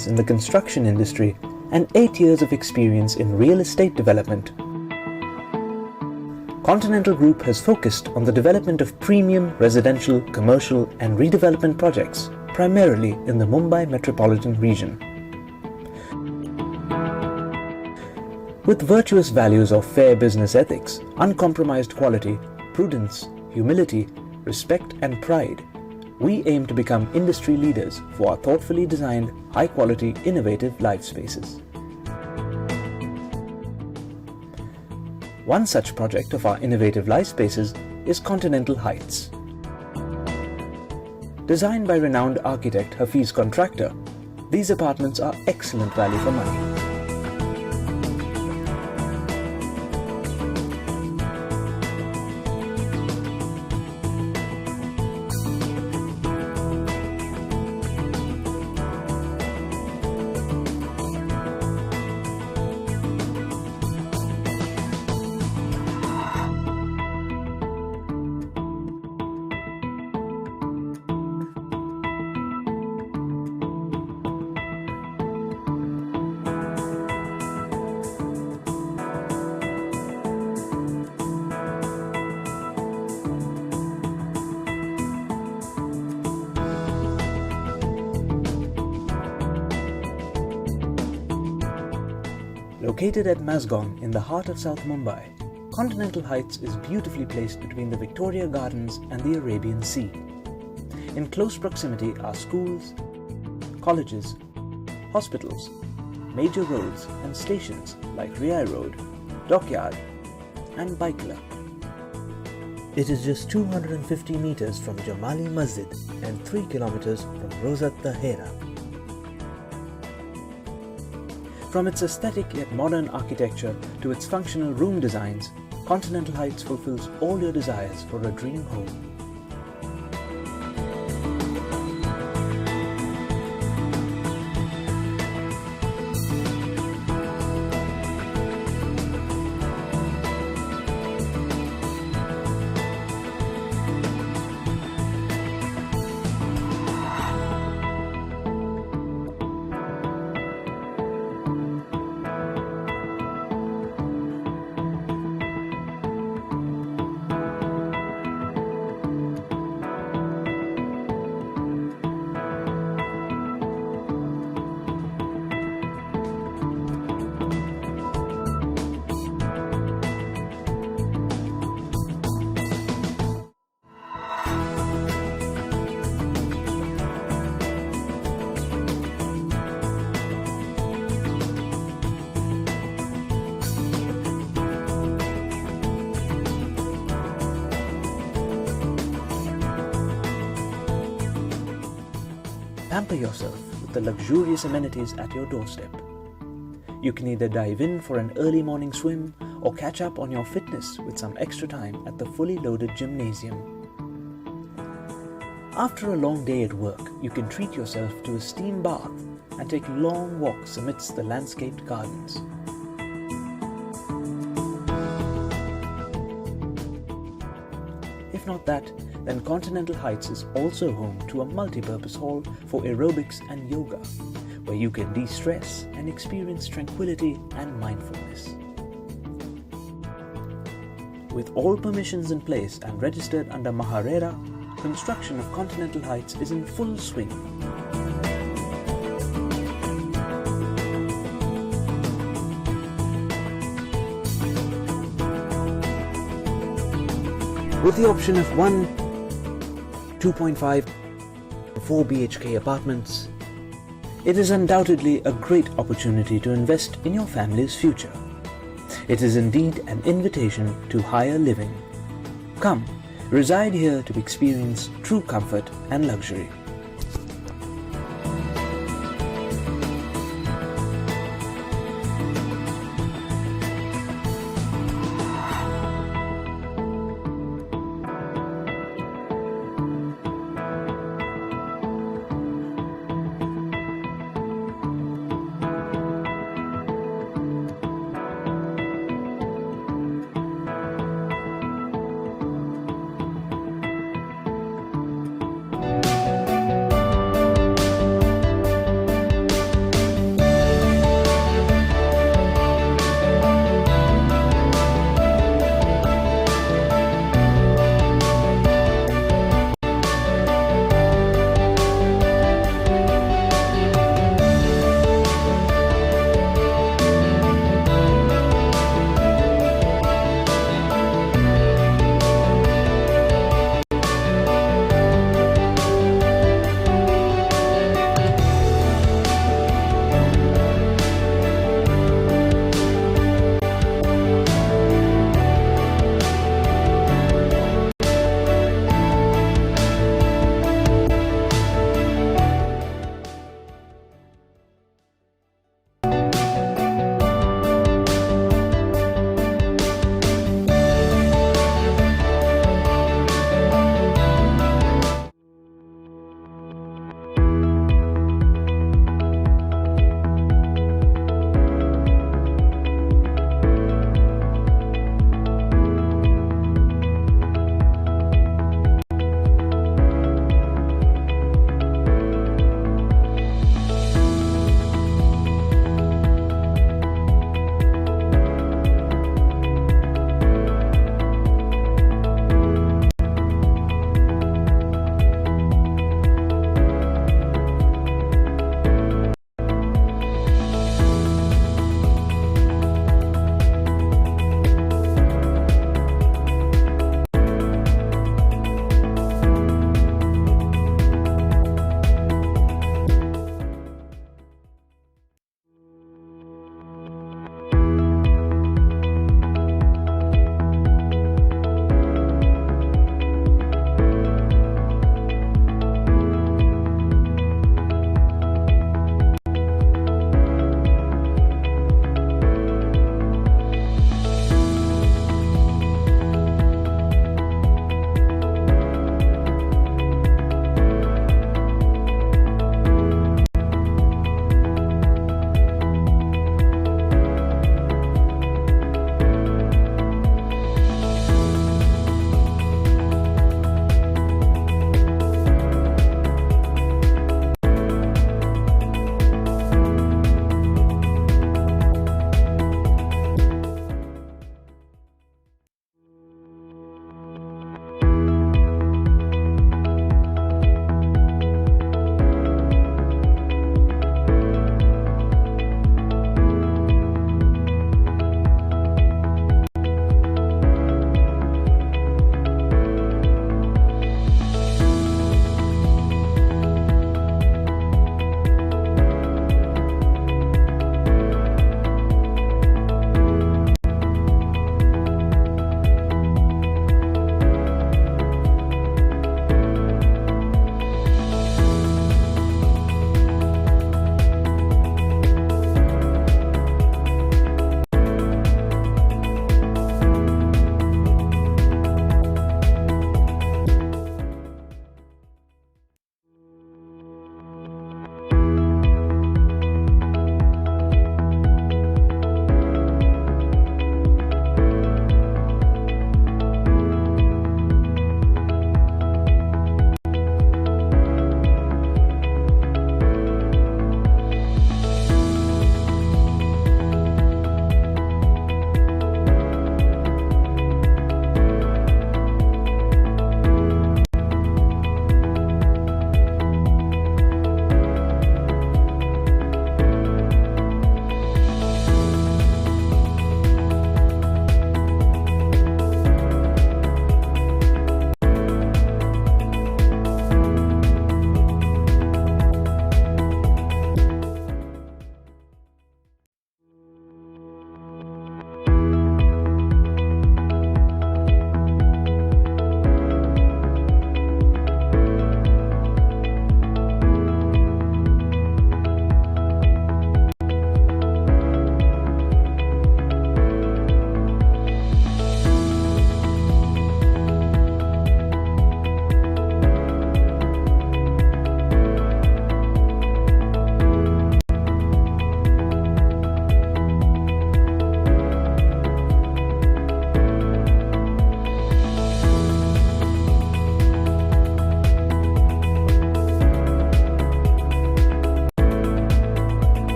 years in the construction industry and 8 years of experience in real estate development, Continental Group has focused on the development of premium residential, commercial and redevelopment projects, primarily in the Mumbai metropolitan region. With virtuous values of fair business ethics, uncompromised quality, prudence, humility, respect and pride, we aim to become industry leaders for our thoughtfully designed, high-quality, innovative life spaces. One such project of our innovative life spaces is Continental Heights. Designed by renowned architect Hafiz Contractor, these apartments are excellent value for money. Located at Mazgaon in the heart of South Mumbai, Continental Heights is beautifully placed between the Victoria Gardens and the Arabian Sea. In close proximity are schools, colleges, hospitals, major roads and stations like Riyai Road, Dockyard and Baikla. It is just 250 meters from Jamali Masjid and 3 kilometers from Rozat Tahera. From its aesthetic yet modern architecture to its functional room designs, Continental Heights fulfills all your desires for a dream home. Pamper yourself with the luxurious amenities at your doorstep. You can either dive in for an early morning swim or catch up on your fitness with some extra time at the fully loaded gymnasium. After a long day at work, you can treat yourself to a steam bath and take long walks amidst the landscaped gardens. If not that, then Continental Heights is also home to a multi-purpose hall for aerobics and yoga, where you can de-stress and experience tranquility and mindfulness. With all permissions in place and registered under Maharera, construction of Continental Heights is in full swing. With the option of 1, 2.5, 4 BHK apartments, it is undoubtedly a great opportunity to invest in your family's future. It is indeed an invitation to higher living. Come, reside here to experience true comfort and luxury.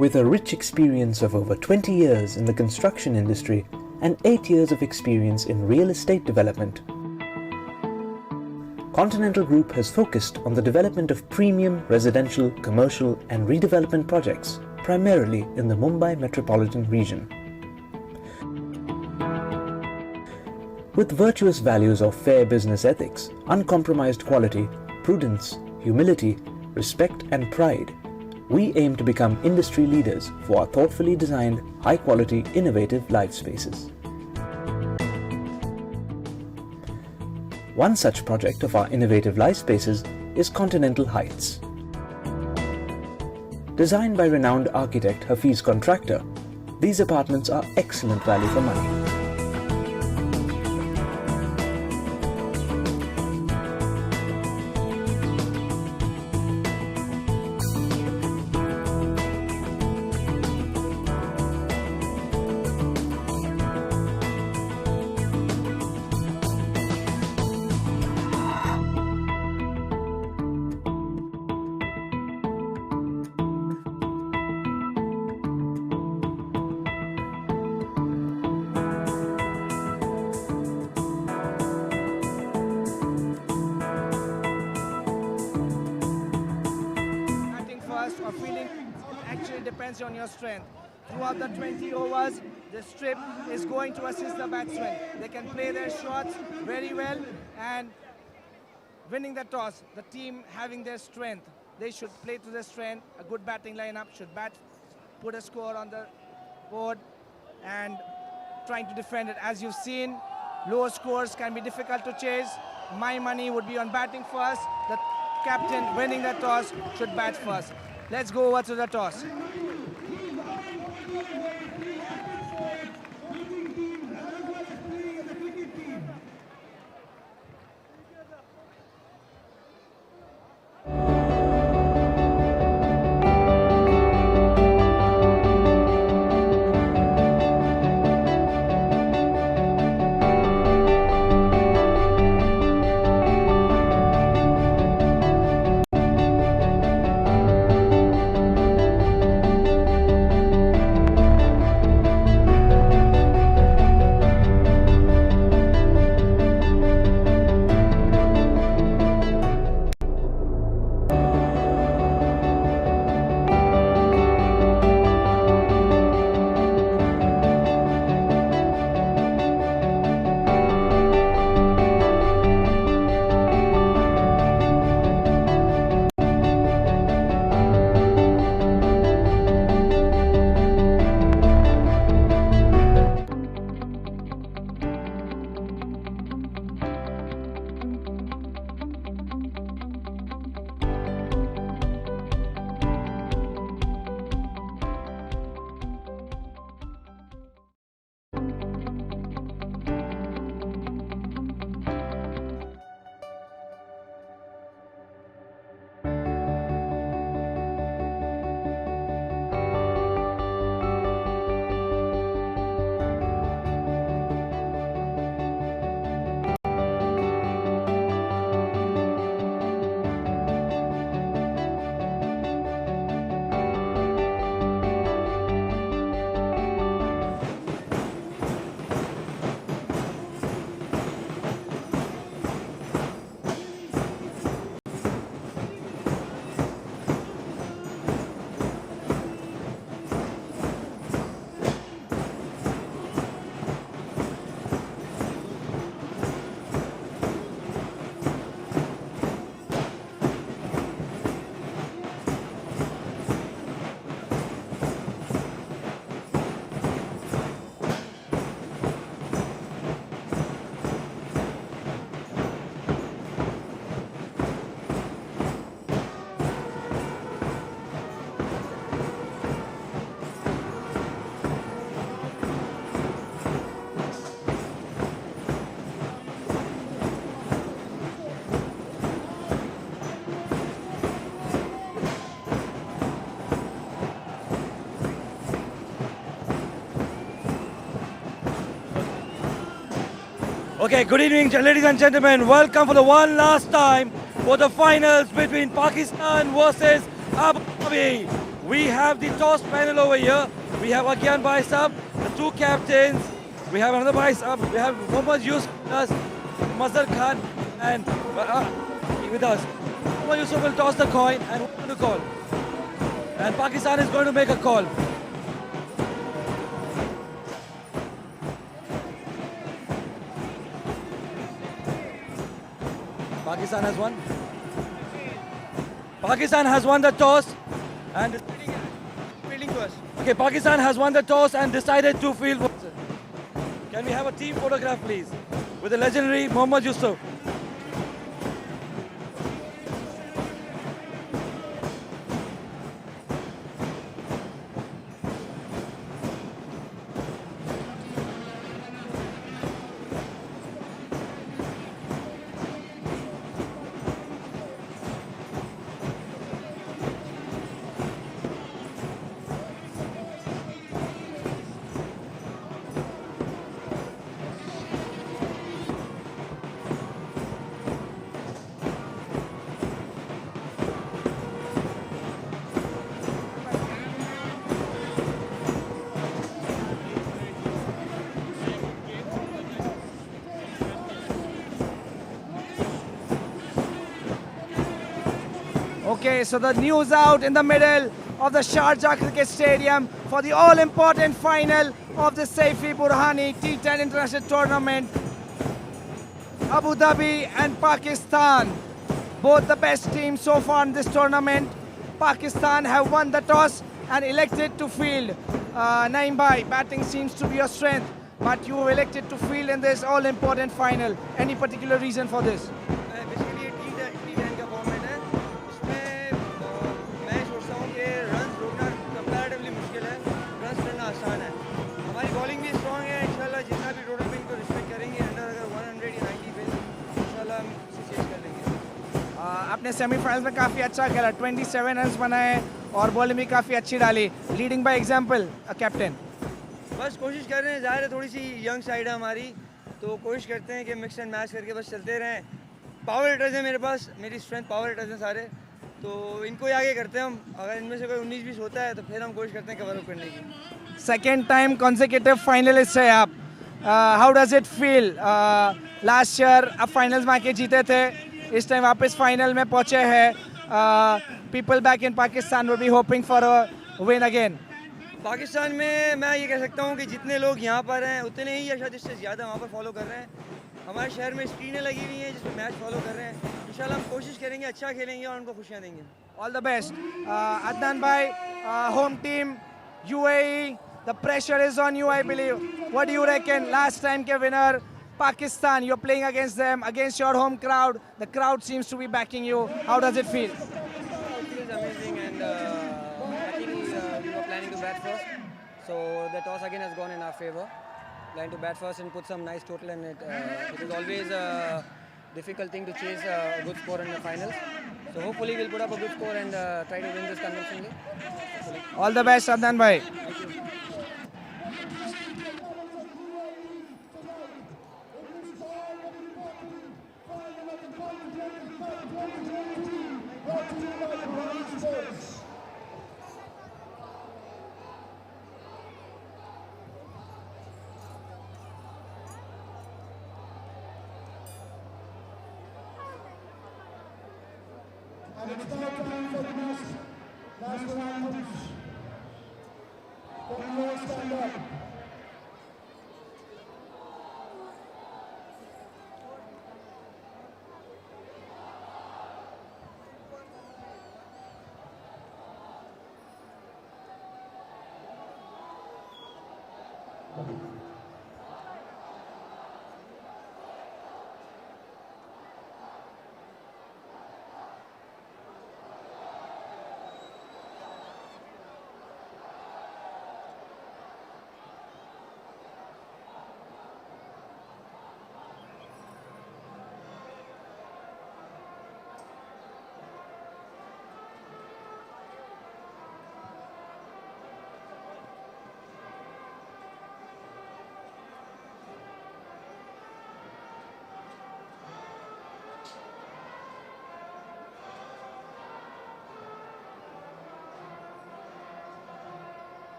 With a rich experience of over 20 years in the construction industry and 8 years of experience in real estate development, Continental Group has focused on the development of premium residential, commercial and redevelopment projects, primarily in the Mumbai metropolitan region. With virtuous values of fair business ethics, uncompromised quality, prudence, humility, respect and pride, we aim to become industry leaders for our thoughtfully designed, high-quality, innovative life spaces. One such project of our innovative life spaces is Continental Heights. Designed by renowned architect Hafiz Contractor, these apartments are excellent value for money. Or feeling actually depends on your strength. Throughout the 20 overs, the strip is going to assist the batsmen. They can play their shots very well, and winning the toss, the team having their strength, they should play to their strength. A good batting lineup should put a score on the board and trying to defend it. As you've seen, low scores can be difficult to chase. My money would be on batting first. The captain winning the toss should bat first. Let's go over to the toss. Okay, good evening, ladies and gentlemen. Welcome for the one last time for the finals between Pakistan versus Abu Dhabi. We have the toss panel over here. We have Agyan Bhai Sahab, the two captains. We have another Bhai Sahab. We have Mohammad Yusuf with us, Mazhar Khan, and with us. Mohammad Yusuf will toss the coin and who's going to call? And Pakistan is going to make a call. Pakistan has won. Pakistan has won the toss and Fielding first. okay, Pakistan has won the toss and decided to field. Can we have a team photograph, please, with the legendary Mohammad Yusuf? Okay, so the news out in the middle of the Sharjah Cricket Stadium for the all-important final of the Saifi Burhani T10 International Tournament. Abu Dhabi and Pakistan, both the best teams so far in this tournament. Pakistan have won the toss and elected to field. Naeem Bhai, batting seems to be your strength, but you elected to field in this all-important final. Any particular reason for this? Basically ये T10 का format है, इसमें मैं सोचता हूँ कि runs रोकना comparatively मुश्किल है, रन्स करना आसान है. हमारी बॉलिंग भी स्ट्रॉन्ग है, इंशाल्लाह जितना भी टोटल पिन को रिस्पेक्ट करेंगे, अंडर अगर 100 या 90 पे इंशाल्लाह हम इसे चेज कर लेंगे. आपने सेमीफाइनल्स में काफ़ी अच्छा खेला, 27 रन्स बनाए और बॉलिंग भी काफ़ी अच्छी डाली. Leading by example captain. बस कोशिश कर रहे हैं, ज़ाहिर है थोड़ी सी यंग साइड है हमारी, तो कोशिश करते हैं कि मिक्स एंड मैच करके बस चलते रहें. पावर हिटर्स हैं मेरे पास, मेरी स्ट्रेंथ पावर हिटर्स हैं सारे, तो इनको ही आगे करते हैं हम. अगर इनमें से कोई 19-20 होता है तो फिर हम कोशिश करते हैं कवर अप करने की. सेकेंड टाइम कॉन्जिक्यूटिव फाइनलिस्ट है आप. How does it feel? Last year आप फाइनल्स में आके जीते थे, इस टाइम वापस फाइनल में पहुंचे हैं. People back in Pakistan will be hoping for a win again. Pakistan में मैं ये कह सकता हूँ कि जितने लोग यहाँ पर हैं उतने ही या शायद इससे ज़्यादा वहाँ पर फॉलो कर रहे हैं. हमारे शहर में स्क्रीनें लगी हुई हैं जिसमें मैच फॉलो कर रहे हैं. इंशाल्लाह हम कोशिश करेंगे, अच्छा खेलेंगे और उनको खुशियाँ देंगे. All the best. Adnan bhai, home team, UAE, the pressure is on you, I believe. What do you reckon? Last time ke winner, Pakistan, you're playing against them, against your home crowd. The crowd seems to be backing you. How does it feel? It feels amazing, and luckily we were planning to bat first. So the toss again has gone in our favor. Planning to bat first and put some nice total in it. It is always a difficult thing to chase a good score in the finals. So hopefully we'll put up a good score and try to win this convincingly. All the best, Adnan bhai. Thank you. And it's now time for the national anthems. Can you all stand up?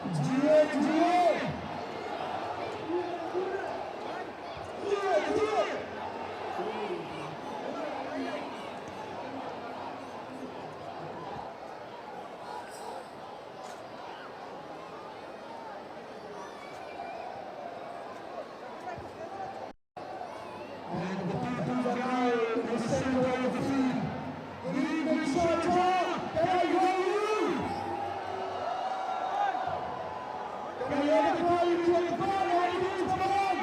And the captains are now in the center of the field. Good evening, Sharjah. Can I hear you? Can I hear the crowd in the crowd? How do you come on?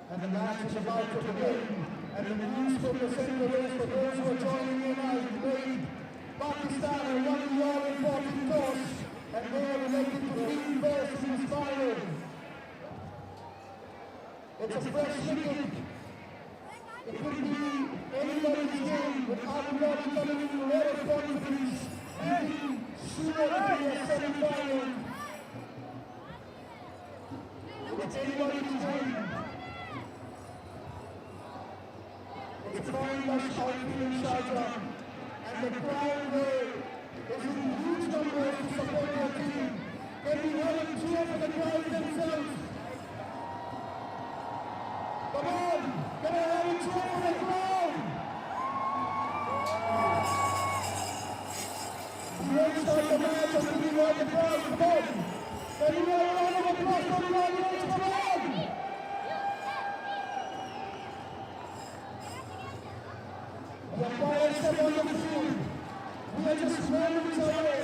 And the match is about to begin. And the news from the center race for those who are joining in as made Pakistan are 1 yard and 40 toss. And they are elected to lead first in this final. It's a fresh wicket. It could be anybody's game with Abu Dhabi coming in the red of confidence. Beating Sudan in the semi-final. It's anybody's game. It's very much out here in Sharjah, and the crowd there is in huge numbers to support their team. Can we hear them cheer for the crowd themselves? Come on, can I hear you cheer for the crowd? We won't start the match until we hear the crowd. Come on. Can you hear a round of applause for the audience? Come on. The umpires step on the field. We are just moments away.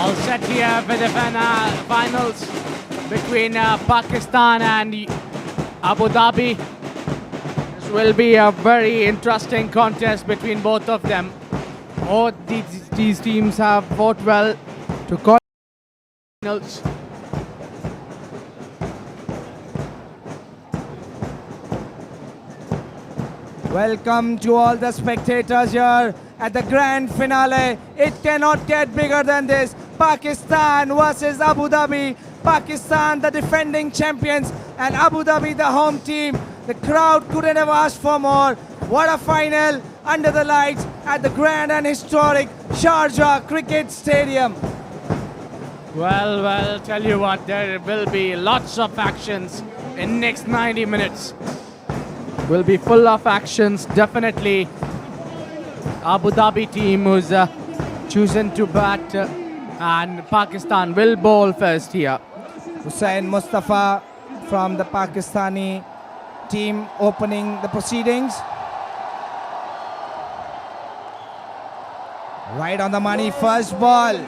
All set here for the finals between Pakistan and Abu Dhabi. This will be a very interesting contest between both of them. Both these teams have fought well to finals. Welcome to all the spectators here at the grand finale. It cannot get bigger than this. Pakistan versus Abu Dhabi. Pakistan, the defending champions, and Abu Dhabi, the home team. The crowd couldn't have asked for more. What a final under the lights at the grand and historic Sharjah Cricket Stadium. Well, tell you what, there will be lots of actions in next 90 minutes. Will be full of actions, definitely. Abu Dhabi team who's chosen to bat and Pakistan will bowl first here. Hussain Mustafa from the Pakistani team opening the proceedings. Right on the money, first ball.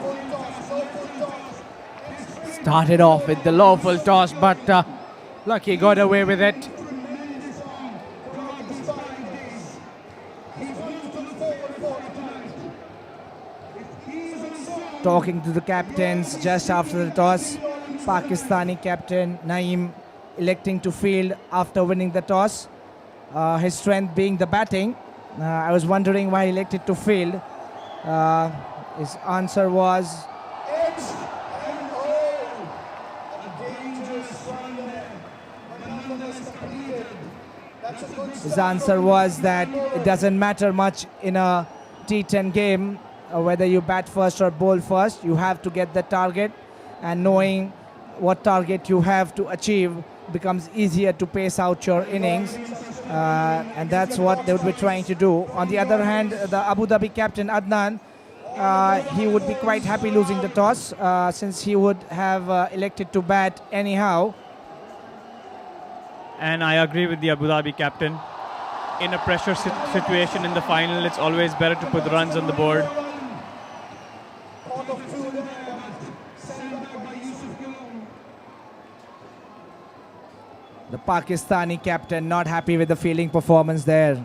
Started off with the lawful toss, but look, he got away with it. Talking to the captains just after the toss. Pakistani captain Naeem electing to field after winning the toss. His strength being the batting. I was wondering why he elected to field. His answer was that it doesn't matter much in a T10 game whether you bat first or bowl first. You have to get the target, and knowing what target you have to achieve becomes easier to pace out your innings, and that's what they would be trying to do. On the other hand, the Abu Dhabi captain Adnan, he would be quite happy losing the toss since he would have elected to bat anyhow. And I agree with the Abu Dhabi captain. In a pressure situation in the final, it's always better to put runs on the board. The Pakistani captain not happy with the fielding performance there.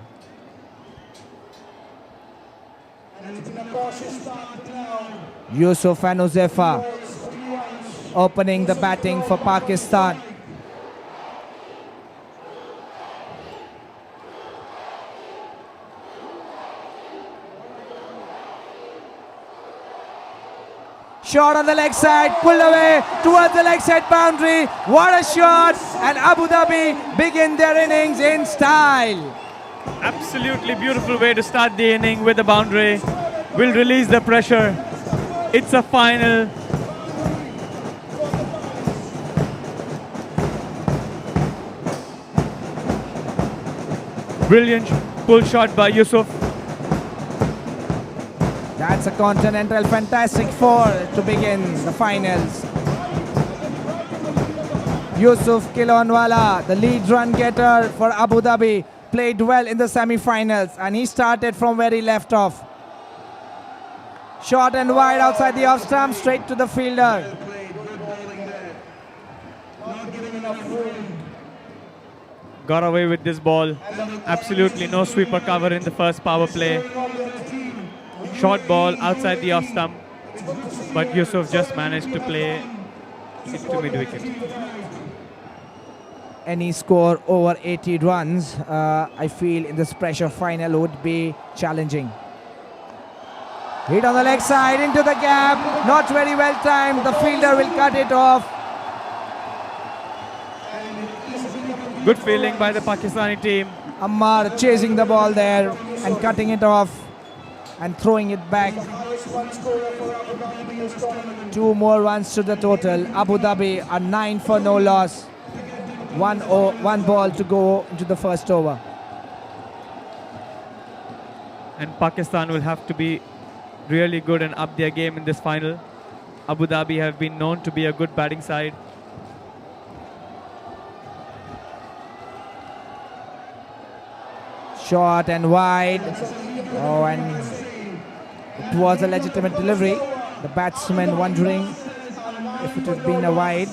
Yusuf and Uzefa opening the batting for Pakistan. Shot on the leg side, pulled away towards the leg side boundary. What a shot! And Abu Dhabi begin their innings in style. Absolutely beautiful way to start the inning with a boundary. Will release the pressure. It's a final. Brilliant pull shot by Yusuf. That's a Continental fantastic four to begin the finals. Yusuf Kilonwala, the lead run getter for Abu Dhabi, played well in the semi-finals and he started from where he left off. Short and wide outside the off stump, straight to the fielder. Got away with this ball. Absolutely no sweeper cover in the first power play. Short ball outside the off stump, but Yusuf just managed to play it to mid-wicket. Any score over 80 runs, I feel in this pressure final would be challenging. Hit on the leg side, into the gap, not very well timed, the fielder will cut it off. Good fielding by the Pakistani team. Ammar chasing the ball there and cutting it off and throwing it back. 2 more runs to the total. Abu Dhabi are 9 for no loss. One ball to go into the first over. And Pakistan will have to be really good and up their game in this final. Abu Dhabi have been known to be a good batting side. Short and wide. Oh, and it was a legitimate delivery. The batsman wondering if it had been a wide.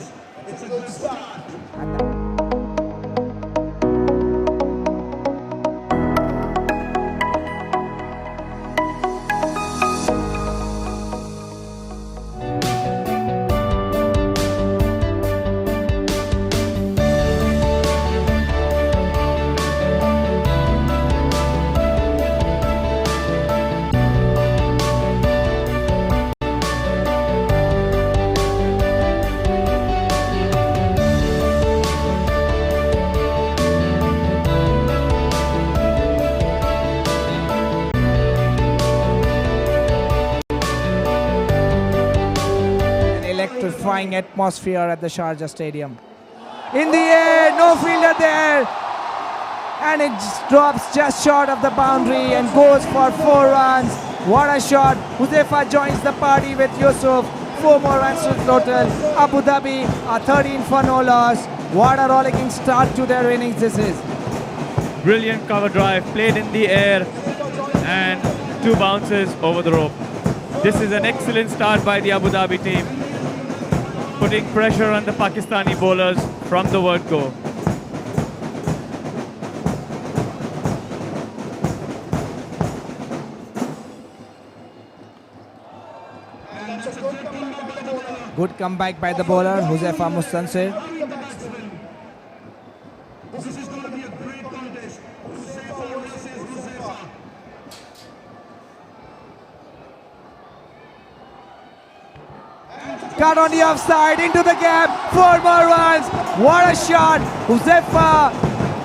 Electrifying atmosphere at the Sharjah Stadium. In the air, no fielder there, and it drops just short of the boundary and goes for 4 runs. What a shot! Huzaifa joins the party with Yusuf. 4 more runs to total. Abu Dhabi are 13 for no loss. What a rollicking start to their innings this is. Brilliant cover drive, played in the air, and 2 bounces over the rope. This is an excellent start by the Abu Dhabi team, putting pressure on the Pakistani bowlers from the word go. Good comeback by the bowler, Huzaifa Mustansir. Cut on the offside, into the gap, 4 more runs. What a shot! Huzaifa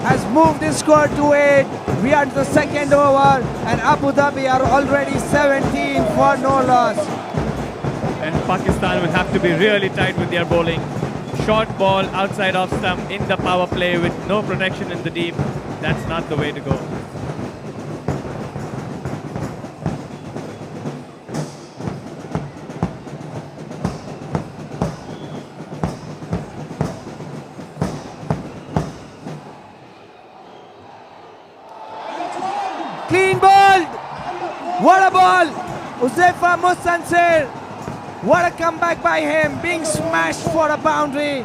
has moved his score to 8. We are to the 2nd over, and Abu Dhabi are already 17 for no loss. And Pakistan will have to be really tight with their bowling. Short ball outside off stump in the power play with no protection in the deep. That's not the way to go. Clean ball! What a ball! Huzaifa Mustansir. What a comeback by him, being smashed for a boundary.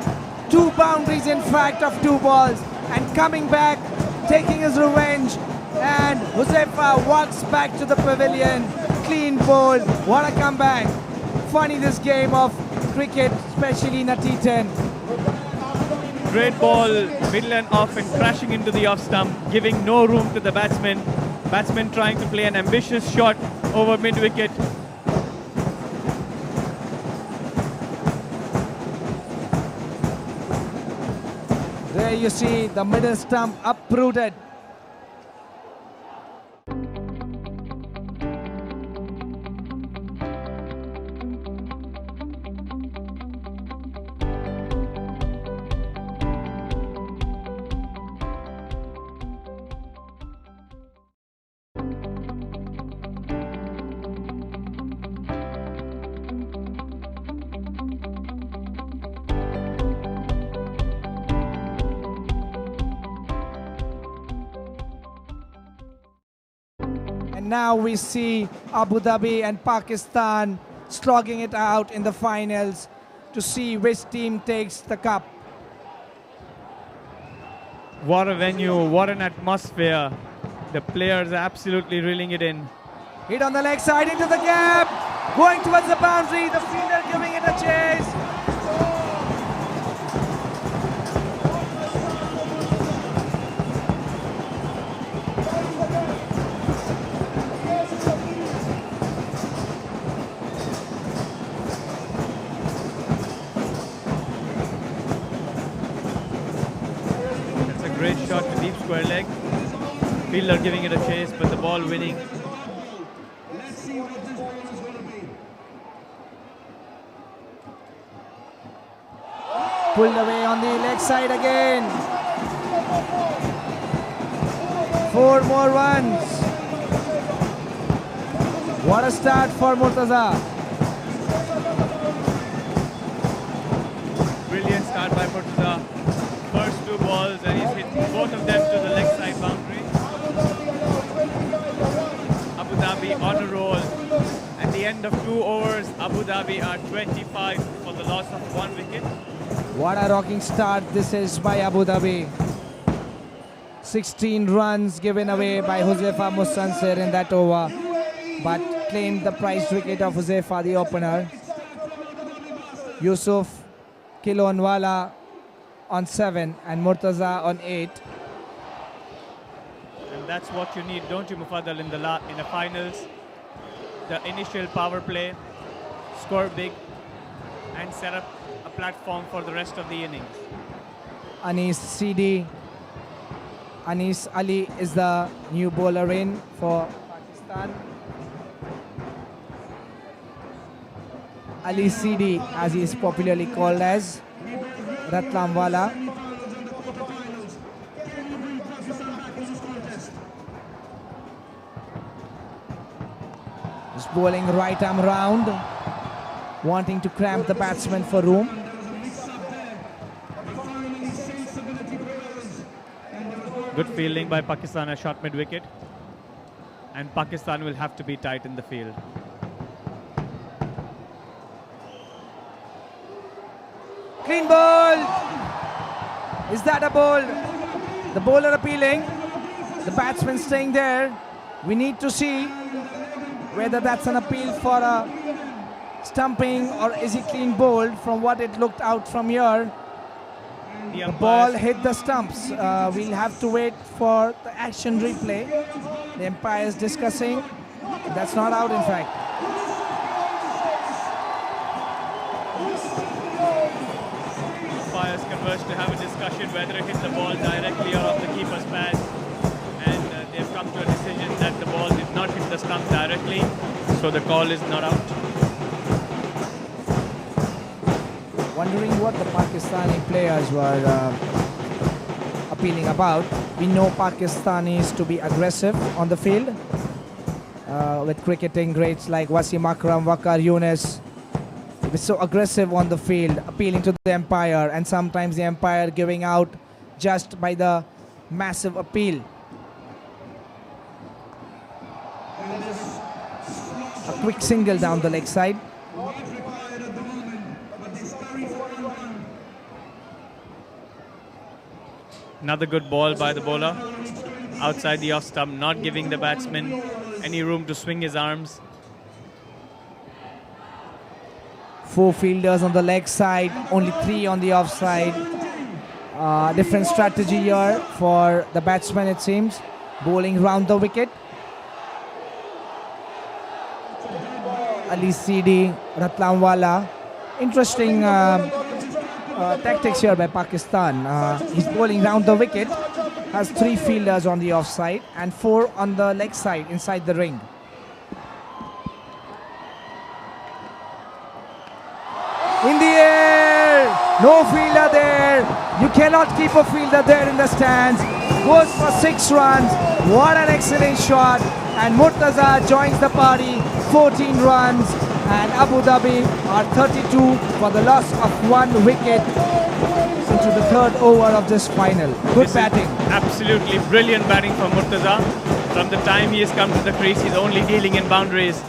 2 boundaries in fact of 2 balls, and coming back, taking his revenge. And Huzaifa walks back to the pavilion. Clean bowl. What a comeback. Funny this game of cricket, especially in a T10. Great ball, middle and off, and crashing into the off stump, giving no room to the batsman. Batsman trying to play an ambitious shot over mid-wicket. There you see the middle stump uprooted. And now we see Abu Dhabi and Pakistan slogging it out in the finals to see which team takes the cup. What a venue, what an atmosphere. The players are absolutely reeling it in. Hit on the leg side into the gap, going towards the boundary, the fielder giving it a chase. Great shot to deep square leg. Fielder giving it a chase, but the ball winning. Let's see what this ball is going to be. Pulled away on the leg side again. 4 more runs. What a start for Murtaza. Brilliant start by Murtaza. First 2 balls and he's hit both of them to the leg side boundary. Abu Dhabi on a roll, and the the end of 2 overs, Abu Dhabi are 25 for the loss of 1 wicket. What a rocking start this is by Abu Dhabi. 16 runs given away by Huzaifa Mustansir in that over, but claimed the prized wicket of Huzaifa, the opener. Yusuf Kilonwala on 7 and Murtaza on 8. And that's what you need, don't you, Mufaddal, in the finals? The initial power play, score big, and set up a platform for the rest of the innings. Anis Ali is the new bowler in for Pakistan. Ali Sidi, as he is popularly called as, Ratlamwala. He's bowling right arm round, wanting to cramp the batsman for room. Good fielding by Pakistan, a shot mid-wicket. And Pakistan will have to be tight in the field. Clean ball! Is that a ball? The bowler appealing. The batsman staying there. We need to see whether that's an appeal for a stumping or is he clean bowled. From what it looked out from here, the ball hit the stumps. We'll have to wait for the action replay. The umpire is discussing. That's not out, in fact. Umpires converge to have a discussion whether it hit the ball directly or off the keeper's pad. And they've come to a decision that the ball did not hit the stump directly, so the call is not out. Wondering what the Pakistani players were appealing about. We know Pakistanis to be aggressive on the field with cricketing greats like Wasim Akram, Waqar Younis. They were so aggressive on the field, appealing to the umpire, and sometimes the umpire giving out just by the massive appeal. A quick single down the leg side. Another good ball by the bowler. Outside the off stump, not giving the batsman any room to swing his arms. 4 fielders on the leg side, only 3 on the offside. Different strategy here for the batsman, it seems. Bowling round the wicket. Ali Sidi, Ratlamwala. Interesting tactics here by Pakistan. He's bowling round the wicket, has 3 fielders on the offside and 4 on the leg side inside the ring. In the air, no fielder there. You cannot keep a fielder there in the stands. Goes for 6 runs. What an excellent shot. And Murtaza joins the party, 14 runs. And Abu Dhabi are 32 for the loss of 1 wicket into the 3rd over of this final. Good batting. Absolutely brilliant batting from Murtaza. From the time he has come to the crease, he's only dealing in boundaries.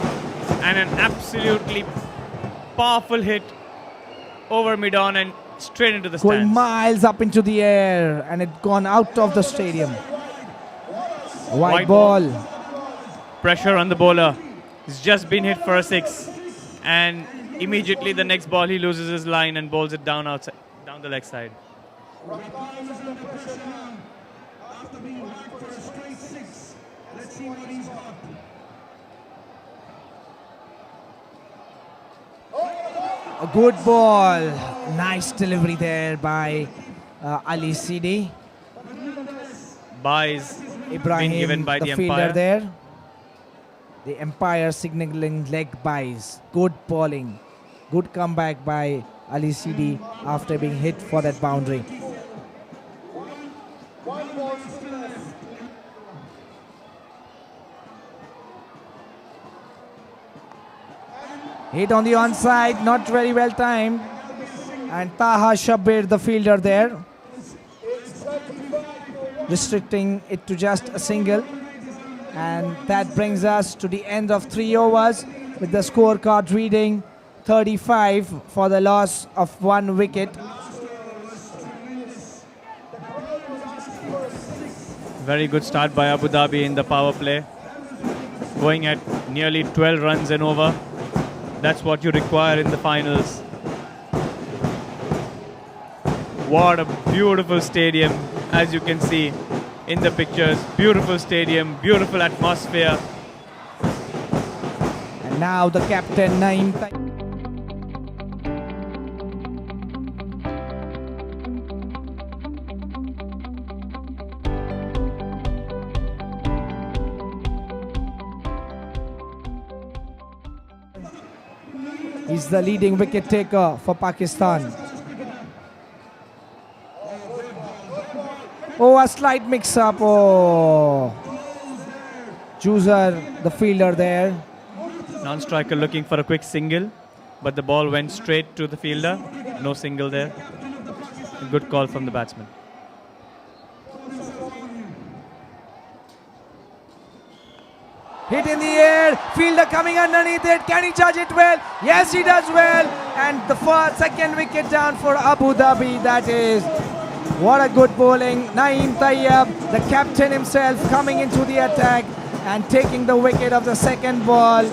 And an absolutely powerful hit over mid-on and straight into the Going stands. miles up into the air, and it gone out of the stadium. White ball. Pressure on the bowler. He's just been hit for a 6. And immediately the next ball he loses his line and bowls it down outside, down the leg side. A good ball. Nice delivery there by Ali Sidi. Buys Ibrahim, been given by the fielder umpire. there. The umpire signaling leg buys. Good bowling. Good comeback by Ali Sidi after being hit for that boundary. Hit on the onside, not very well timed. And Taha Shabir, the fielder there, restricting it to just a single. And that brings us to the end of 3 overs. with the scorecard reading 35 for the loss of 1 wicket. Very good start by Abu Dhabi in the power play. Going at nearly 12 runs and over. That's what you require in the finals. What a beautiful stadium, as you can see in the pictures. Beautiful stadium, beautiful atmosphere. And now the captain Naeem. He's the leading wicket taker for Pakistan. Oh, a slight mix-up. Oh, Chooser, the fielder there. Non-striker looking for a quick single, but the ball went straight to the fielder. No single there. A good call from the batsman. Hit in the air, fielder coming underneath it. Can he judge it well? Yes, he does well. And the second wicket down for Abu Dhabi. That is, what a good bowling. Naeem Tayyab, the captain himself, coming into the attack and taking the wicket of the second ball.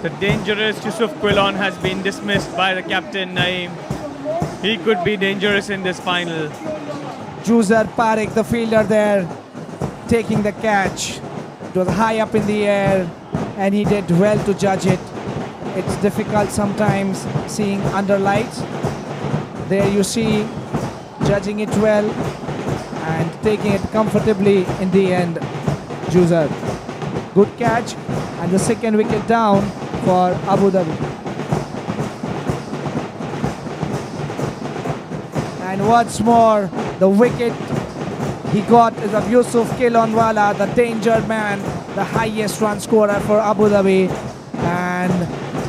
The dangerous Yusuf Quilon has been dismissed by the captain Naeem. He could be dangerous in this final. Juzar Parekh, the fielder there, taking the catch. It was high up in the air and he did well to judge it. It's difficult sometimes seeing under lights. There you see, judging it well and taking it comfortably in the end. Juzar, good catch, and the second wicket down for Abu Dhabi. And once more, the wicket he got is of Yusuf Kilonwala, the danger man, the highest run scorer for Abu Dhabi, and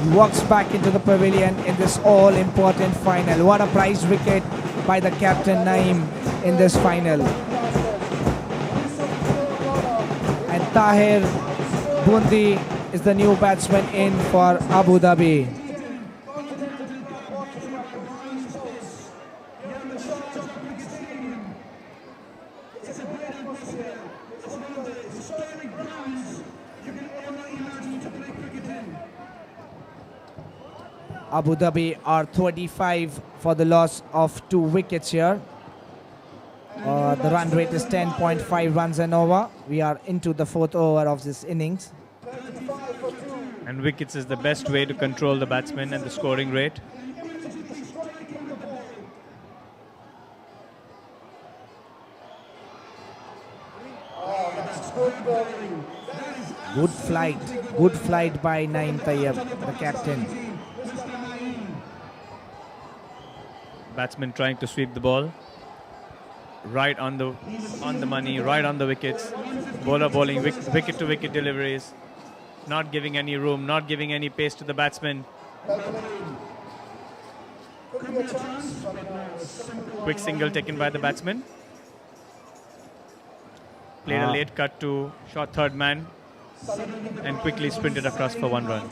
he walks back into the pavilion in this all-important final. What a prize wicket by the captain Naeem in this final. And Tahir Bundi is the new batsman in for Abu Dhabi. Abu Dhabi are 35 for the loss of 2 wickets here. The run rate is 10.5 runs and over. We are into the 4th over of this innings. And wickets is the best way to control the batsman and the scoring rate. Good flight by Naeem Tayyab, the captain. Batsman trying to sweep the ball. Right on the money, right on the wickets. Bowler bowling wicket to wicket deliveries. Not giving any room, not giving any pace to the batsman. Quick single taken by the batsman. Played a late cut to short third man and quickly sprinted across for 1 run.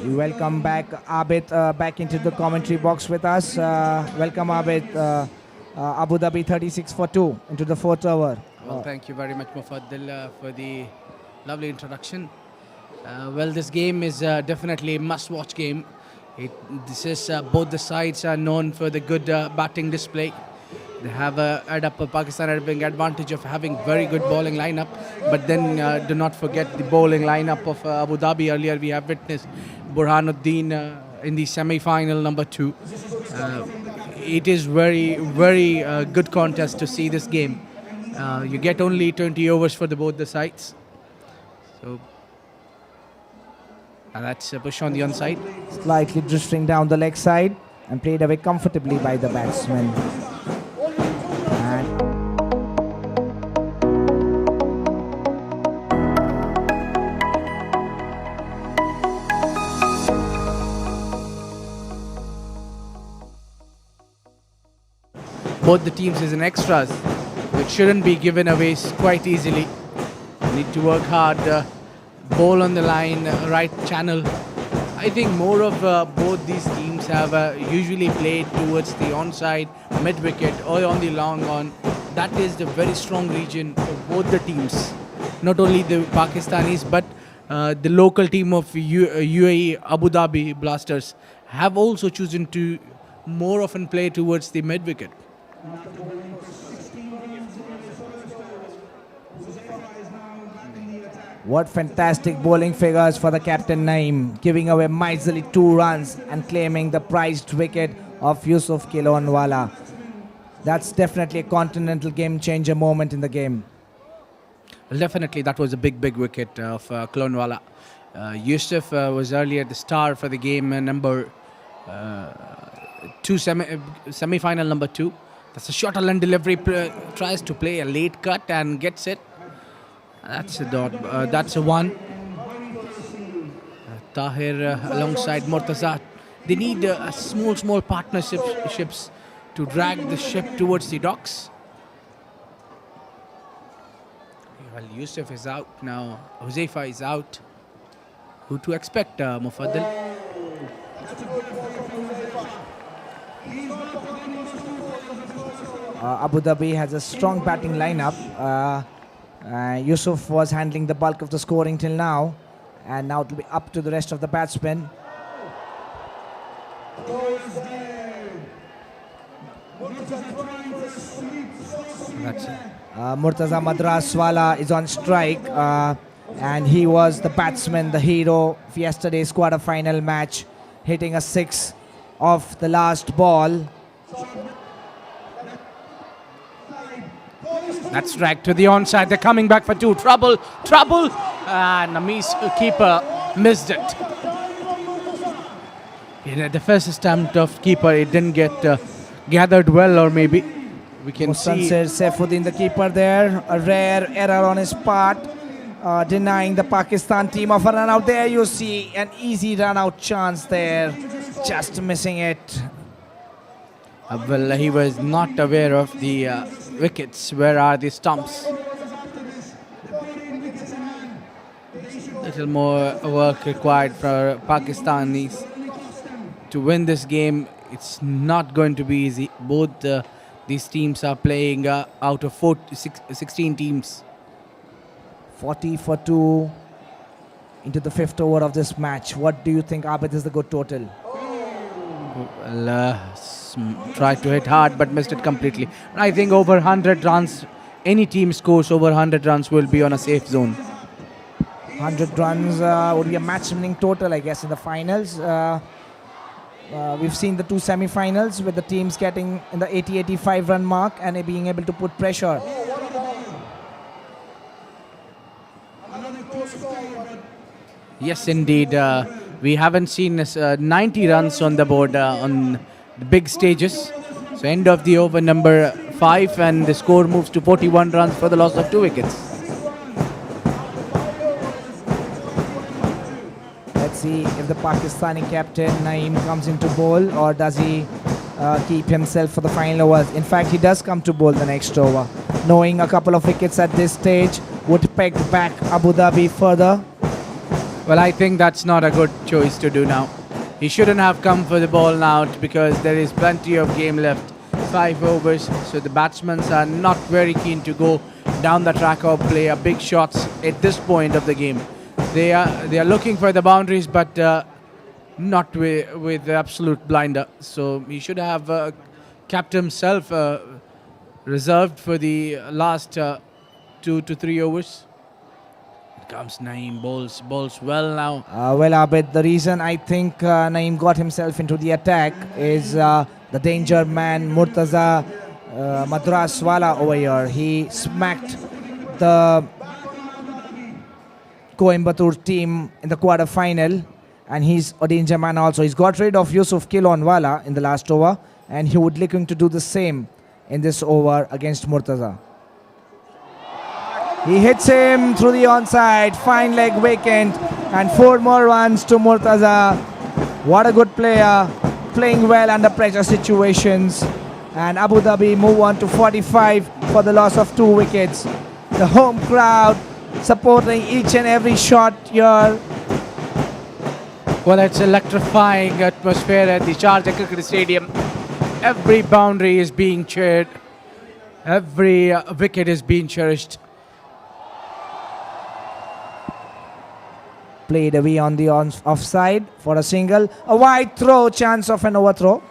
We welcome back Abid back into the commentary box with us. Welcome Abid. Abu Dhabi 36 for 2 into the 4th over. Well, thank you very much, Mufaddil, for the lovely introduction. Well, this game is definitely a must-watch game. This is both the sides are known for the good batting display. They have Pakistan having advantage of having very good bowling lineup, but then do not forget the bowling lineup of Abu Dhabi. Earlier we have witnessed Burhanuddin in the semi-final number 2. It is very good contest to see this game. You get only 20 overs for both the sides. So and that's a push on the onside. Slightly drifting down the leg side and played away comfortably by the batsman. Both the teams is in extras, which shouldn't be given away quite easily. You need to work hard ball on the line, right channel. I think more of both these teams have usually played towards the onside, mid wicket, or on the long on. That is the very strong region of both the teams. Not only the Pakistanis, but the local team of UAE, Abu Dhabi Blasters, have also chosen to more often play towards the mid wicket. What fantastic bowling figures for the captain Naeem, giving away miserly 2 runs and claiming the prized wicket of Yusuf Kilonwala. That's definitely a continental game changer moment in the game. Well, definitely, that was a big wicket of Kilonwala. Yusuf was earlier the star for the game, number 2, semi-final number 2. That's a short and delivery, tries to play a late cut and gets it. That's a dot. That's a 1. Tahir alongside Murtaza. They need small partnerships to drag the ship towards the docks. Well, Yusuf is out now. Huzaifa is out. Who to expect, Mufaddal? Abu Dhabi has a strong batting lineup. Yusuf was handling the bulk of the scoring till now, and now it will be up to the rest of the batsmen. That's it. Murtaza Madraswala is on strike, and he was the batsman, the hero of yesterday's quarter-final match, hitting a 6 off the last ball. That's dragged to the onside. They're coming back for 2. Trouble. Namee's keeper missed it. The first attempt of keeper, it didn't get gathered well, or maybe we can see. Saifuddin, the keeper there, a rare error on his part, denying the Pakistan team of a run out. There you see an easy run out chance there, just missing it. Well, he was not aware of the wickets. Where are the stumps? Little more work required for Pakistanis to win this game. It's not going to be easy. Both these teams are playing out of 16 teams. 40 for 2 into the 5th over of this match. What do you think, Abid, is the good total? Well, tried to hit hard but missed it completely. I think over 100 runs, any team scores over 100 runs will be on a safe zone. 100 runs would be a match-winning total, I guess, in the finals. We've seen the 2 semi-finals with the teams getting in the 80-85 run mark and being able to put pressure. Yes, indeed. We haven't seen 90 runs on the board on the big stages. So end of the over number 5, and the score moves to 41 runs for the loss of 2 wickets. Let's see if the Pakistani captain Naeem comes into bowl, or does he keep himself for the final overs. In fact, he does come to bowl the next over, knowing a couple of wickets at this stage would peg back Abu Dhabi further. Well, I think that's not a good choice to do now. He shouldn't have come for the ball now, because there is plenty of game left. 5 overs, so the batsmen are not very keen to go down the track or play a big shots at this point of the game. They are looking for the boundaries, but not with the absolute blinder. So he should have kept himself reserved for the last 2 to 3 overs. Comes Naeem, bowls well now. Well, Abid, the reason I think Naeem got himself into the attack is the danger man Murtaza Madraswala over here. He smacked the Coimbatore team in the quarter-final, and he's a danger man also. He's got rid of Yusuf Kilonwala in the last over, and he would looking to do the same in this over against Murtaza. He hits him through the onside, fine leg vacant, and 4 more runs to Murtaza. What a good player, playing well under pressure situations. And Abu Dhabi move on to 45 for the loss of 2 wickets. The home crowd supporting each and every shot here. Well, it's electrifying atmosphere at the Sharjah Cricket Stadium. Every boundary is being cheered. Every wicket is being cherished. Played away on the offside for a single. A wide throw, chance of an overthrow.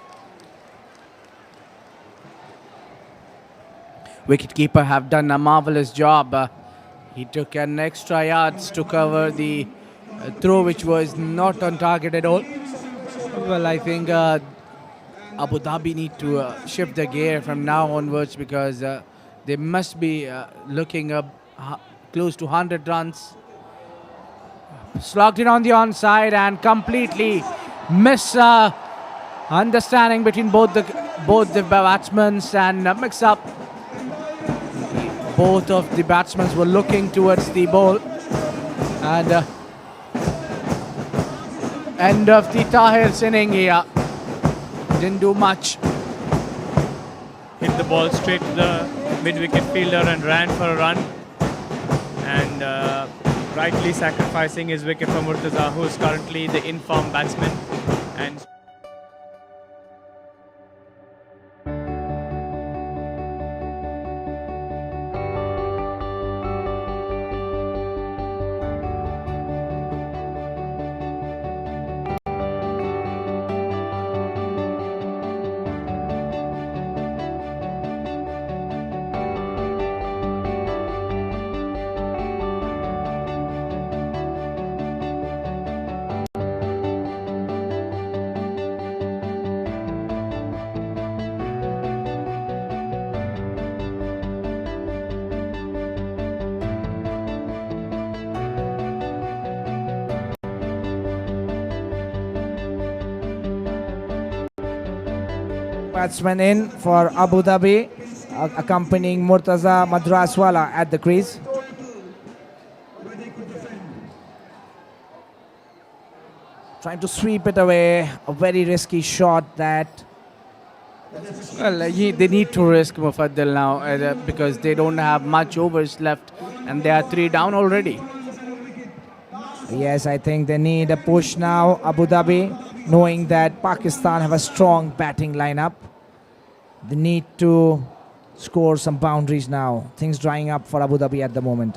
Wicketkeeper have done a marvelous job. He took an extra yards to cover the throw, which was not on target at all. Well, I think Abu Dhabi need to shift the gear from now onwards, because they must be looking up close to 100 runs. Slogged it on the onside and completely understanding between both the batsmen and mix up. Both of the batsmen were looking towards the ball, and end of the Tahir's inning here. Didn't do much. Hit the ball straight to the mid-wicket fielder and ran for a run. And rightly sacrificing his wicket for Murtaza, who is currently the in-form batsman. And batsman in for Abu Dhabi, accompanying Murtaza Madraswala at the crease. Trying to sweep it away, a very risky shot that... Well, they need to risk Mufaddal now because they don't have much overs left and they are 3 down already. Yes, I think they need a push now, Abu Dhabi, knowing that Pakistan have a strong batting lineup. They need to score some boundaries now. Things drying up for Abu Dhabi at the moment.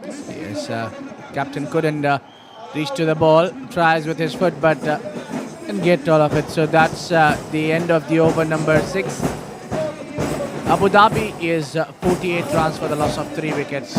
Yes, captain couldn't reach to the ball. Tries with his foot, but didn't get all of it. So that's the end of the over number 6. Abu Dhabi is 48 runs for the loss of 3 wickets.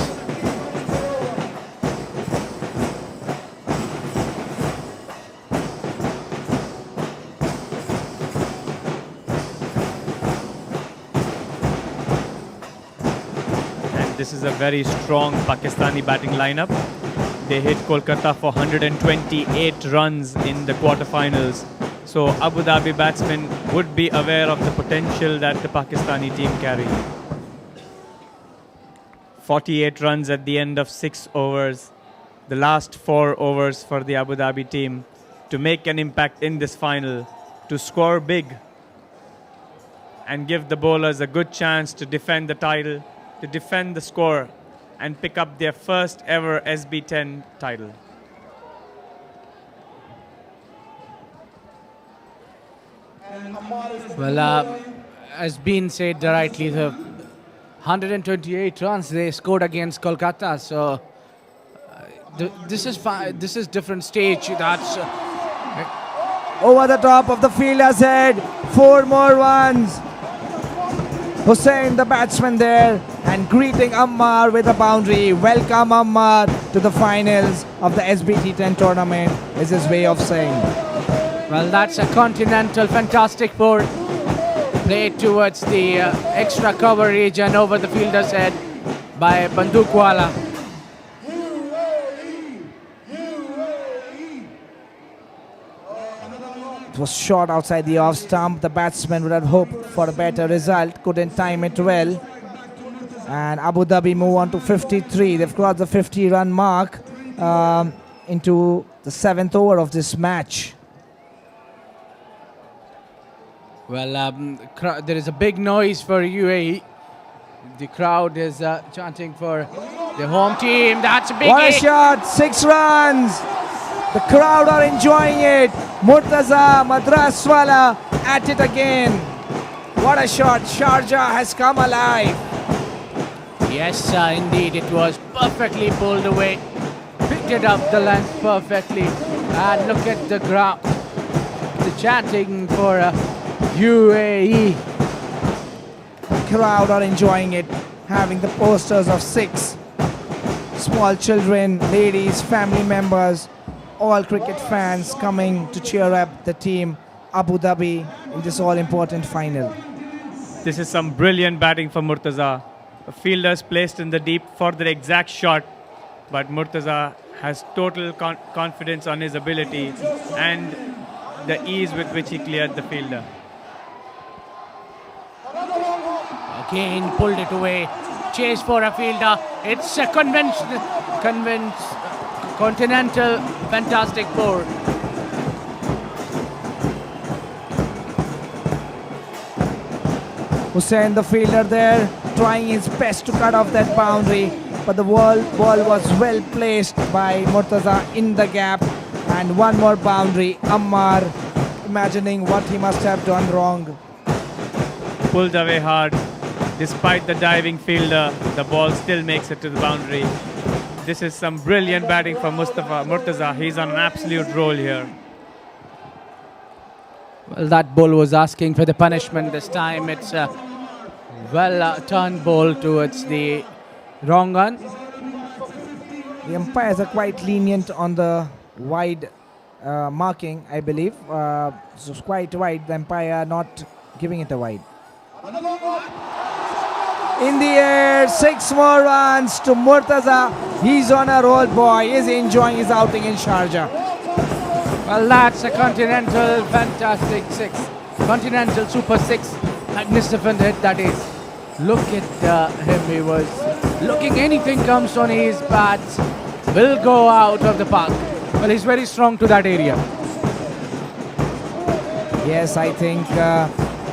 this is a very strong Pakistani batting lineup. They hit Kolkata for 128 runs in the quarterfinals. So Abu Dhabi batsmen would be aware of the potential that the Pakistani team carry. 48 runs at the end of 6 overs. The last 4 overs for the Abu Dhabi team to make an impact in this final, to score big and give the bowlers a good chance to defend the title, to defend the score and pick up their first ever SB10 title. Well, as been said rightly, the 128 runs they scored against Kolkata. So this is different stage. That's over the top of the fielder's head. 4 more runs. Hussain, the batsman there, and greeting Ammar with a boundary. Welcome Ammar to the finals of the SBT 10 tournament, is his way of saying. Well, that's a continental fantastic ball. Played towards the extra coverage and over the fielder's head by Bandukwala. It was shot outside the off stump. The batsman would have hoped for a better result. Couldn't time it well. And Abu Dhabi move on to 53. They've crossed the 50-run mark into the 7th over of this match. Well, there is a big noise for UAE. The crowd is chanting for the home team. That's a big What a shot! 6 runs! The crowd are enjoying it. Murtaza Madraswala at it again. What a shot! Sharjah has come alive. Yes, indeed, it was perfectly pulled away. Picked it up the length perfectly. And look at the crowd. The chanting for UAE. Crowd are enjoying it, having the posters of 6 small children, ladies, family members, all cricket fans coming to cheer up the team Abu Dhabi in this all-important final. This is some brilliant batting for Murtaza. The fielders placed in the deep for the exact shot, but Murtaza has total confidence on his ability and the ease with which he cleared the fielder. Again pulled it away. Chase for a fielder. It's a Continental fantastic board. Hussain, the fielder there, trying his best to cut off that boundary, but the ball was well placed by Murtaza in the gap, and one more boundary. Ammar imagining what he must have done wrong. Pulled away hard. Despite the diving fielder, the ball still makes it to the boundary. This is some brilliant batting from Murtaza. He's on an absolute roll here. Well, that ball was asking for the punishment this time. It's a well-turned ball towards the wrong one. The umpires are quite lenient on the wide marking, I believe. So it's quite wide. The umpire not giving it a wide. In the air, 6 more runs to Murtaza. He's on a roll, boy. He's enjoying his outing in Sharjah. Well, that's a Continental fantastic 6. Continental Super 6. Magnificent hit that is. Look at him. He was looking, anything comes on his bats will go out of the park. Well, he's very strong to that area. Yes, I think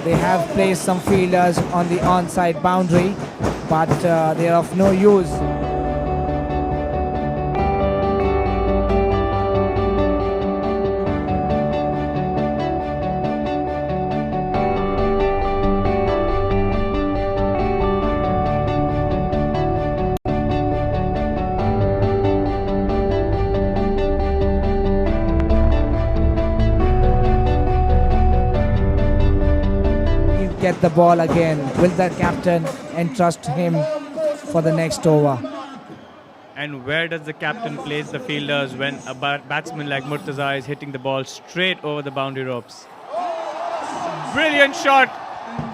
they have placed some fielders on the onside boundary, but they are of no use. Get the ball again. Will the captain entrust him for the next over? And where does the captain place the fielders when a batsman like Murtaza is hitting the ball straight over the boundary ropes? Brilliant shot,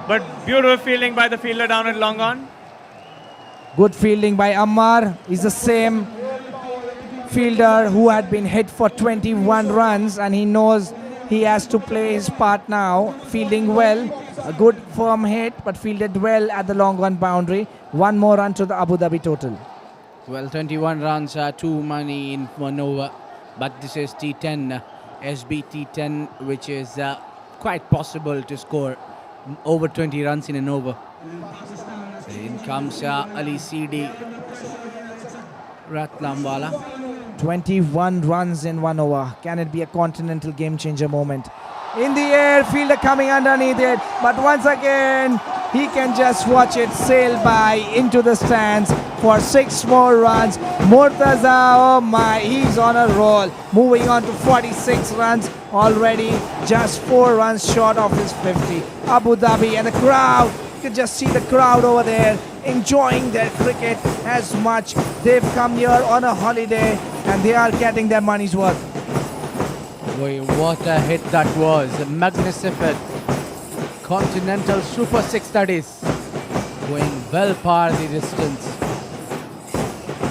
but beautiful fielding by the fielder down at long on. Good fielding by Ammar. He's the same fielder who had been hit for 21 runs, and he knows he has to play his part now. Fielding well, a good firm hit, but fielded well at the long on boundary. One more run to the Abu Dhabi total. Well, 21 runs are too many in 1 over, but this is T10, SBT 10, which is quite possible to score over 20 runs in an over. In comes Ali CD Ratlamwala. 21 runs in 1 over. Can it be a Continental game changer moment? In the air, fielder coming underneath it, but once again he can just watch it sail by into the stands for 6 more runs. Murtaza, oh my, he's on a roll, moving on to 46 runs already, just 4 runs short of his 50. Abu Dhabi and the crowd, you can just see the crowd over there enjoying their cricket as much. They've come here on a holiday and they are getting their money's worth. Boy, what a hit that was. A magnificent Continental Super 6 that is. Going well par the distance.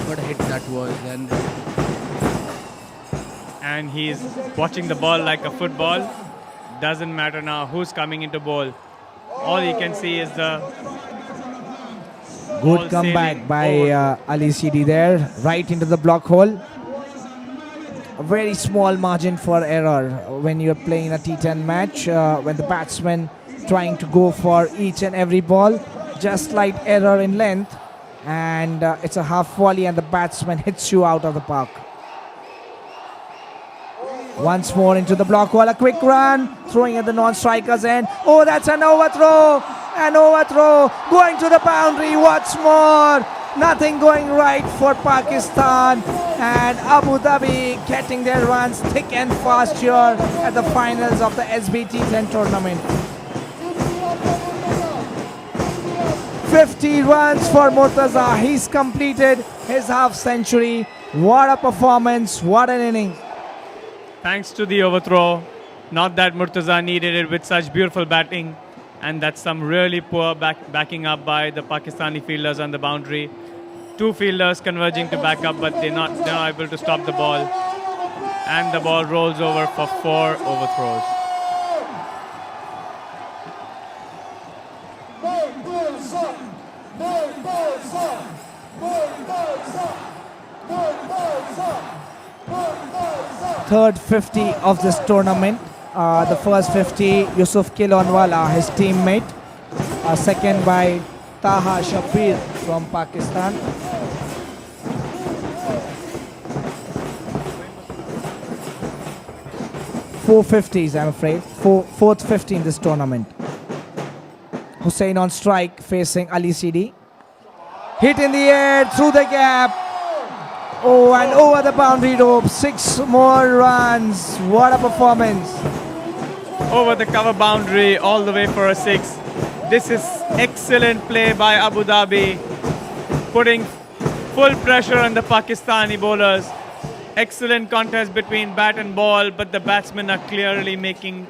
What a hit that was. And he's watching the ball like a football. Doesn't matter now who's coming into bowl. All he can see is the good comeback by Ali CD there, right into the block hole. A very small margin for error when you're playing a T10 match, when the batsman trying to go for each and every ball. just slight error in length, and it's a half volley, and the batsman hits you out of the park. Once more into the block wall, a quick run, throwing at the non-striker's end. Oh, that's an overthrow! An overthrow, going to the boundary once more. Nothing going right for Pakistan, and Abu Dhabi getting their runs thick and fast here at the finals of the SBT 10 tournament. 50 runs for Murtaza. He's completed his half century. What a performance, what an innings. Thanks to the overthrow. Not that Murtaza needed it with such beautiful batting. And that's some really poor backing up by the Pakistani fielders on the boundary. Two fielders converging to back up, but they're not able to stop the ball. And the ball rolls over for 4 overthrows. Third 50 of this tournament. The first 50, Yusuf Kilonwala, his teammate. Second by Taha Shabir from Pakistan. Four 50s, I'm afraid. Fourth 50 in this tournament. Hussain on strike facing Ali Sidi. Hit in the air, through the gap. Oh, and over the boundary rope. 6 more runs. What a performance. Over the cover boundary, all the way for a 6. This is excellent play by Abu Dhabi, putting full pressure on the Pakistani bowlers. Excellent contest between bat and ball, but the batsmen are clearly making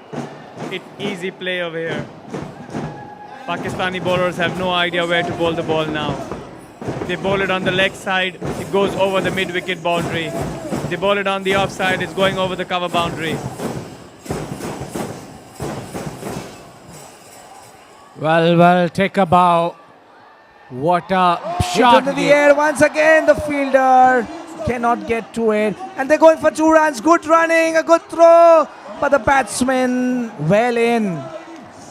it easy play over here. Pakistani bowlers have no idea where to bowl the ball now. They bowl it on the leg side, it goes over the mid-wicket boundary. They bowl it on the offside, it's going over the cover boundary. Well, take a bow. What a shot. Hit into the air once again. The fielder cannot get to it. And they're going for 2 runs. Good running, a good throw. But the batsman well in.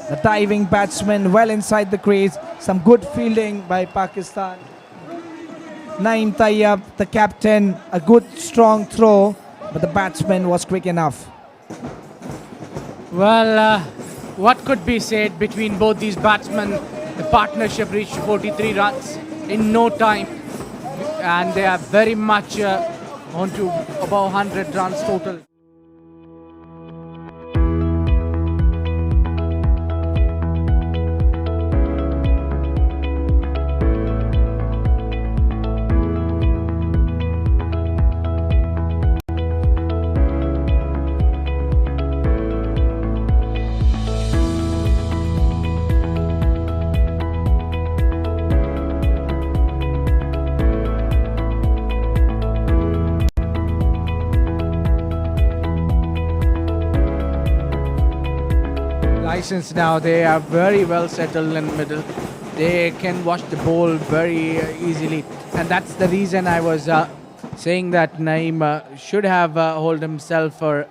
The diving batsman well inside the crease. Some good fielding by Pakistan. Naeem Tayyab, the captain, a good strong throw. But the batsman was quick enough. Well, what could be said between both these batsmen? The partnership reached 43 runs in no time, and they are very much on to above 100 runs total. Now they are very well settled in the middle. They can watch the ball very easily, and that's the reason I was saying that Naeem should have hold himself for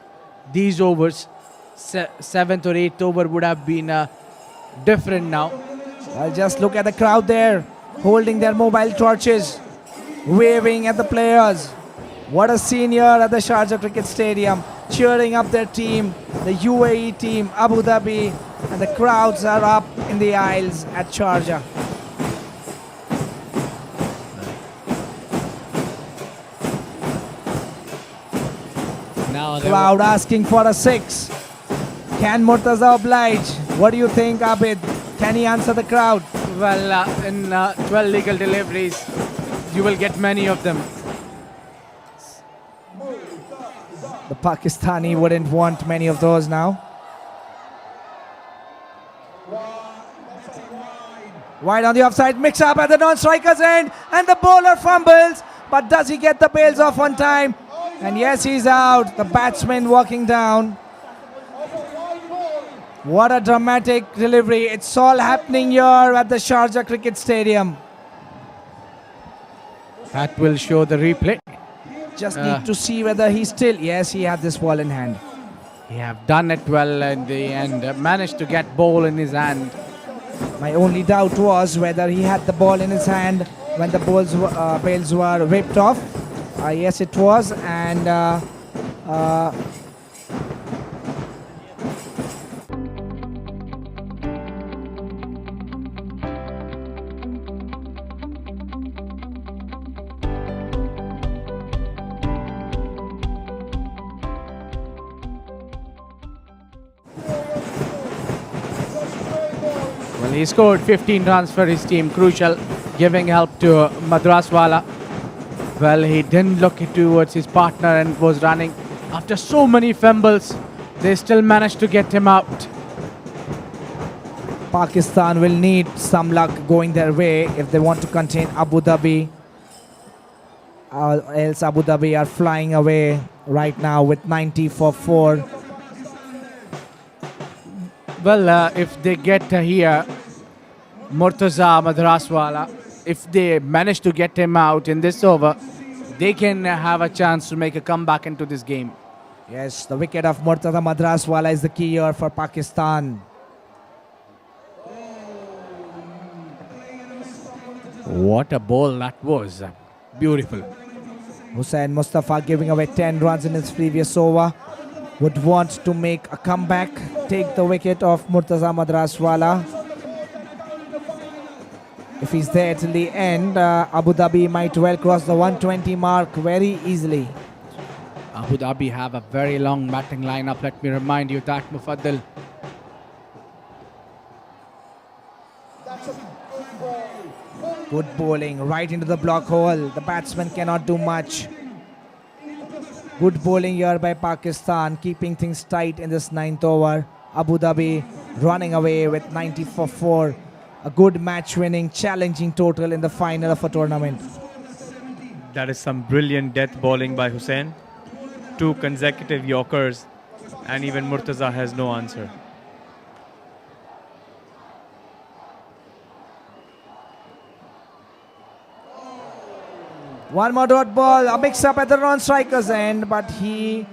these overs. 7th or 8th over would have been different now. Well, just look at the crowd there, holding their mobile torches, waving at the players. What a scene here at the Sharjah Cricket Stadium, cheering up their team, the UAE team, Abu Dhabi, and the crowds are up in the aisles at Sharjah. Now Crowd asking for a 6. Can Murtaza oblige? What do you think, Abid? Can he answer the crowd? Well, in 12 legal deliveries, you will get many of them. The Pakistani wouldn't want many of those now. Wide on the offside, mix up at the non-striker's end, and the bowler fumbles, but does he get the bails off on time? And yes, he's out. The batsman walking down. What a dramatic delivery. It's all happening here at the Sharjah Cricket Stadium. That will show the replay. Just need to see whether he still... Yes, he had this ball in hand. He have done it well in the end. Managed to get ball in his hand. My only doubt was whether he had the ball in his hand when the bails were whipped off. Yes, it was, and Well, he scored 15 runs for his team, crucial, giving help to Madraswala. Well, he didn't look towards his partner and was running. After so many fumbles, they still managed to get him out. Pakistan will need some luck going their way if they want to contain Abu Dhabi. Else Abu Dhabi are flying away right now with 90 for 4. Well, if they get here, Murtaza Madraswala, if they manage to get him out in this over, they can have a chance to make a comeback into this game. Yes, the wicket of Murtaza Madraswala is the key here for Pakistan. What a ball that was. Beautiful. Hussain Mustafa giving away 10 runs in his previous over. Would want to make a comeback, take the wicket of Murtaza Madraswala. If he's there till the end, Abu Dhabi might well cross the 120 mark very easily. Abu Dhabi have a very long batting lineup. Let me remind you that, Mufaddal. Good bowling right into the block hole. The batsman cannot do much. Good bowling here by Pakistan, keeping things tight in this 9th over. Abu Dhabi running away with 90 for 4. A good match-winning, challenging total in the final of a tournament. That is some brilliant death bowling by Hussain. 2 consecutive Yorkers, and even Murtaza has no answer. One more dot ball, a mix-up at the non-striker's end, but he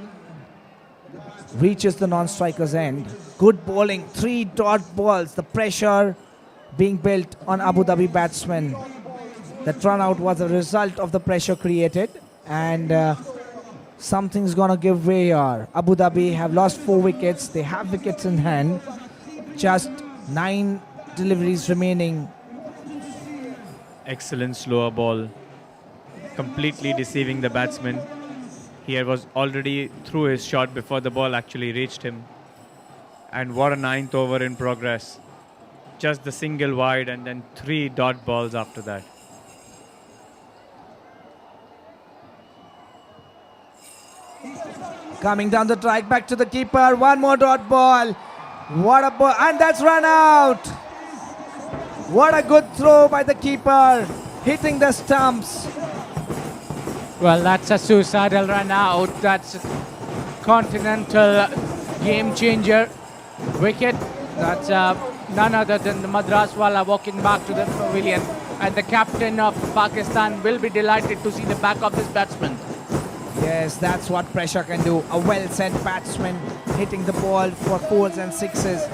reaches the non-striker's end. Good bowling, 3 dot balls, the pressure being built on Abu Dhabi batsmen. The run out was a result of the pressure created, and something's gonna give way here. Abu Dhabi have lost 4 wickets, they have wickets in hand, just 9 deliveries remaining. Excellent slower ball, completely deceiving the batsman. He was already through his shot before the ball actually reached him. And what a 9th over in progress. Just the single wide and then 3 dot balls after that. Coming down the track, back to the keeper, one more dot ball. What a ball, and that's run out. What a good throw by the keeper, hitting the stumps. Well, that's a suicidal run out. That's Continental game changer wicket. That's none other than the Madraswala walking back to the pavilion. And the captain of Pakistan will be delighted to see the back of this batsman. Yes, that's what pressure can do. A well-set batsman hitting the ball for 4s and 6s.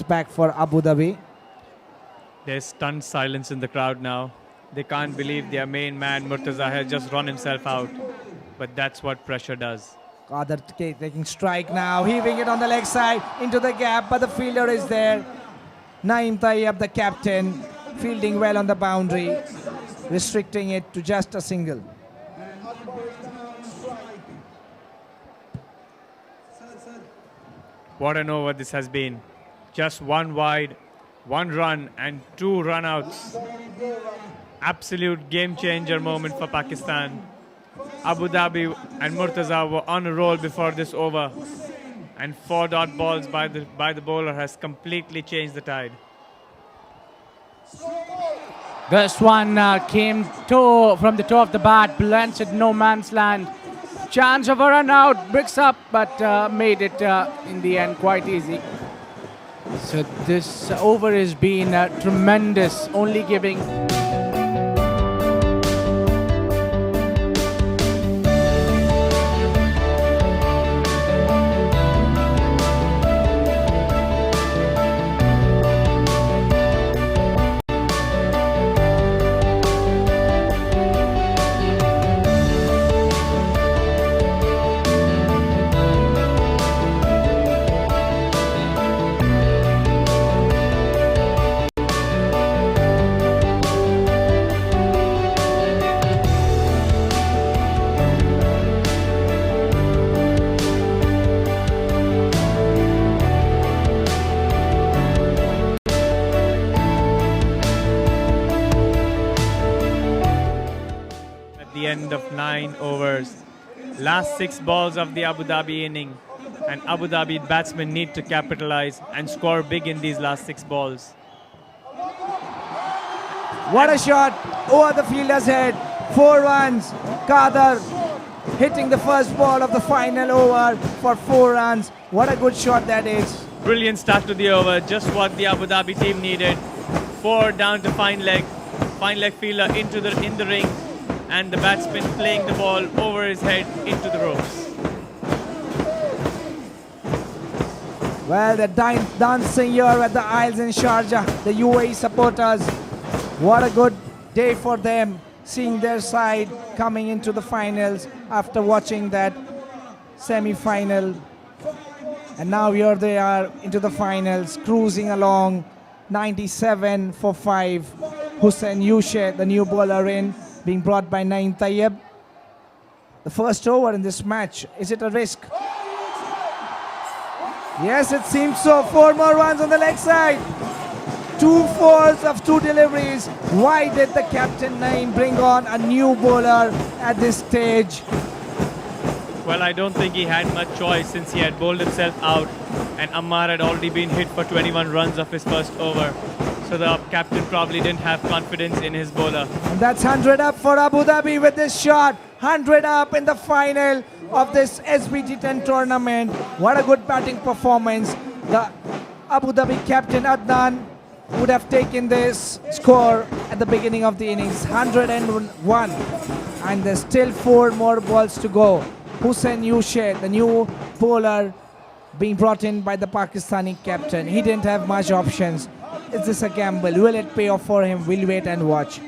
Back for Abu Dhabi. There's stunned silence in the crowd now. They can't believe their main man Murtaza has just run himself out. But that's what pressure does. Qadir taking strike now, heaving it on the leg side into the gap, but the fielder is there. Naeem Tayyab, the captain, fielding well on the boundary, restricting it to just a single. What an over this has been. Just one wide, one run and 2 run-outs. Absolute game-changer moment for Pakistan. Abu Dhabi and Murtaza were on a roll before this over. And 4 dot balls by the bowler has completely changed the tide. This one came from the toe of the bat, blends at no man's land. Chance of a run out, bricks up, but made it in the end quite easy. So this over has been tremendous, only giving The end of 9 overs. Last 6 balls of the Abu Dhabi inning, and Abu Dhabi batsmen need to capitalize and score big in these last 6 balls. What a shot over the fielder's head. 4 runs. Qadar hitting the first ball of the final over for 4 runs. What a good shot that is. Brilliant start to the over, just what the Abu Dhabi team needed. 4 down to fine leg fielder in the ring, and the batsman playing the ball over his head into the ropes. Well, they're dancing here at the Isles in Sharjah, the UAE supporters. What a good day for them, seeing their side coming into the finals after watching that semi-final. And now here they are into the finals, cruising along. 97 for 5. Hussain Yushe, the new bowler in, being brought by Naeem Tayyib. The first over in this match, is it a risk? Yes, it seems so. 4 more runs on the leg side. 2 fours of 2 deliveries. Why did the captain Naeem bring on a new bowler at this stage? Well, I don't think he had much choice since he had bowled himself out, and Ammar had already been hit for 21 runs of his first over. So the captain probably didn't have confidence in his bowler. And that's 100 up for Abu Dhabi with this shot. 100 up in the final of this SBT 10 tournament. What a good batting performance. The Abu Dhabi captain Adnan would have taken this score at the beginning of the innings. 101. And there's still 4 more balls to go. Hussain Yushe, the new bowler, being brought in by the Pakistani captain. He didn't have much options. Is this a gamble? Will it pay off for him? We'll wait and watch.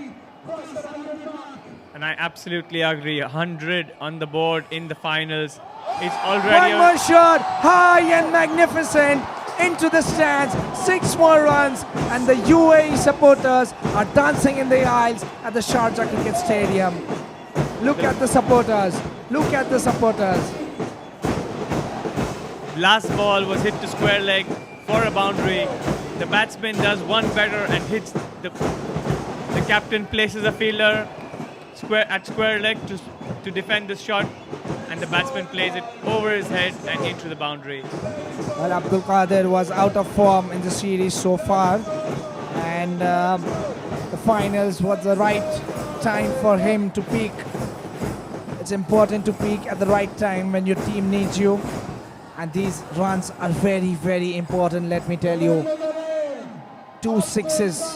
And I absolutely agree. 100 on the board in the finals. It's already... One more shot, high and magnificent, into the stands. 6 more runs, and the UAE supporters are dancing in the aisles at the Sharjah Cricket Stadium. Look at the supporters. Look at the supporters. Last ball was hit to square leg for a boundary. The batsman does one better and hits the captain places a fielder at square leg to defend this shot, and the batsman plays it over his head and into the boundary. Well, Abdul Qadir was out of form in the series so far, and the finals was the right time for him to peak. It's important to peak at the right time when your team needs you, and these runs are very, very important, let me tell you. 2 sixes.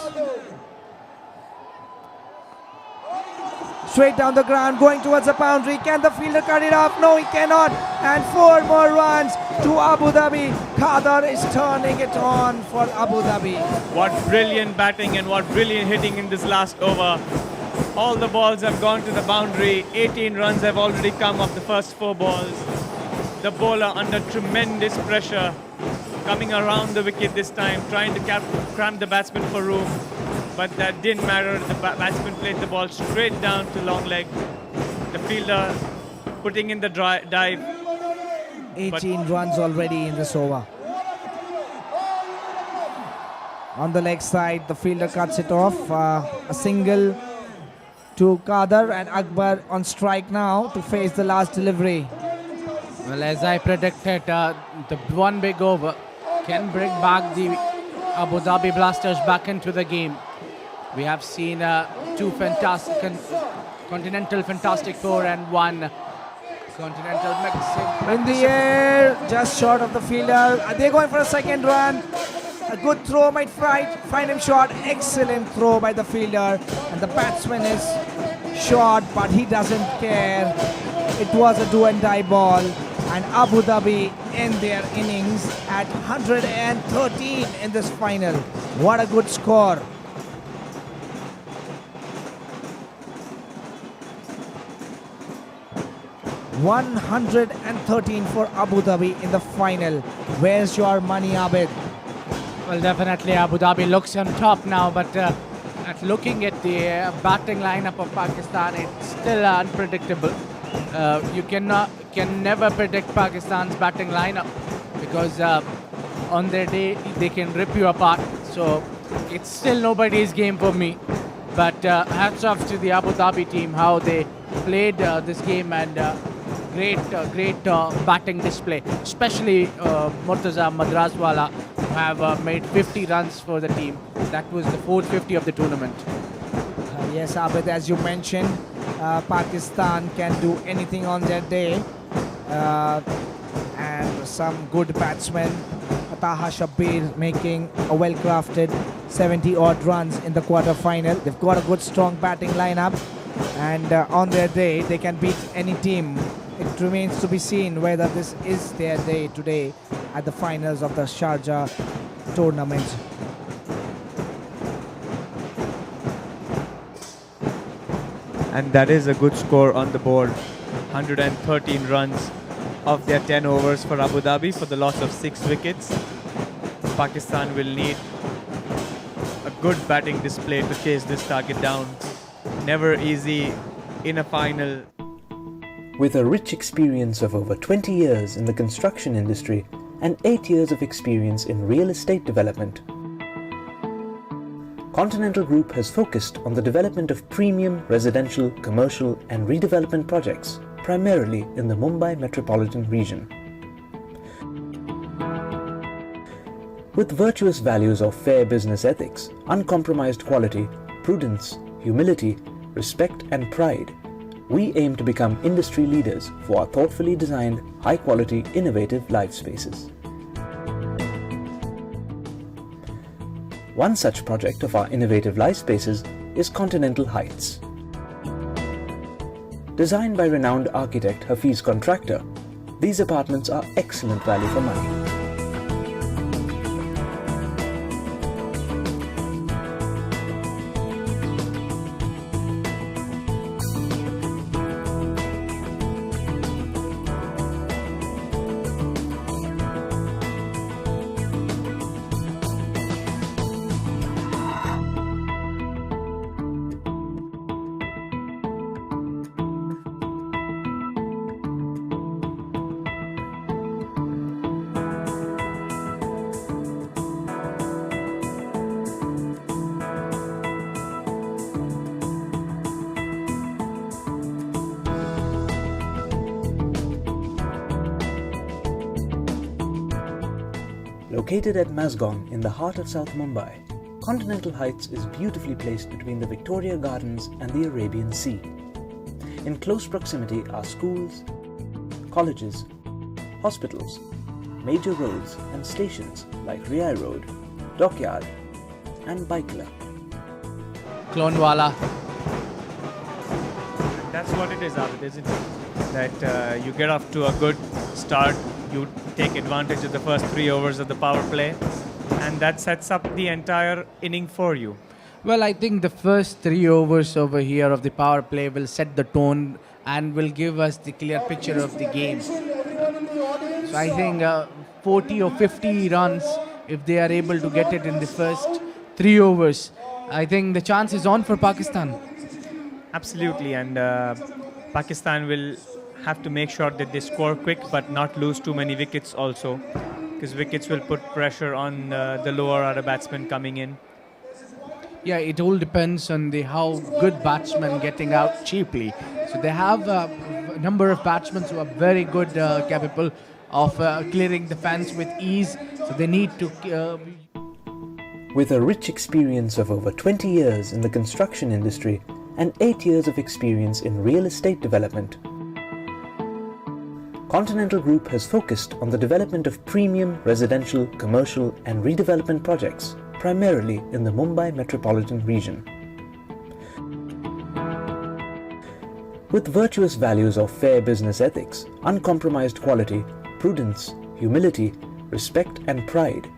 Straight down the ground, going towards the boundary. Can the fielder cut it off? No, he cannot. And 4 more runs to Abu Dhabi. Qadar is turning it on for Abu Dhabi. What brilliant batting and what brilliant hitting in this last over. All the balls have gone to the boundary. 18 runs have already come off the first 4 balls. The bowler under tremendous pressure, coming around the wicket this time, trying to cram the batsman for room. But that didn't matter. The batsman played the ball straight down to long leg. The fielder putting in the dive. 18 runs already in this over. On the leg side, the fielder cuts it off. A single to Kader, and Akbar on strike now to face the last delivery. Well, as I predicted, the one big over can bring back the Abu Dhabi Blasters back into the game. We have seen two fantastic Continental Fantastic Four and one Continental In the air, just short of the fielder. They're going for a second run. A good throw might find him short. Excellent throw by the fielder. And the batsman is short, but he doesn't care. It was a do and die ball. And Abu Dhabi end their innings at 113 in this final. What a good score. $113 for Abu Dhabi in the final. Where's your money, Abid? Well, definitely Abu Dhabi looks on top now, but at looking at the batting lineup of Pakistan, it's still unpredictable. You can never predict Pakistan's batting lineup because on their day they can rip you apart. So it's still nobody's game for me. But hats off to the Abu Dhabi team, how they played this game, and great batting display, especially Murtaza Madraswala, who have made 50 runs for the team. That was the 450 of the tournament. Yes, Abid, as you mentioned, Pakistan can do anything on their day. And some good batsmen, Taha Shabbir making a well-crafted 70-odd runs in the quarter-final. They've got a good, strong batting lineup. And on their day, they can beat any team. It remains to be seen whether this is their day today at the finals of the Sharjah tournament. And that is a good score on the board. 113 runs of their 10 overs for Abu Dhabi for the loss of 6 wickets. Pakistan will need a good batting display to chase this target down. Never easy in a final. With a rich experience of over 20 years in the construction industry and 8 years of experience in real estate development, Continental Group has focused on the development of premium residential, commercial and redevelopment projects, primarily in the Mumbai metropolitan region. With virtuous values of fair business ethics, uncompromised quality, prudence, humility, respect and pride, we aim to become industry leaders for our thoughtfully designed, high-quality, innovative life spaces. One such project of our innovative life spaces is Continental Heights. Designed by renowned architect Hafiz Contractor, these apartments are excellent value for money. Located at Mazgaon in the heart of South Mumbai, Continental Heights is beautifully placed between the Victoria Gardens and the Arabian Sea. In close proximity are schools, colleges, hospitals, major roads and stations like Riai Road, Dockyard and Baikla. Clonewala. That's what it is, Abid, isn't it? That you get off to a good start, you take advantage of the first 3 overs of the power play, and that sets up the entire inning for you. Well, I think the first 3 overs over here of the power play will set the tone and will give us the clear picture of the game. So I think 40 or 50 runs, if they are able to get it in the first 3 overs, I think the chance is on for Pakistan. Absolutely, and Pakistan will have to make sure that they score quick but not lose too many wickets also. because wickets will put pressure on the lower order batsmen coming in. Yeah, it all depends on the how good batsmen getting out cheaply. So they have a number of batsmen who are very good, capable of clearing the fence with ease. So they need to. With a rich experience of over 20 years in the construction industry and 8 years of experience in real estate development, Continental Group has focused on the development of premium residential, commercial and redevelopment projects, primarily in the Mumbai metropolitan region. With virtuous values of fair business ethics, uncompromised quality, prudence, humility, respect and pride,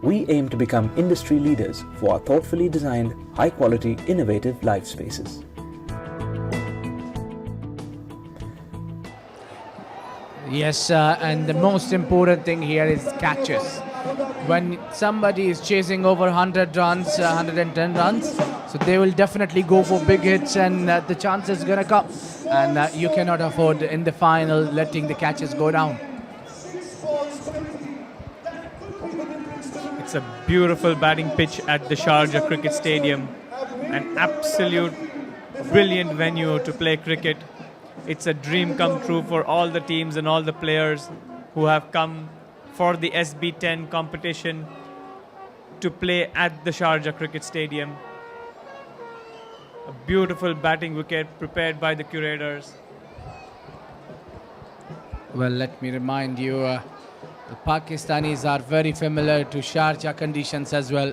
we aim to become industry leaders for our thoughtfully designed, high-quality, innovative life spaces. Yes, and the most important thing here is catches. When somebody is chasing over 100 runs, 110 runs, so they will definitely go for big hits, and the chance is going to come. And you cannot afford in the final letting the catches go down. It's a beautiful batting pitch at the Sharjah Cricket Stadium. An absolute brilliant venue to play cricket. It's a dream come true for all the teams and all the players who have come for the SB10 competition to play at the Sharjah Cricket Stadium. A beautiful batting wicket prepared by the curators. Well, let me remind you, the Pakistanis are very familiar to Sharjah conditions as well.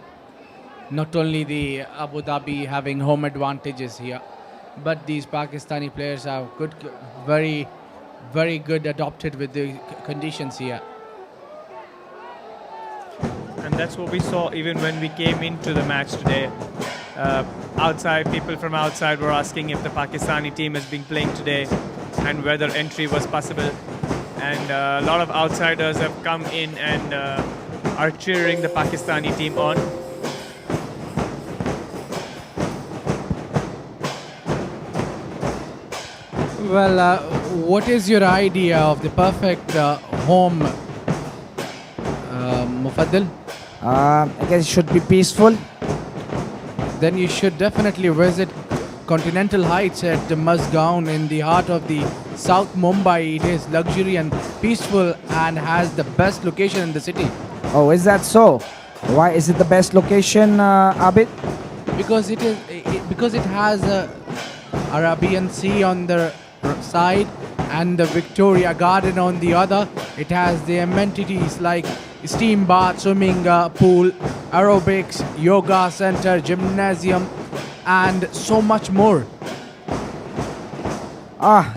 Not only the Abu Dhabi having home advantages here, but these Pakistani players are good, very, very good adopted with the conditions here. And that's what we saw even when we came into the match today. People from outside were asking if the Pakistani team has been playing today and whether entry was possible. And a lot of outsiders have come in and are cheering the Pakistani team on. Well, what is your idea of the perfect home, Mufaddal? I guess it should be peaceful. Then you should definitely visit Continental Heights at the Mazgaon in the heart of the South Mumbai. It is luxury and peaceful and has the best location in the city. Oh, is that so? Why is it the best location, Abid? Because it has a Arabian Sea on the side and the Victoria Garden on the other. It has the amenities like steam bath, swimming pool, aerobics, yoga center, gymnasium, and so much more.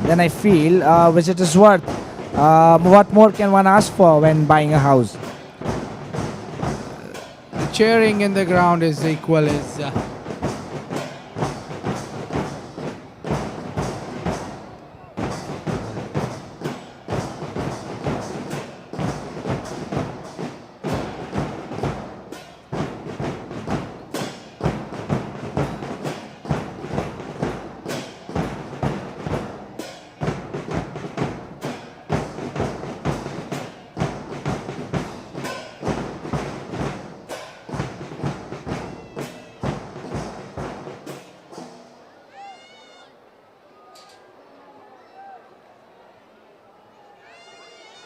Then I feel visit is worth. What more can one ask for when buying a house? The cheering in the ground is equal as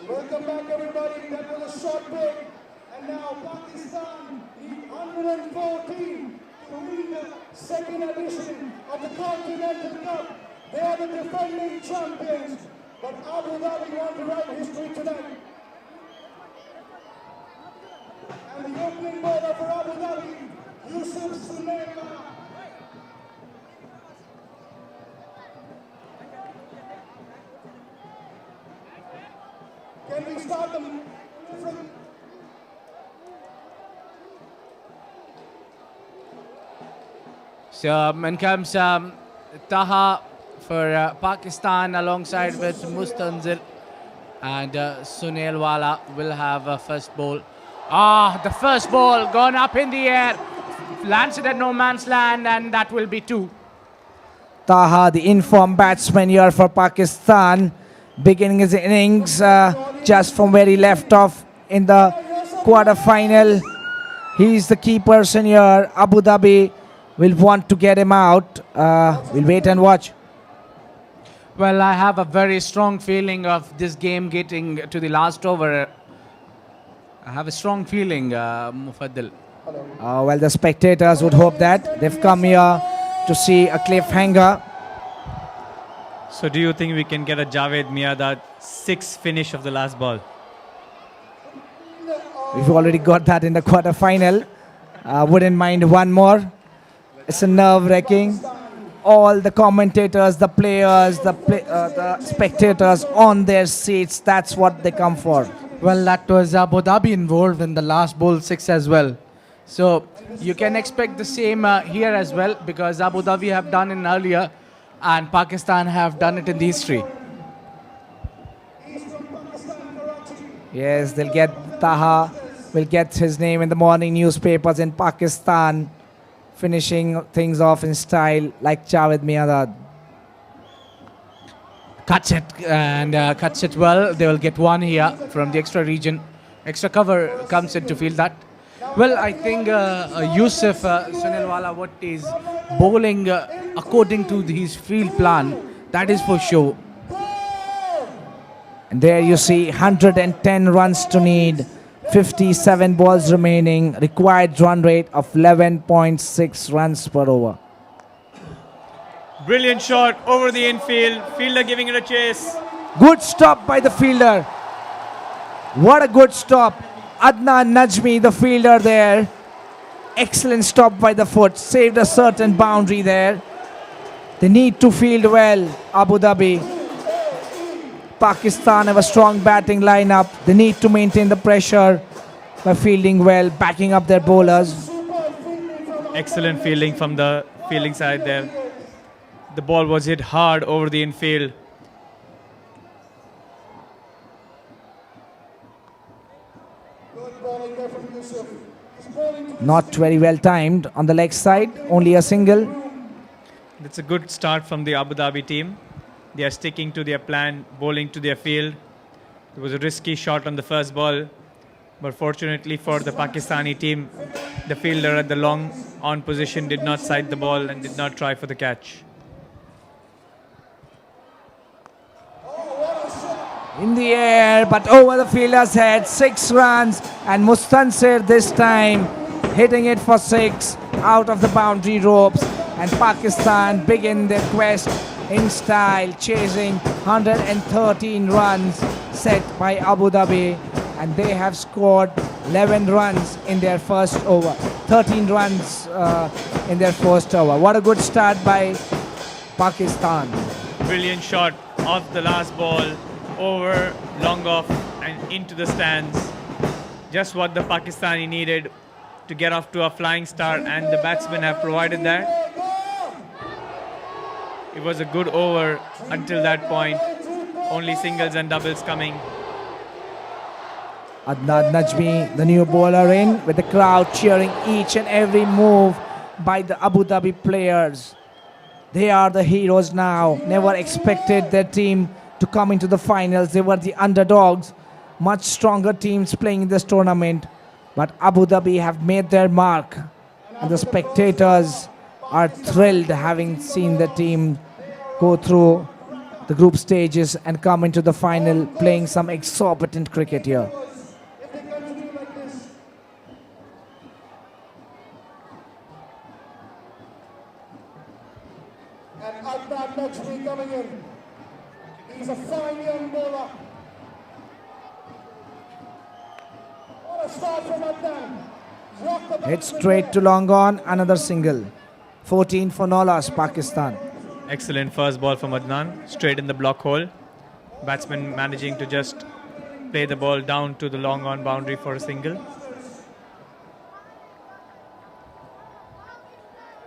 Welcome back, everybody. That was a short break. And now Pakistan, the under-14 to win the second edition of the Continental Cup. They are the defending champions. But Abu Dhabi want to write history tonight. And the opening bowler for Abu Dhabi, Yusuf Suleiman. Can we start them from... So in comes Taha for Pakistan alongside with Mustanzil, and Sunil Wala will have a first ball. The first ball gone up in the air, lands it at no man's land, and that will be 2. Taha, the informed batsman here for Pakistan, beginning his innings just from where he left off in the quarter-final. He's the key person here. Abu Dhabi will want to get him out. We'll wait and watch. Well, I have a very strong feeling of this game getting to the last over. I have a strong feeling, Mufaddal. Well, the spectators would hope that. They've come here to see a cliffhanger. So do you think we can get a Javed Miadad 6 finish of the last ball? We've already got that in the quarter-final. Wouldn't mind one more. It's a nerve-wracking. All the commentators, the players, the spectators on their seats, that's what they come for. Well, that was Abu Dhabi involved in the last ball 6 as well. So you can expect the same here as well, because Abu Dhabi have done it earlier and Pakistan have done it in the history. Yes, they'll get Taha, will get his name in the morning newspapers in Pakistan, finishing things off in style like Javed Miadad. Cuts it and cuts it well. They will get one here from the extra region. Extra cover comes in to field that. Well, I think Yusuf Sunilwala, what is bowling according to his field plan, that is for sure. And there you see 110 runs to need, 57 balls remaining, required run rate of 11.6 runs per over. Brilliant shot over the infield. Fielder giving it a chase. Good stop by the fielder. What a good stop. Adnan Najmi, the fielder there. Excellent stop by the foot. Saved a certain boundary there. They need to field well, Abu Dhabi. Pakistan have a strong batting lineup. They need to maintain the pressure by fielding well, backing up their bowlers. Excellent fielding from the fielding side there. The ball was hit hard over the infield. Not very well timed on the leg side, only a single. It's a good start from the Abu Dhabi team. They are sticking to their plan, bowling to their field. It was a risky shot on the first ball, but fortunately for the Pakistani team, the fielder at the long on position did not side the ball and did not try for the catch. In the air, but over the fielder's head, 6 runs, and Mustansir this time hitting it for 6 out of the boundary ropes, and Pakistan begin their quest in style, chasing 113 runs set by Abu Dhabi, and they have scored 11 runs in their first over, 13 runs in their first over. What a good start by Pakistan. Brilliant shot off the last ball, over, long off and into the stands. Just what the Pakistani needed to get off to a flying start, and the batsmen have provided that. It was a good over until that point. Only singles and doubles coming. Adnan Najmi, the new bowler, in with the crowd cheering each and every move by the Abu Dhabi players. They are the heroes now. Never expected their team to come into the finals. They were the underdogs. Much stronger teams playing in this tournament. But Abu Dhabi have made their mark. And the spectators are thrilled having seen the team go through the group stages and come into the final playing some exorbitant cricket here. And Adnan Najmi coming in. He's a fine young bowler. What a start from Adnan. Hit straight to long on, another single. 14 for no loss, Pakistan. Excellent first ball from Adnan, straight in the block hole. Batsman managing to just play the ball down to the long on boundary for a single.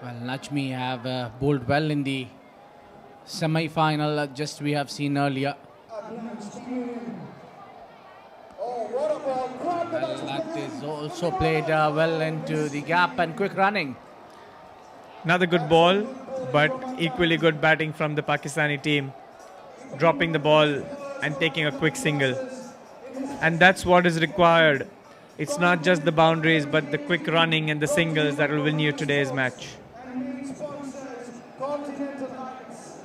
Well, Najmi have bowled well in the semi-final, just we have seen earlier. Well, that is also played well into the gap and quick running. Another good ball, but equally good batting from the Pakistani team, dropping the ball and taking a quick single. And that's what is required It's not just the boundaries, but the quick running and the singles that will win you today's match. And main sponsors, Continental Heights.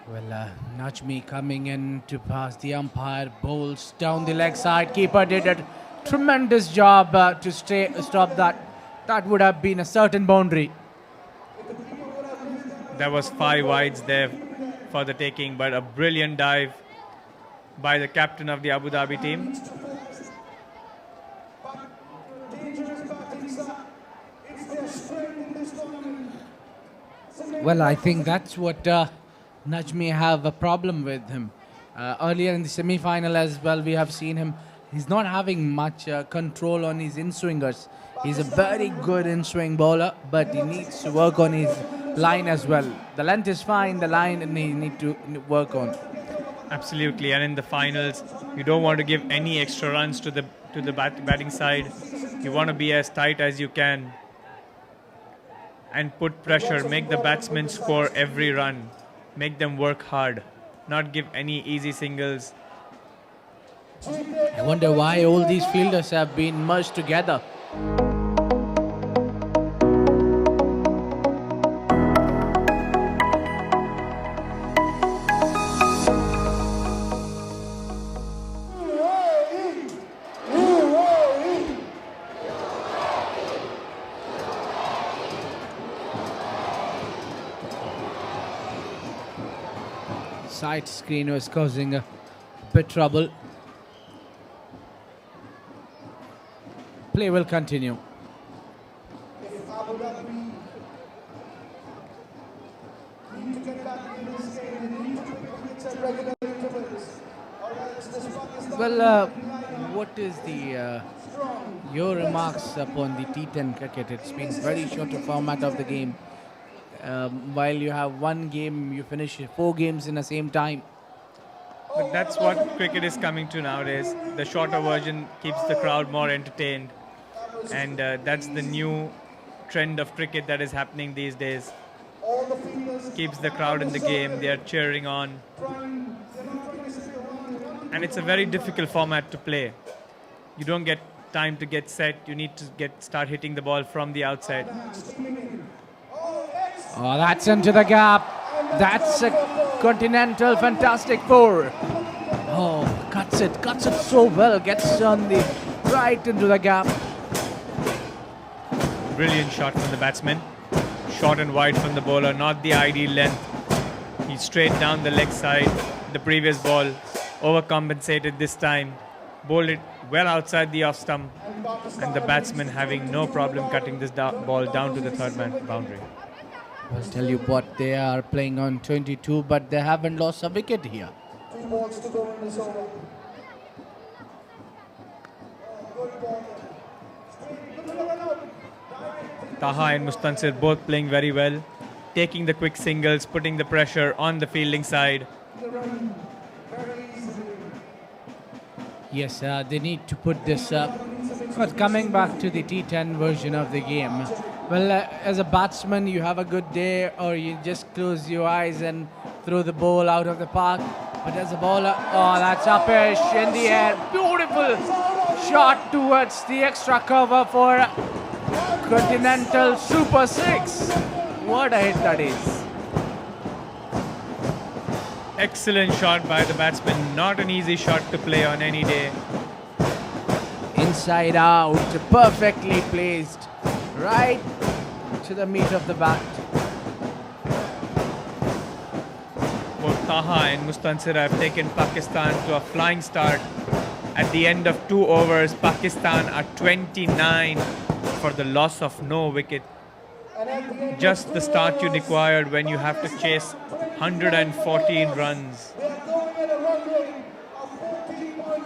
Well, Najmi coming in to pass the umpire, bowls down the leg side. Keeper did a tremendous job to stop that. That would have been a certain boundary. There was 5 wides there for the taking, but a brilliant dive by the captain of the Abu Dhabi team. Well, I think that's what Najmi have a problem with him. Earlier in the semi-final as well, we have seen him. He's not having much control on his in-swingers. He's a very good in-swing bowler, but he needs to work on his line as well. The length is fine, the line he need to work on. Absolutely, and in the finals, you don't want to give any extra runs to the batting side. You want to be as tight as you can and put pressure, make the batsmen score every run, make them work hard, not give any easy singles. I wonder why all these fielders have been merged together. Side screen was causing a bit trouble. Play will continue. If Abu Dhabi need to get back in this game, they need to pick wickets at regular intervals. Or else this Pakistan Well, what is your remarks upon the T10 cricket? It's been very short a format of the game. While you have one game, you finish 4 games in the same time. But that's what cricket is coming to nowadays. The shorter version keeps the crowd more entertained. And that's the new trend of cricket that is happening these days. Keeps the crowd in the game, they are cheering on. And it's a very difficult format to play. You don't get time to get set, you need to start hitting the ball from the outside. Oh, that's into the gap. That's a Continental fantastic 4. Oh, cuts it so well, gets on the right into the gap. Brilliant shot from the batsman. Short and wide from the bowler, not the ideal length. He straight down the leg side. The previous ball overcompensated this time. Bowled it well outside the off stump. And the batsman having no problem cutting this ball down to the third man boundary. I'll tell you what, they are playing on 22, but they haven't lost a wicket here. 2 balls to go in this over. Good ball. Taha and Mustansir both playing very well, taking the quick singles, putting the pressure on the fielding side. Yes, they need to put this up. But coming back to the T10 version of the game, well, as a batsman, you have a good day, or you just close your eyes and throw the ball out of the park. But as a bowler, oh, that's uppish in the air. Beautiful shot towards the extra cover for Continental Super 6. What a hit that is. Excellent shot by the batsman. Not an easy shot to play on any day. Inside out, perfectly placed. Right to the meat of the bat. Both Taha and Mustansir have taken Pakistan to a flying start. At the end of 2 overs, Pakistan are 29 for the loss of no wicket. Just the start you required when you have to chase 114 runs.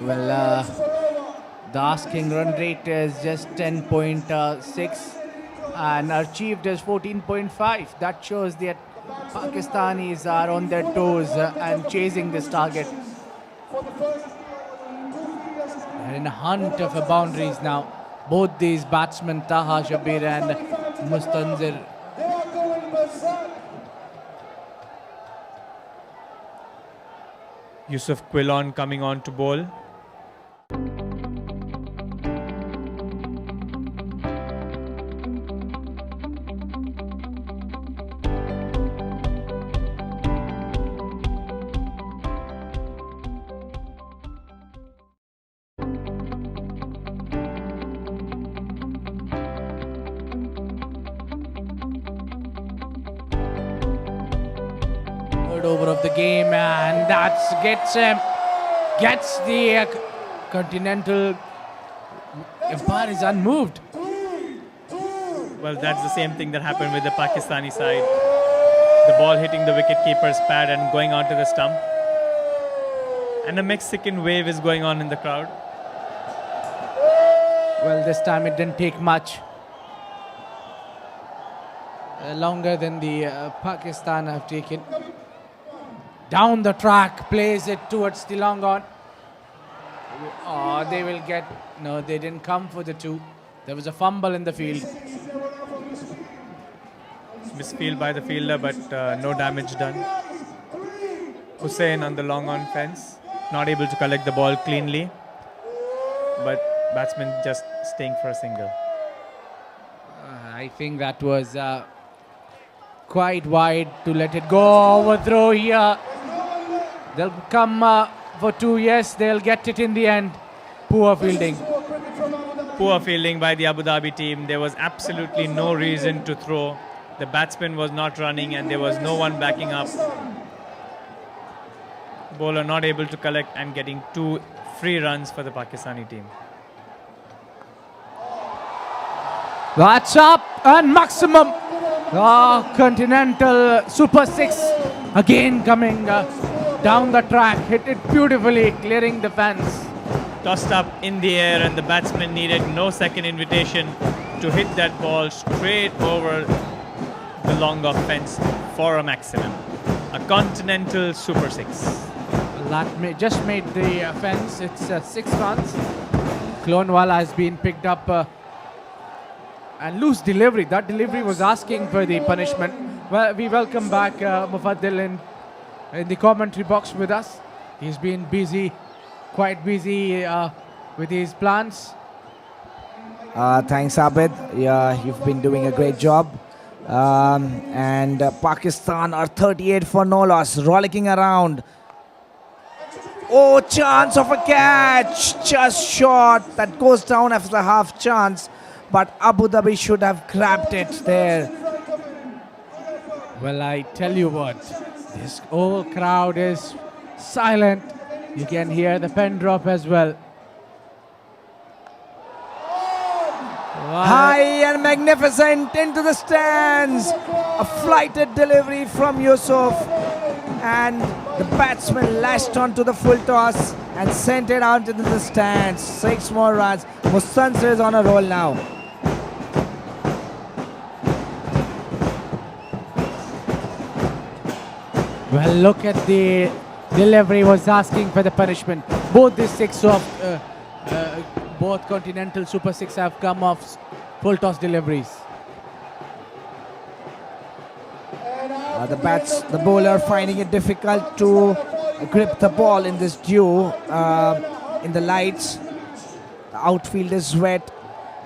Well, the asking run rate is just 10.6 and achieved as 14.5. That shows that Pakistanis are on their toes and chasing this target. They're in a hunt of boundaries now. Both these batsmen, Taha, Shabir and Mustanzir. Yusuf Quilon coming on to bowl. Third over of the game, and that gets the Continental umpire is unmoved. Well, that's the same thing that happened with the Pakistani side. The ball hitting the wicket-keeper's pad and going onto the stump. And a Mexican wave is going on in the crowd. Well, this time it didn't take much. Longer than the Pakistan have taken. Down the track, plays it towards the long on. Oh, they will get... No, they didn't come for the two. There was a fumble in the field. Misfield by the fielder, but no damage done. Hussain on the long on fence. Not able to collect the ball cleanly. But batsman just staying for a single. I think that was quite wide to let it go. Overthrow here. They'll come for two. Yes, they'll get it in the end. Poor fielding. Poor fielding by the Abu Dhabi team. There was absolutely no reason to throw. The batsman was not running and there was no one backing up. Bowler not able to collect and getting 2 free runs for the Pakistani team. That's up and maximum. Continental Super 6 again coming down the track. Hit it beautifully, clearing the fence. Tossed up in the air and the batsman needed no second invitation to hit that ball straight over the long off fence for a maximum. A Continental Super 6. That just made the fence. It's 6 runs. Clonewala has been picked up and loose delivery. That delivery was asking for the punishment. Well, we welcome back Mufaddil in the commentary box with us. He's been busy, quite busy with his plans. Thanks, Abid. Yeah, you've been doing a great job. And Pakistan are 38 for no loss, rollicking around. Oh, chance of a catch, just short. That goes down as a half chance, but Abu Dhabi should have grabbed it there. Well, I tell you what, this whole crowd is silent. You can hear the pen drop as well. High and magnificent into the stands. A flighted delivery from Yusuf. And the batsman lashed onto the full toss and sent it out into the stands. 6 more runs. Mustansir is on a roll now. Well, look at the delivery was asking for the punishment. Both the 6 of both Continental Super 6 have come off full toss deliveries. The bowler finding it difficult to grip the ball in this dew in the lights. The outfield is wet.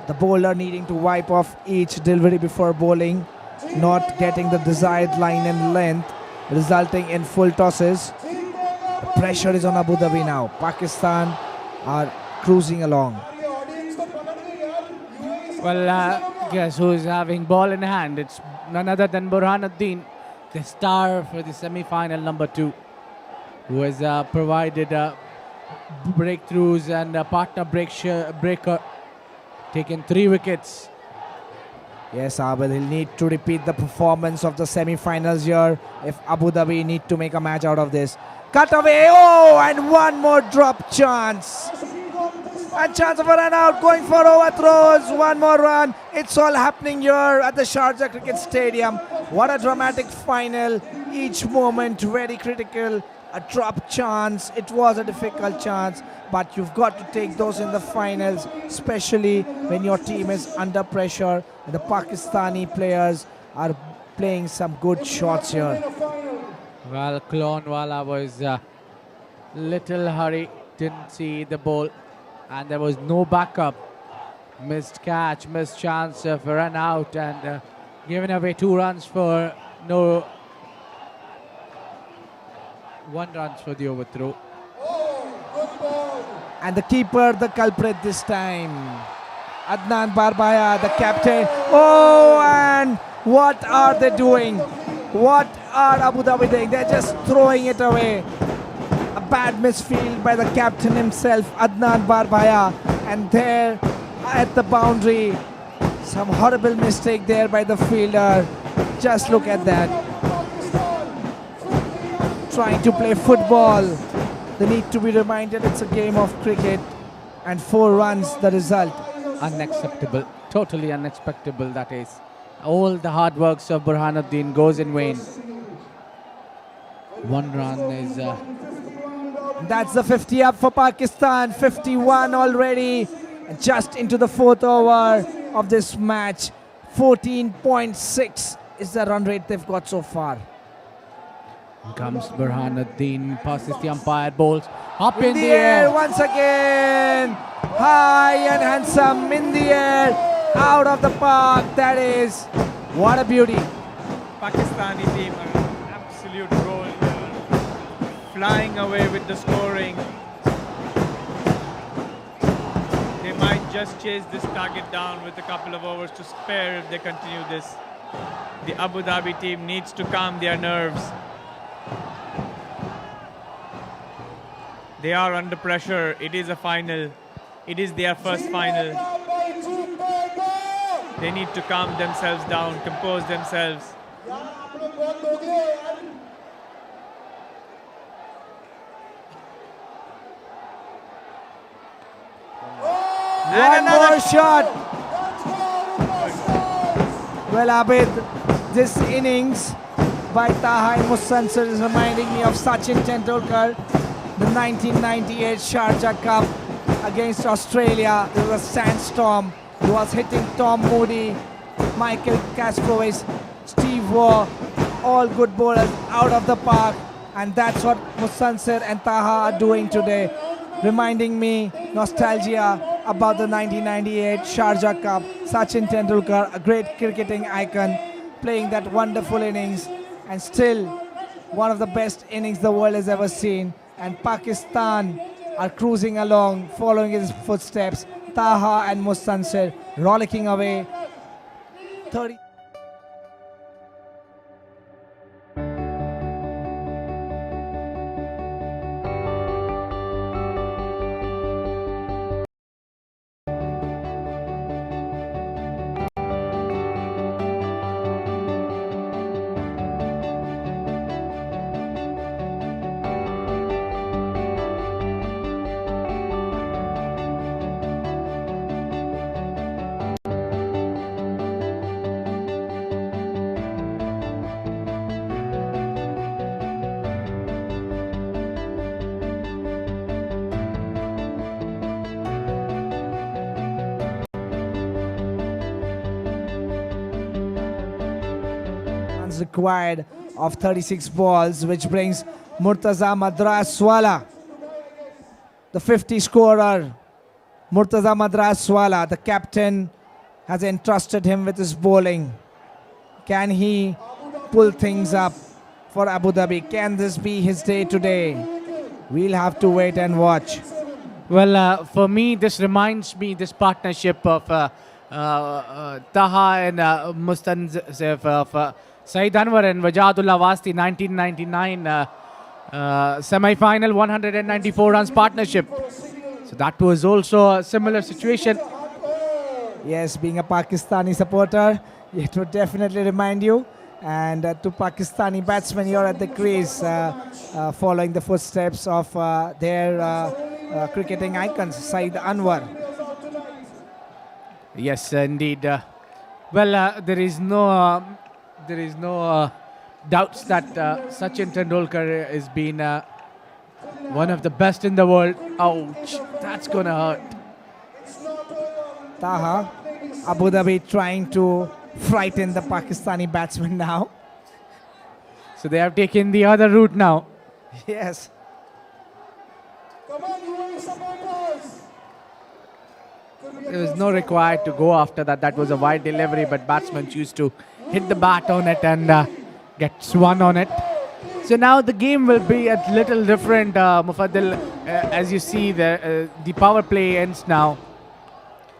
The bowler needing to wipe off each delivery before bowling, not getting the desired line and length, resulting in full tosses. The pressure is on Abu Dhabi now. Pakistan are cruising along. Well, guess who's having ball in hand? It's none other than Burhanuddin, the star for the semi-final number 2, who has provided breakthroughs and a partner breaker, taken 3 wickets. Yes, Abel, he'll need to repeat the performance of the semi-finals here if Abu Dhabi need to make a match out of this. Cut away, oh, and one more drop chance. And chance of a run out, going for overthrows. One more run. It's all happening here at the Sharjah Cricket Stadium. What a dramatic final. Each moment very critical. A drop chance. It was a difficult chance, but you've got to take those in the finals, especially when your team is under pressure. The Pakistani players are playing some good shots here. Well, Klonwala was little hurry, didn't see the ball, and there was no backup. Missed catch, missed chance for run out, and giving away 2 runs for no 1 run for the overthrow. And the keeper, the culprit this time. Adnan Barbaya, the captain. Oh, and what are they doing? What are Abu Dhabi doing? They're just throwing it away. A bad misfield by the captain himself, Adnan Barbaya. And there at the boundary, some horrible mistake there by the fielder. Just look at that. Trying to play football. They need to be reminded it's a game of cricket. And 4 runs the result. Unacceptable, totally unacceptable, that is. All the hard works of Burhanuddin goes in vain. 1 run is... That's the 50 up for Pakistan. 51 already. Just into the 4th over of this match. 14.6 is the run rate they've got so far. Comes Burhanuddin, passes the umpire, balls up in the air once again. High and handsome in the air. Out of the park, that is. What a beauty. Pakistani team are an absolute roll here. Flying away with the scoring. They might just chase this target down with a couple of overs to spare if they continue this. The Abu Dhabi team needs to calm their nerves. They are under pressure. It is a final. It is their first final. They need to calm themselves down, compose themselves. One more shot. Well, Abid, this innings by Taha and Mustansir is reminding me of Sachin Tendulkar, the 1998 Sharjah Cup against Australia. There was a sandstorm. He was hitting Tom Moody, Michael Kasprowicz, Steve Waugh, all good bowlers out of the park. And that's what Mustansir and Taha are doing today, reminding me nostalgia about the 1998 Sharjah Cup. Sachin Tendulkar, a great cricketing icon, playing that wonderful innings, and still one of the best innings the world has ever seen. And Pakistan are cruising along, following his footsteps. Taha and Mustansir rollicking away. 30. Required of 36 balls, which brings Murtaza Madraswala, the 50 scorer. Murtaza Madraswala, the captain, has entrusted him with his bowling. Can he pull things up for Abu Dhabi? Can this be his day today? We'll have to wait and watch. Well, for me, this reminds me this partnership of Taha and Mustansir of Saeed Anwar and Wajadullah Wasti 1999 semi-final 194 runs partnership. So that was also a similar situation. Yes, being a Pakistani supporter, it would definitely remind you. And to Pakistani batsmen here at the crease, following the footsteps of their cricketing icons, Saeed Anwar. Yes, indeed. There is no doubts that Sachin Tendulkar has been one of the best in the world. Ouch, that's gonna hurt. Taha, Abu Dhabi trying to frighten the Pakistani batsman now. So they have taken the other route now. Yes. Come on, UAE supporters. There was no required to go after that. That was a wide delivery, but batsmen choose to hit the bat on it and get swung on it. So now the game will be a little different, Mufaddal. As you see, the power play ends now.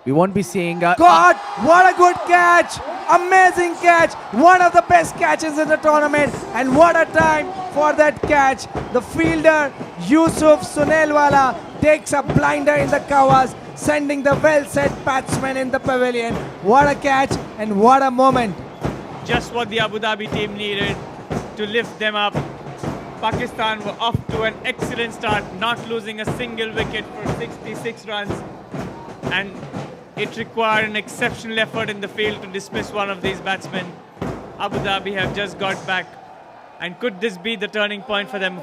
We won't be seeing... God, what a good catch! Amazing catch! One of the best catches in the tournament. And what a time for that catch. The fielder, Yusuf Sunelwala, takes a blinder in the covers, sending the well-set batsman in the pavilion. What a catch and what a moment. Just what the Abu Dhabi team needed to lift them up. Pakistan were off to an excellent start, not losing a single wicket for 66 runs. And it required an exceptional effort in the field to dismiss one of these batsmen. Abu Dhabi have just got back. And could this be the turning point for them?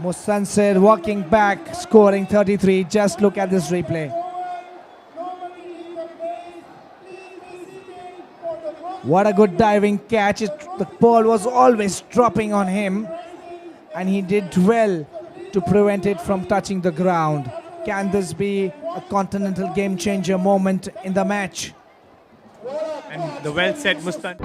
Mustansir walking back, scoring 33. Just look at this replay. What a good diving catch. The ball was always dropping on him. And he did well to prevent it from touching the ground. Can this be a continental game changer moment in the match? And the well-set Mustan.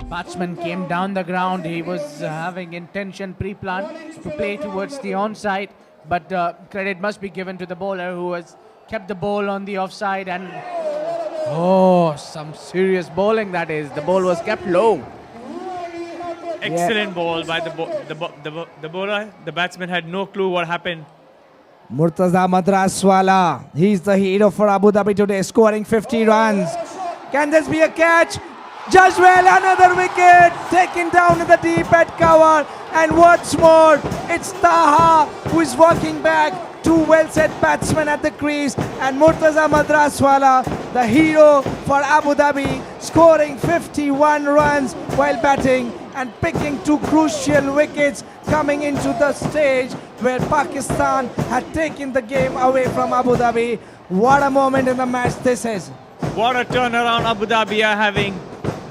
Batsman came down the ground. He was having intention pre-planned to play towards the onside, but credit must be given to the bowler who has kept the ball on the offside. And some serious bowling that is. The ball was kept low. Excellent ball by the bowler. The batsman had no clue what happened. Murtaza Madraswala, he's the hero for Abu Dhabi today, scoring 50 runs. Can this be a catch? Judged well, another wicket taken down in the deep at cover. And what's more, it's Taha who is walking back. Two well-set batsmen at the crease, and Murtaza Madraswala, the hero for Abu Dhabi, scoring 51 runs while batting and picking two crucial wickets coming into the stage where Pakistan had taken the game away from Abu Dhabi. What a moment in the match this is. What a turnaround Abu Dhabi are having.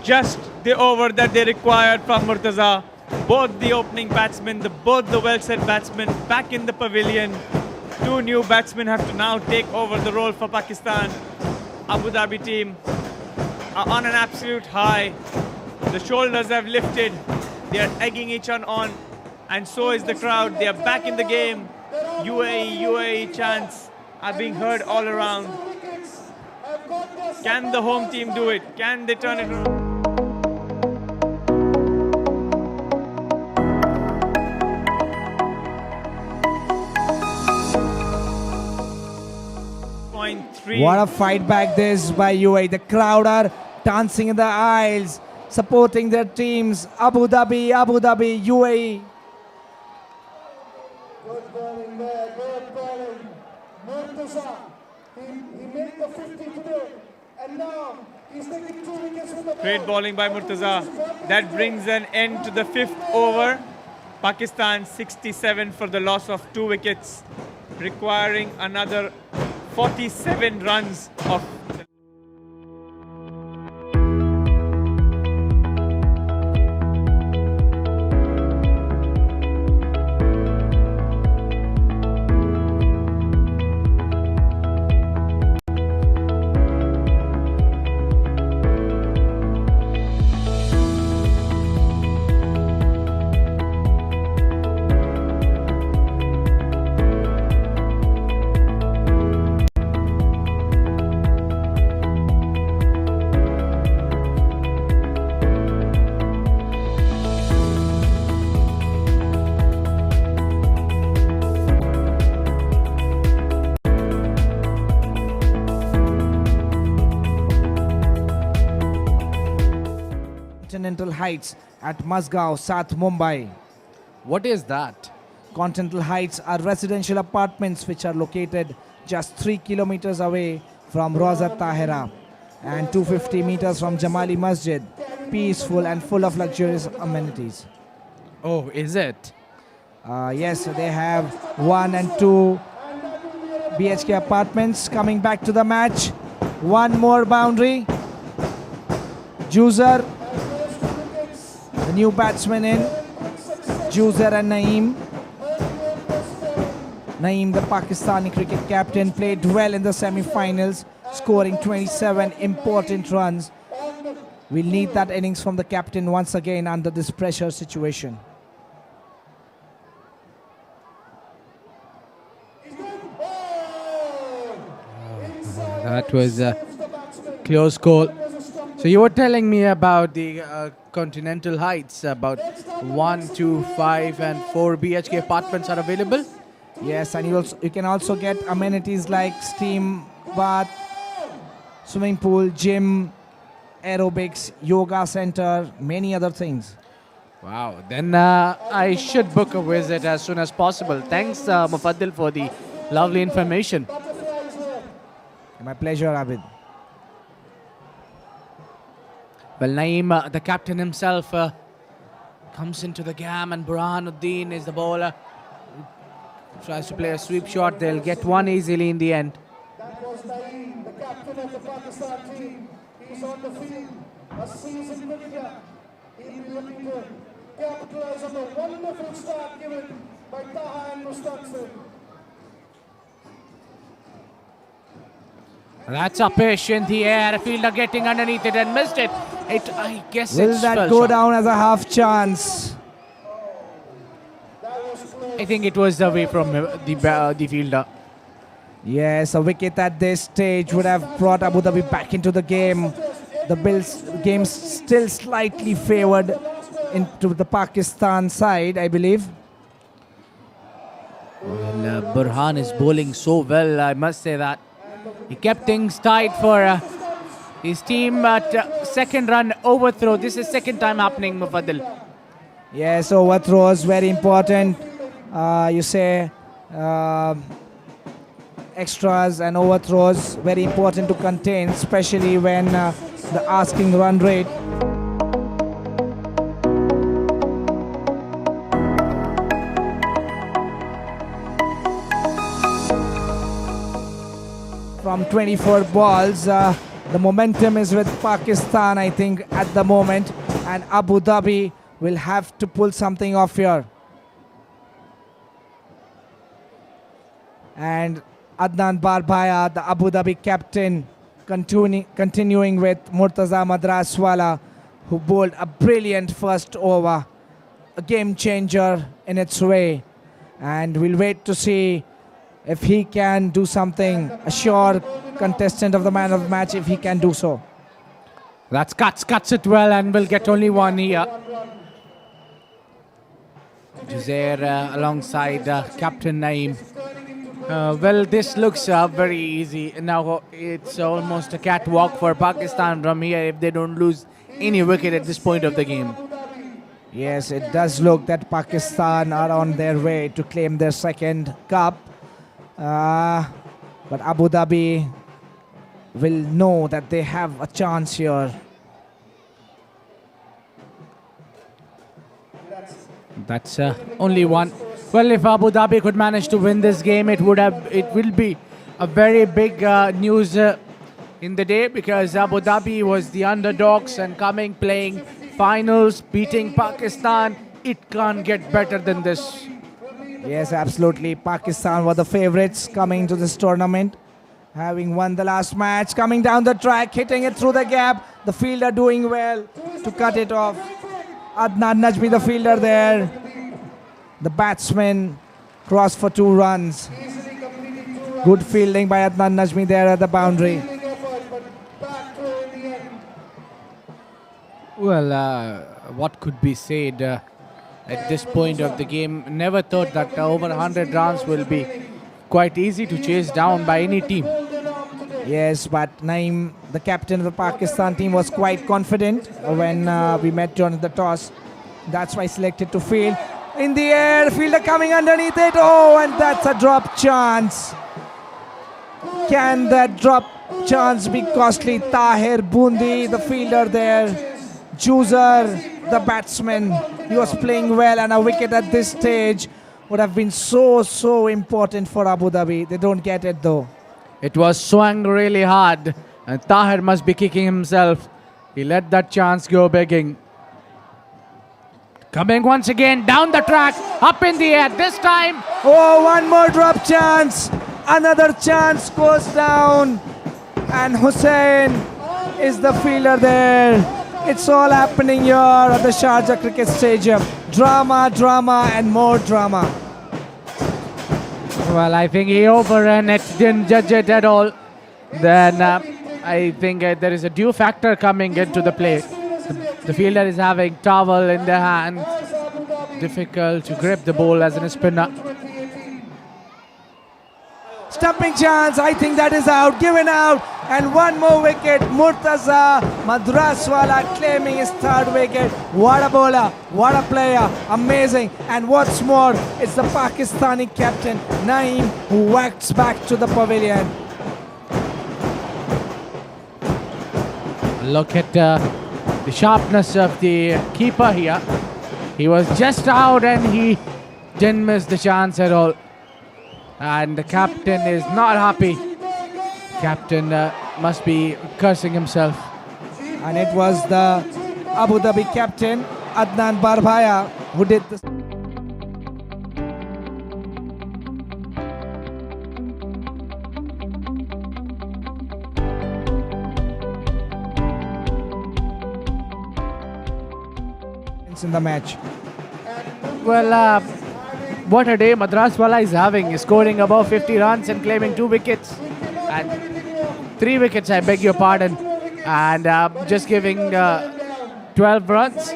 Just the over that they required from Murtaza. Both the opening batsmen, both the well-set batsmen back in the pavilion. Two new batsmen have to now take over the role for Pakistan. Abu Dhabi team are on an absolute high. The shoulders have lifted. They are egging each other on. And so is the crowd. They are back in the game. UAE chants are being heard all around. Can the home team do it? Can they turn it around? What a fight back this by UAE. The crowd are dancing in the aisles, supporting their teams. Abu Dhabi, UAE. Good bowling there, good bowling. Murtaza, he made the 50 today. And now he's taking 2 wickets from the ball. Great bowling by Murtaza. That brings an end to the 5th over. Pakistan 67 for the loss of 2 wickets, requiring another 47 runs of Continental Heights at Masgaon, South Mumbai. What is that? Continental Heights are residential apartments which are located just 3 kilometers away from Roza Tahira and 250 meters from Jamali Masjid. Peaceful and full of luxurious amenities. Oh, is it? Yes, they have 1 and 2 BHK apartments. Coming back to the match. One more boundary. Juzer, the new batsman in. Juzer and Naeem. Naeem, the Pakistani cricket captain, played well in the semi-finals, scoring 27 important runs. We'll need that innings from the captain once again under this pressure situation. That was a close call. So you were telling me about the Continental Heights, about 1, 2, 5 and 4 BHK apartments are available? Yes, and you can also get amenities like steam bath, swimming pool, gym, aerobics, yoga center, many other things. Wow, then I should book a visit as soon as possible. Thanks, Mufaddil, for the lovely information. My pleasure, Abid. Well, Naeem, the captain himself, comes into the game, and Burhanuddin is the bowler. Tries to play a sweep shot. They'll get one easily in the end. That was Naeem, the captain of the Pakistan team. He's on the field, a seasoned cricketer. He'll be looking to capitalize on the wonderful start given by Taha and Mustaqbil. That's a pitch in the air. A fielder getting underneath it and missed it. I guess Will it's that fell go short. down as a half chance? I think it was away from the fielder. Yes, a wicket at this stage would have brought Abu Dhabi back into the game. The game's still slightly favored into the Pakistan side, I believe. Well, Burhan is bowling so well, I must say that. He kept things tight for his team, but second run overthrow. This is second time happening, Mufaddil. Yes, overthrows, very important. You say extras and overthrows, very important to contain, especially when the asking run rate. From 24 balls, the momentum is with Pakistan, I think, at the moment, and Abu Dhabi will have to pull something off here. And Adnan Barbhaya, the Abu Dhabi captain, continuing with Murtaza Madraswala, who bowled a brilliant first over, a game changer in its way. And we'll wait to see if he can do something, a sure contestant of the man of the match if he can do so. That's cuts it well, and will get only one here. Juzair alongside Captain Naeem. Well, this looks very easy. Now it's almost a catwalk for Pakistan from here if they don't lose any wicket at this point of the game. Yes, it does look that Pakistan are on their way to claim their second cup. But Abu Dhabi will know that they have a chance here. That's only one. Well, if Abu Dhabi could manage to win this game, it will be a very big news in the day, because Abu Dhabi was the underdogs and playing finals, beating Pakistan. It can't get better than this. Yes, absolutely. Pakistan were the favorites coming to this tournament, having won the last match, coming down the track, hitting it through the gap. The fielder doing well to cut it off. Adnan Najmi, the fielder there. The batsman crossed for 2 runs. Good fielding by Adnan Najmi there at the boundary. Well, what could be said at this point of the game? Never thought that over 100 runs will be quite easy to chase down by any team. Yes, but Naeem The captain of the Pakistan team was quite confident when we met during the toss. That's why he selected to field. In the air, fielder coming underneath it. Oh, and that's a drop chance. Can that drop chance be costly? Tahir Bundi, the fielder there. Juzer, the batsman. He was playing well, and a wicket at this stage would have been so important for Abu Dhabi. They don't get it though. It was swung really hard, and Tahir must be kicking himself. He let that chance go begging. Coming once again down the track, up in the air. This time, oh, one more drop chance. Another chance goes down, and Hussain is the fielder there. It's all happening here at the Sharjah Cricket Stadium. Drama, drama, and more drama. well, I think he overran it, didn't judge it at all. Then I think there is a due factor coming into the play. The fielder is having towel in their hand. Difficult to grip the ball as a spinner. Stumping chance, I think that is out, given out, and one more wicket. Murtaza Madraswala claiming his third wicket. What a bowler, what a player, amazing. And what's more, it's the Pakistani captain Naeem who whacks back to the pavilion. Look at the sharpness of the keeper here. He was just out and he didn't miss the chance at all. And the captain is not happy. Captain must be cursing himself. And it was the Abu Dhabi captain Adnan Barbhaya who did this. In the match. Well, what a day Madraswala is having. He's scoring above 50 runs and claiming 2 wickets. And 3 wickets, I beg your pardon. And just giving 12 runs.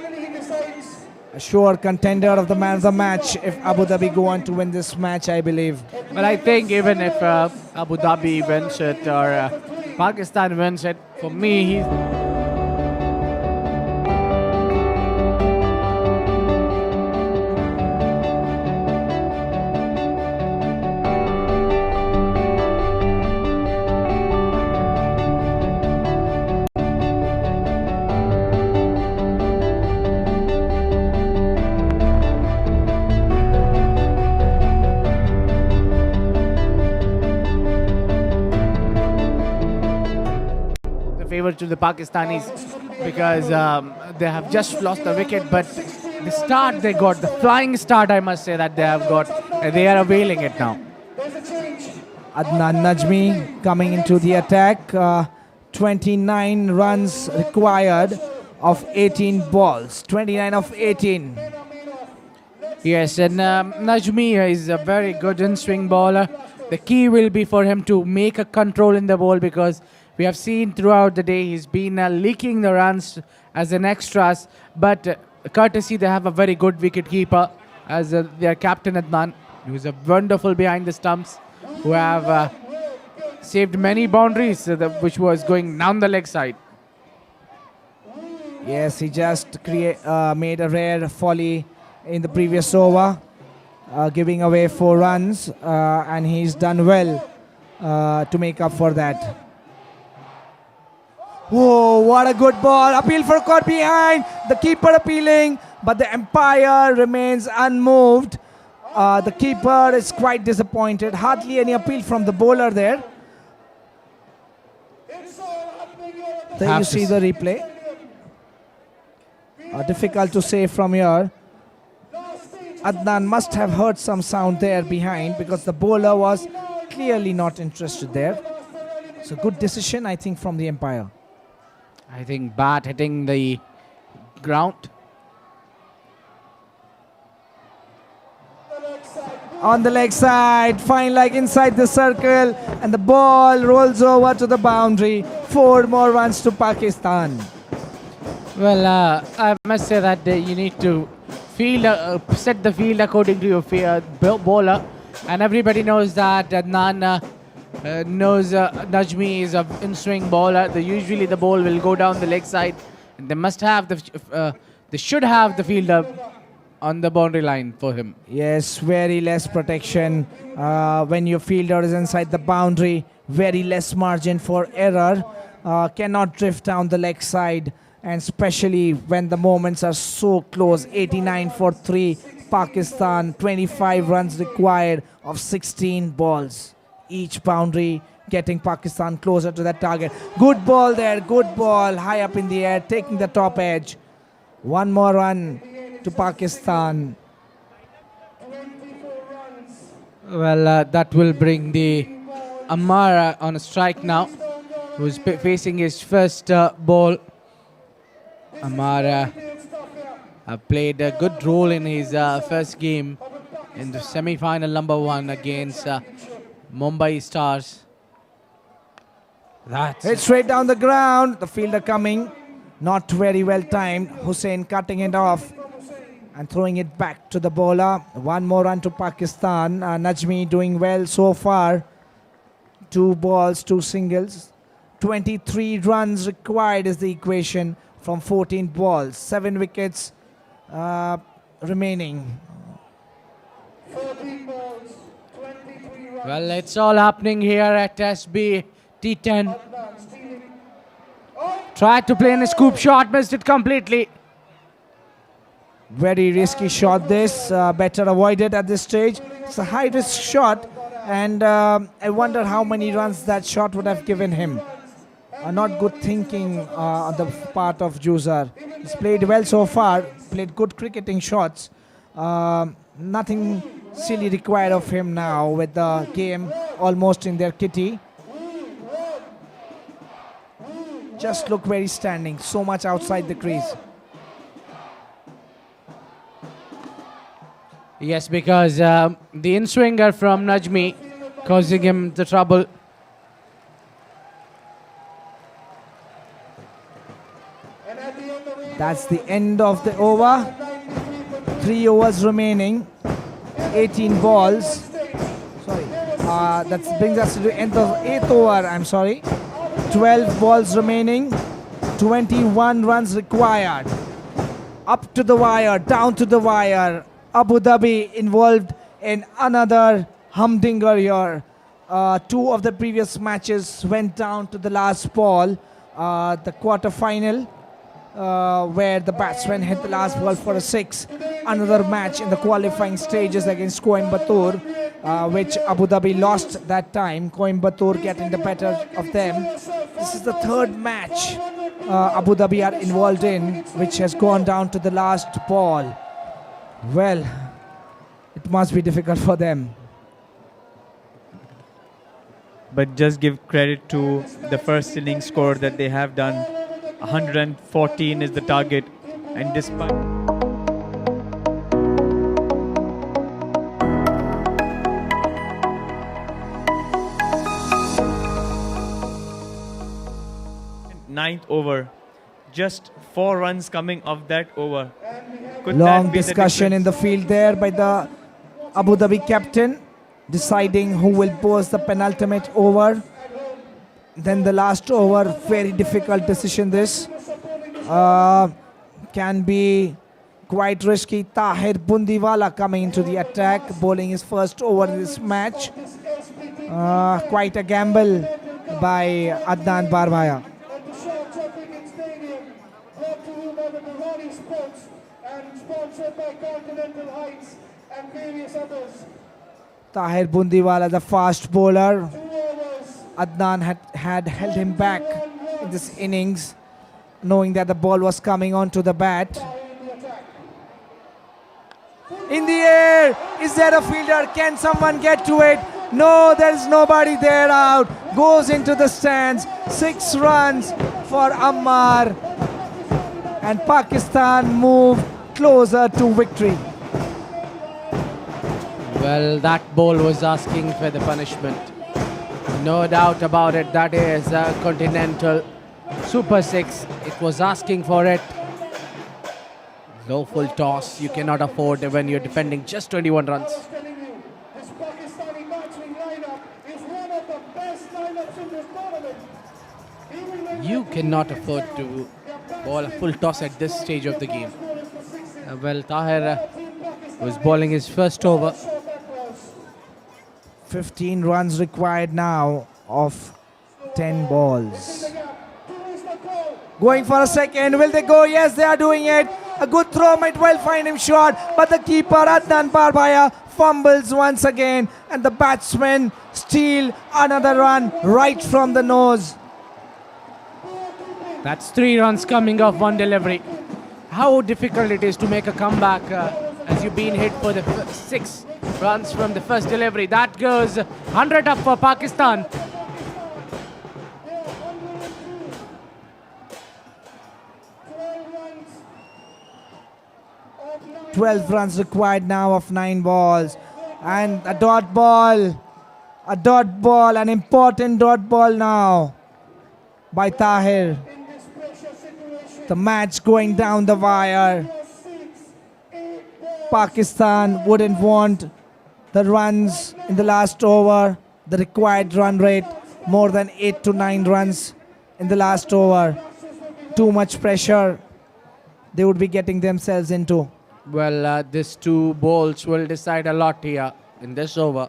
A sure contender of the man of the match if Abu Dhabi go on to win this match, I believe. But I think even if Abu Dhabi wins it or Pakistan wins it, for me, he's... favor to the Pakistanis because they have just lost the wicket, but the start they got, the flying start I must say that they have got, they are availing it now. Adnan Najmi coming into the attack. 29 runs required of 18 balls. 29 of 18. Yes, and Najmi is a very good in-swing bowler. The key will be for him to make a control in the ball because we have seen throughout the day he's been leaking the runs as an extras. But courtesy, they have a very good wicket keeper as their captain Adnan, who's a wonderful behind the stumps, who have saved many boundaries which was going down the leg side. Yes, he just made a rare folly in the previous over, giving away 4 runs, and he's done well to make up for that. Whoa, what a good ball. Appeal for caught behind. The keeper appealing, but the umpire remains unmoved. The keeper is quite disappointed. Hardly any appeal from the bowler there. There you see the replay. Difficult to say from here. Adnan must have heard some sound there behind because the bowler was clearly not interested there. So good decision, I think, from the umpire. I think bat hitting the ground. On the leg side, fine like inside the circle, and the ball rolls over to the boundary. 4 more runs to Pakistan. Well, I must say that you need to set the field according to your bowler, and everybody knows that Adnan knows Najmi is an in-swing bowler. Usually the ball will go down the leg side, and they should have the fielder on the boundary line for him. Yes, very less protection when your fielder is inside the boundary. Very less margin for error. Cannot drift down the leg side, and especially when the moments are so close. 89 for 3, Pakistan. 25 runs required of 16 balls. Each boundary getting Pakistan closer to that target. Good ball there, good ball, high up in the air, taking the top edge. One more run to Pakistan. Well, that will bring the Ammar on a strike now, who's facing his first ball. Ammar played a good role in his first game in the semi-final number 1 against Mumbai Stars. Hit straight down the ground. The fielder coming. Not very well timed. Hussain cutting it off and throwing it back to the bowler. One more run to Pakistan. Najmi doing well so far. 2 balls, 2 singles. 23 runs required is the equation from 14 balls. 7 wickets remaining. 14 balls, 23 runs. Well, it's all happening here at SB T10. Tried to play in a scoop shot, missed it completely. Very risky shot this. Better avoided at this stage. It's a high risk shot, and I wonder how many runs that shot would have given him. Not good thinking on the part of Juzar. He's played well so far, played good cricketing shots. Nothing silly required of him now with the game almost in their kitty. Just look where he's standing, so much outside the crease. Yes, because the in-swinger from Najmi causing him the trouble. That's the end of the over. 3 overs remaining. 18 balls. Sorry. That brings us to the end of 8th over. I'm sorry. 12 balls remaining. 21 runs required. Up to the wire, down to the wire. Abu Dhabi involved in another humdinger here. 2 of the previous matches went down to the last ball. The quarter-final, where the batsman hit the last ball for a 6. Another match in the qualifying stages against Coimbatore, which Abu Dhabi lost that time. Coimbatore getting the better of them. This is the 3rd match Abu Dhabi are involved in, which has gone down to the last ball. Well, it must be difficult for them. But just give credit to the first inning score that they have done. 114 is the target, and despite ninth over, just 4 runs coming off that over. Could Long that be discussion in the field there by the Abu Dhabi captain, deciding who will pose the penultimate over. Then the last over, very difficult decision this. Can be quite risky. Tahir Bundiwala coming into the attack, bowling his first over in this match. Quite a gamble by Adnan Barbhaya. Sharjah Cricket Stadium, brought to you by the Durrani Sports and sponsored by Continental Heights and various others. Tahir Bundiwala, the fast bowler. 2 overs, Adnan had held him back in this innings, knowing that the ball was coming onto the bat. In the air, is there a fielder? Can someone get to it? No, there's nobody there. Out, goes into the stands. 6 runs for Ammar, and Pakistan move closer to victory. Well, that ball was asking for the punishment. No doubt about it. That is a Continental Super 6. It was asking for it. Low full toss. You cannot afford when you're defending just 21 runs. telling you, this Pakistani batsman lineup is one of the best You cannot afford to bowl a full toss at this stage of the game. Well, Tahir was bowling his first over. 15 runs required now of 10 balls. Going for a second, will they go? Yes, they are doing it. A good throw might well find him short, but the keeper Adnan Barbaya fumbles once again, and the batsmen steal another run right from the nose. That's 3 runs coming off one delivery. How difficult it is to make a comeback as you've been hit for the 6 runs from the first delivery. That goes 100 up for Pakistan. 12 runs required now of 9 balls. And a dot ball, an important dot ball now by Tahir. The match going down the wire. Pakistan wouldn't want the runs in the last over, the required run rate, more than 8 to 9 runs in the last over. Too much pressure they would be getting themselves into. Well, these 2 balls will decide a lot here in this over.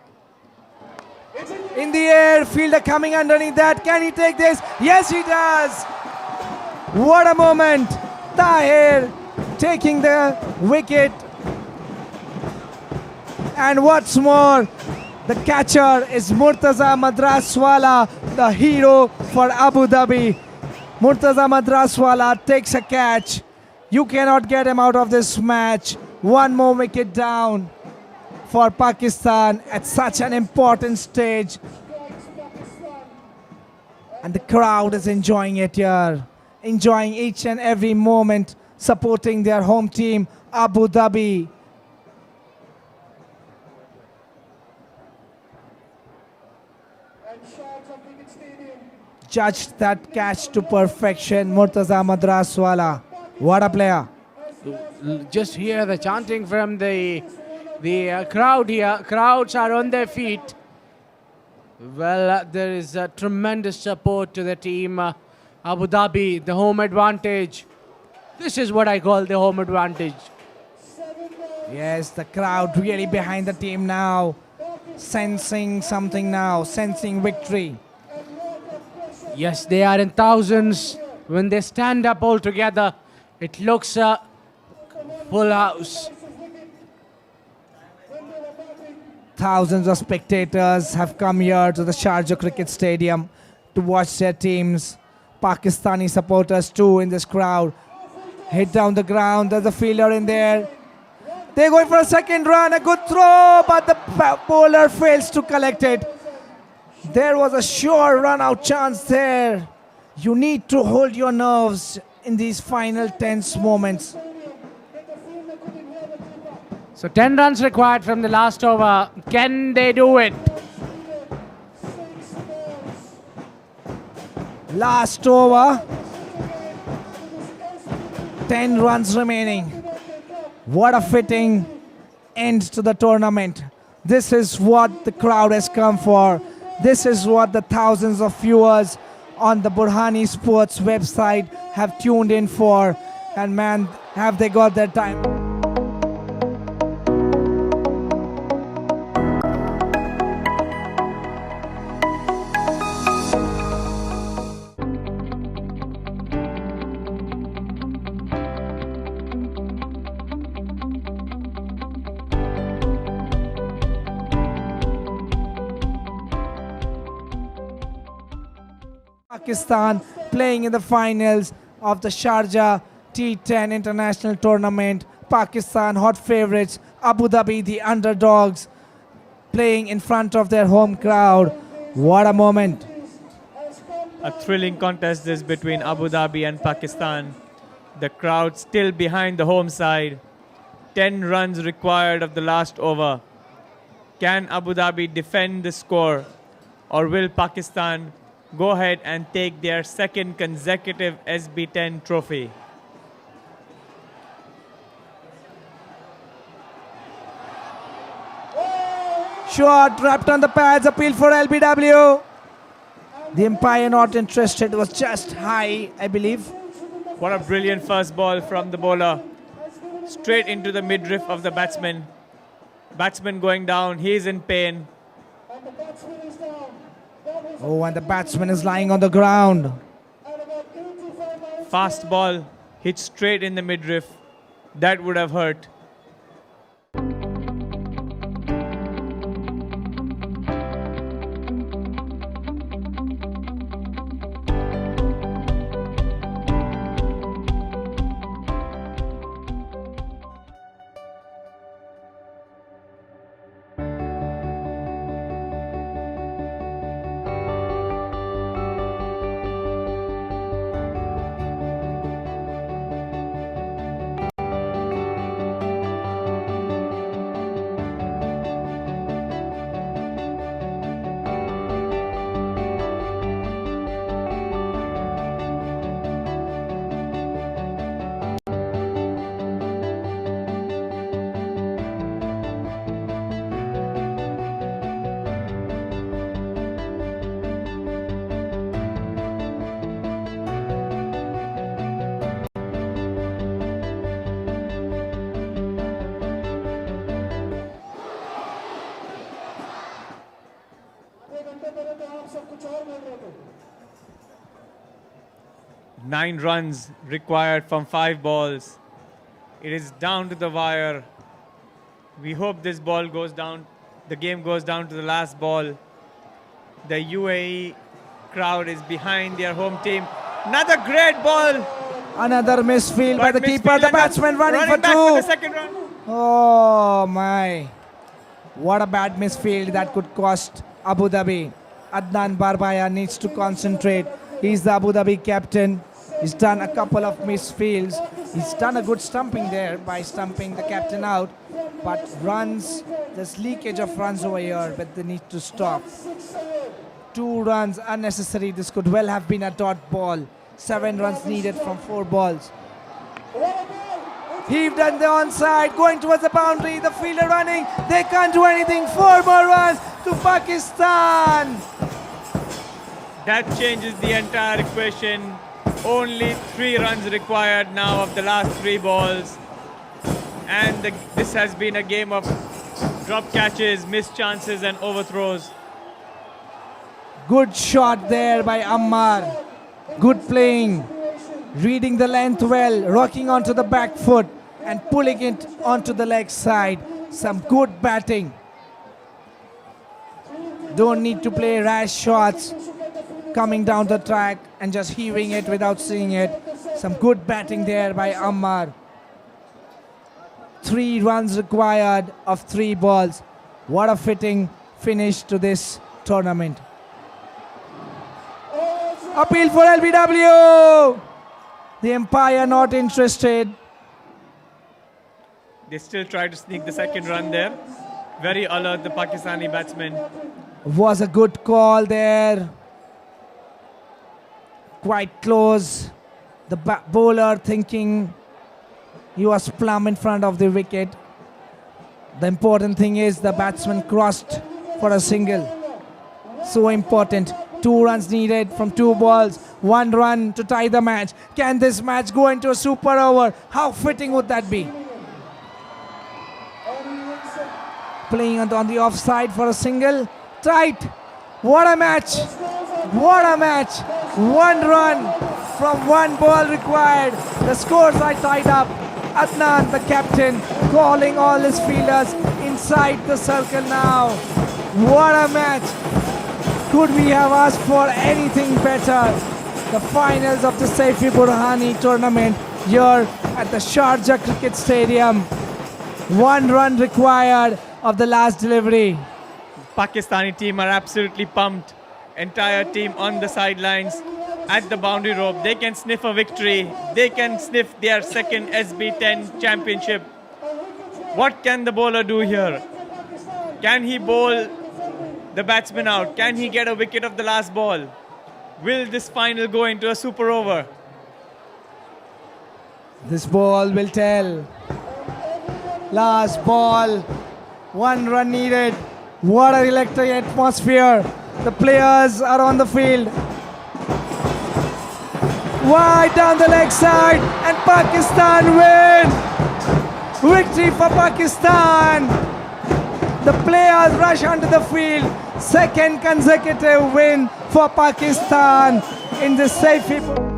In the air, fielder coming underneath that. Can he take this? Yes, he does. What a moment. Tahir taking the wicket. And what's more, the catcher is Murtaza Madraswala, the hero for Abu Dhabi. Murtaza Madraswala takes a catch. You cannot get him out of this match. 1 more wicket down for Pakistan at such an important stage. And the crowd is enjoying it here. Enjoying each and every moment, supporting their home team, Abu Dhabi. Judged that catch to perfection, Murtaza Madraswala. What a player. Just hear the chanting from the crowd here. Crowds are on their feet. Well, there is a tremendous support to the team. Abu Dhabi, the home advantage. This is what I call the home advantage. Yes, the crowd really behind the team now. Sensing something now, sensing victory. Yes, they are in thousands. When they stand up all together, it looks a full house. Thousands of spectators have come here to the Sharjah Cricket Stadium to watch their teams. Pakistani supporters too in this crowd. Hit down the ground, there's a fielder in there. They're going for a second run, a good throw, but the bowler fails to collect it. There was a sure run-out chance there. You need to hold your nerves in these final tense moments. So 10 runs required from the last over. Can they do it? Last over. 10 runs remaining. What a fitting end to the tournament. This is what the crowd has come for. This is what the thousands of viewers on the Burhani Sports website have tuned in for. And man, have they got their time. Pakistan playing in the finals of the Sharjah T10 International Tournament. Pakistan hot favorites, Abu Dhabi the underdogs, playing in front of their home crowd. What a moment. A thrilling contest this between Abu Dhabi and Pakistan. The crowd still behind the home side. 10 runs required of the last over. Can Abu Dhabi defend the score, or will Pakistan go ahead and take their second consecutive SB10 trophy? Shot wrapped on the pads, appeal for LBW. The umpire not interested, was just high, I believe. What a brilliant first ball from the bowler. Straight into the midriff of the batsman. Batsman going down, he is in pain. Oh, and the batsman is lying on the ground. Fast ball hit straight in the midriff. That would have hurt. Nine runs required from 5 balls. It is down to the wire. We hope this ball goes down. The game goes down to the last ball. The UAE crowd is behind their home team. Another great ball. Another misfield by the keeper. The batsman running for back two. for the second run. Oh my. What a bad misfield that could cost Abu Dhabi. Adnan Barbaya needs to concentrate. He's the Abu Dhabi captain. He's done a couple of misfields. He's done a good stumping there by stumping the captain out. But runs, there's leakage of runs over here, but they need to stop. 2 runs unnecessary. This could well have been a dot ball. 7 runs needed from 4 balls. Heaved on the onside, going towards the boundary. The fielder running. They can't do anything. 4 more runs to Pakistan. That changes the entire equation. Only 3 runs required now of the last 3 balls. And this has been a game of drop catches, missed chances and overthrows. Good shot there by Ammar. Good playing. Reading the length well, rocking onto the back foot and pulling it onto the leg side. Some good batting. Don't need to play rash shots. Coming down the track and just heaving it without seeing it. Some good batting there by Ammar. 3 runs required of 3 balls. What a fitting finish to this tournament. Appeal for LBW. The umpire not interested. They still try to sneak the second run there. Very alert, the Pakistani batsman. Was a good call there. Quite close. The bowler thinking he was plumb in front of the wicket. The important thing is the batsman crossed for a single. So important. 2 runs needed from 2 balls. 1 run to tie the match. Can this match go into a super over? How fitting would that be? Playing on the offside for a single. Tight. What a match. What a match. 1 run from 1 ball required. The scores are tied up. Adnan, the captain, calling all his fielders inside the circle now. What a match. Could we have asked for anything better? The finals of the Saifi Burhani tournament here at the Sharjah Cricket Stadium. 1 run required of the last delivery. Pakistani team are absolutely pumped. Entire team on the sidelines at the boundary rope. They can sniff a victory. They can sniff their second SB10 championship. What can the bowler do here? Can he bowl the batsman out? Can he get a wicket of the last ball? Will this final go into a super over? This ball will tell. Last ball. 1 run needed. What a electric atmosphere. The players are on the field. wide down the leg side, and Pakistan win. Victory for Pakistan. The players rush onto the field. Second consecutive win for Pakistan in the Saifi.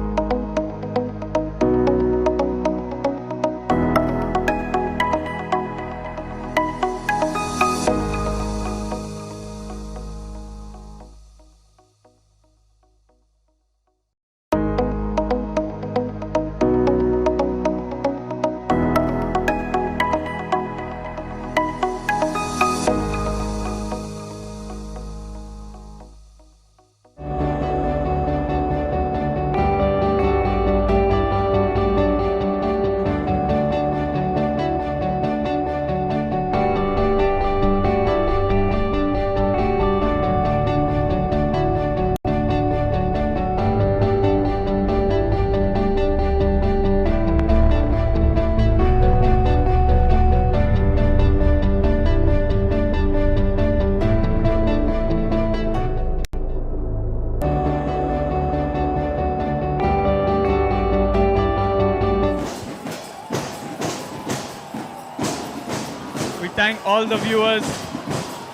We thank all the viewers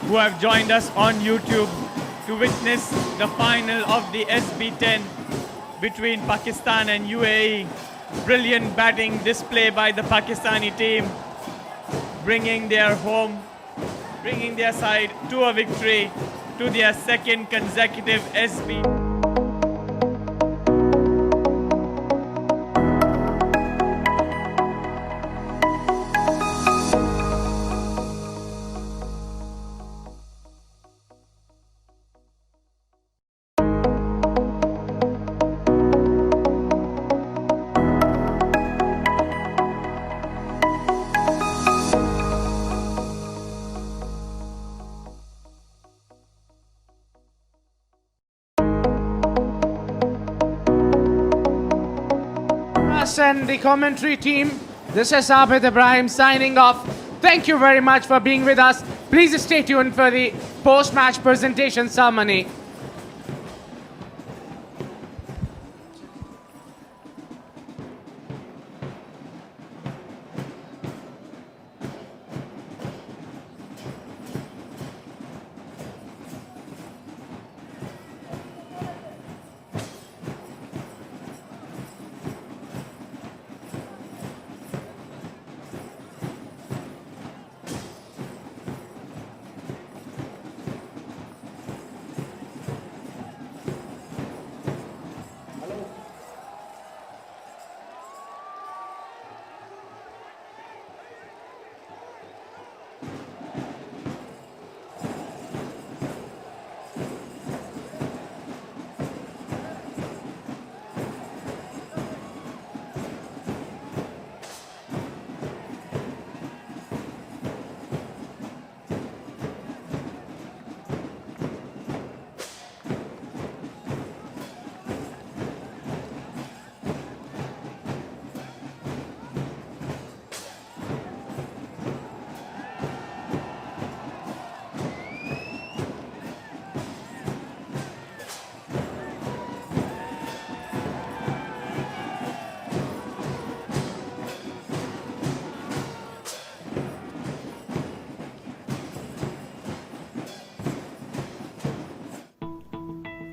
who have joined us on YouTube to witness the final of the SB10 between Pakistan and UAE. Brilliant batting display by the Pakistani team, bringing their side to a victory, to their second consecutive SB. And the commentary team, this is Abid Ibrahim signing off. Thank you very much for being with us. Please stay tuned for the post-match presentation ceremony.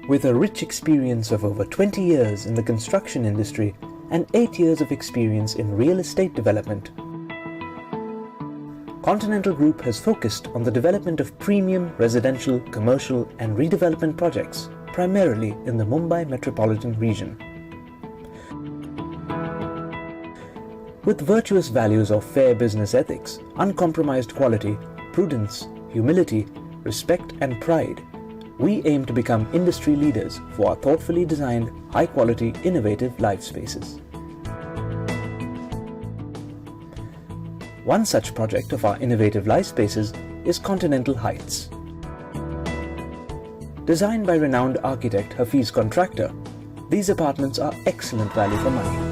With a rich experience of over 20 years in the construction industry and 8 years of experience in real estate development, Continental Group has focused on the development of premium residential, commercial and redevelopment projects, primarily in the Mumbai metropolitan region. With virtuous values of fair business ethics, uncompromised quality, prudence, humility, respect and pride, we aim to become industry leaders for our thoughtfully designed, high-quality, innovative life spaces. One such project of our innovative life spaces is Continental Heights. Designed by renowned architect Hafiz Contractor, these apartments are excellent value for money.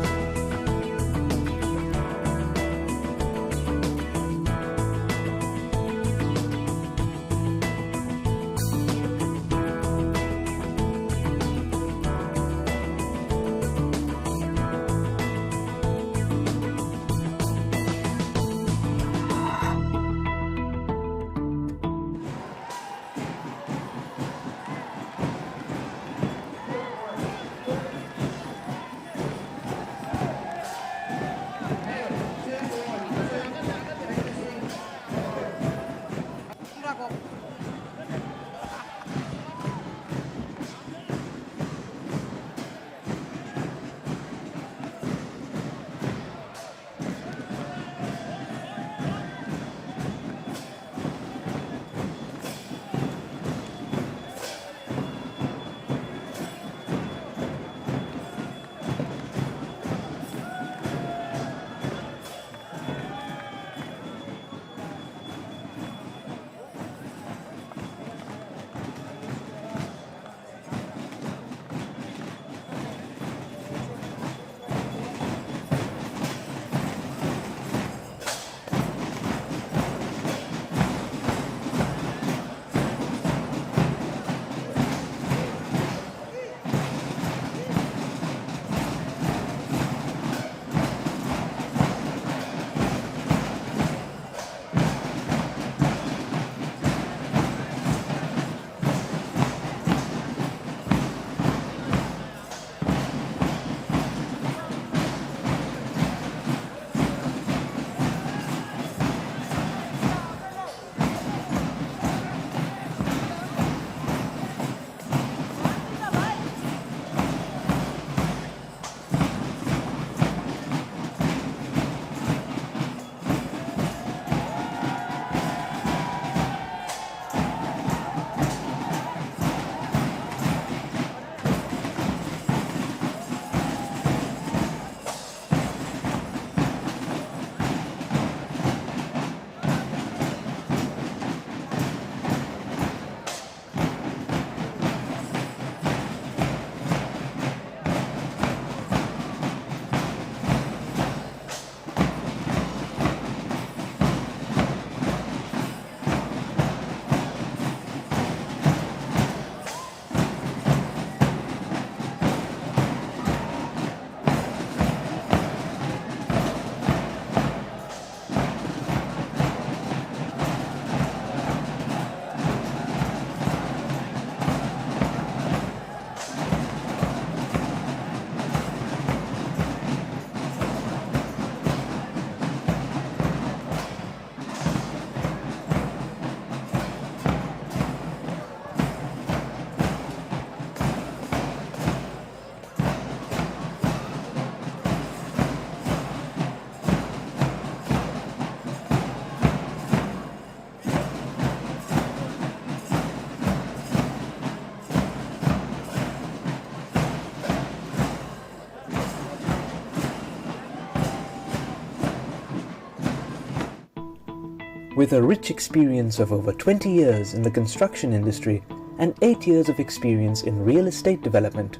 With a rich experience of over 20 years in the construction industry and 8 years of experience in real estate development,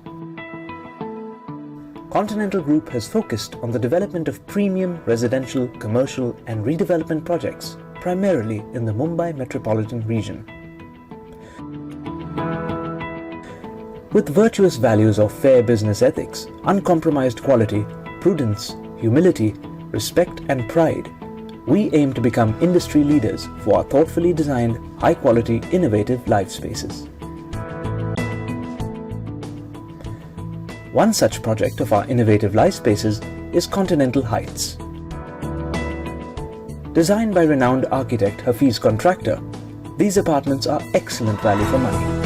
Continental Group has focused on the development of premium residential, commercial and redevelopment projects, primarily in the Mumbai metropolitan region. With virtuous values of fair business ethics, uncompromised quality, prudence, humility, respect and pride, we aim to become industry leaders for our thoughtfully designed, high-quality, innovative life spaces. One such project of our innovative life spaces is Continental Heights. Designed by renowned architect Hafiz Contractor, these apartments are excellent value for money.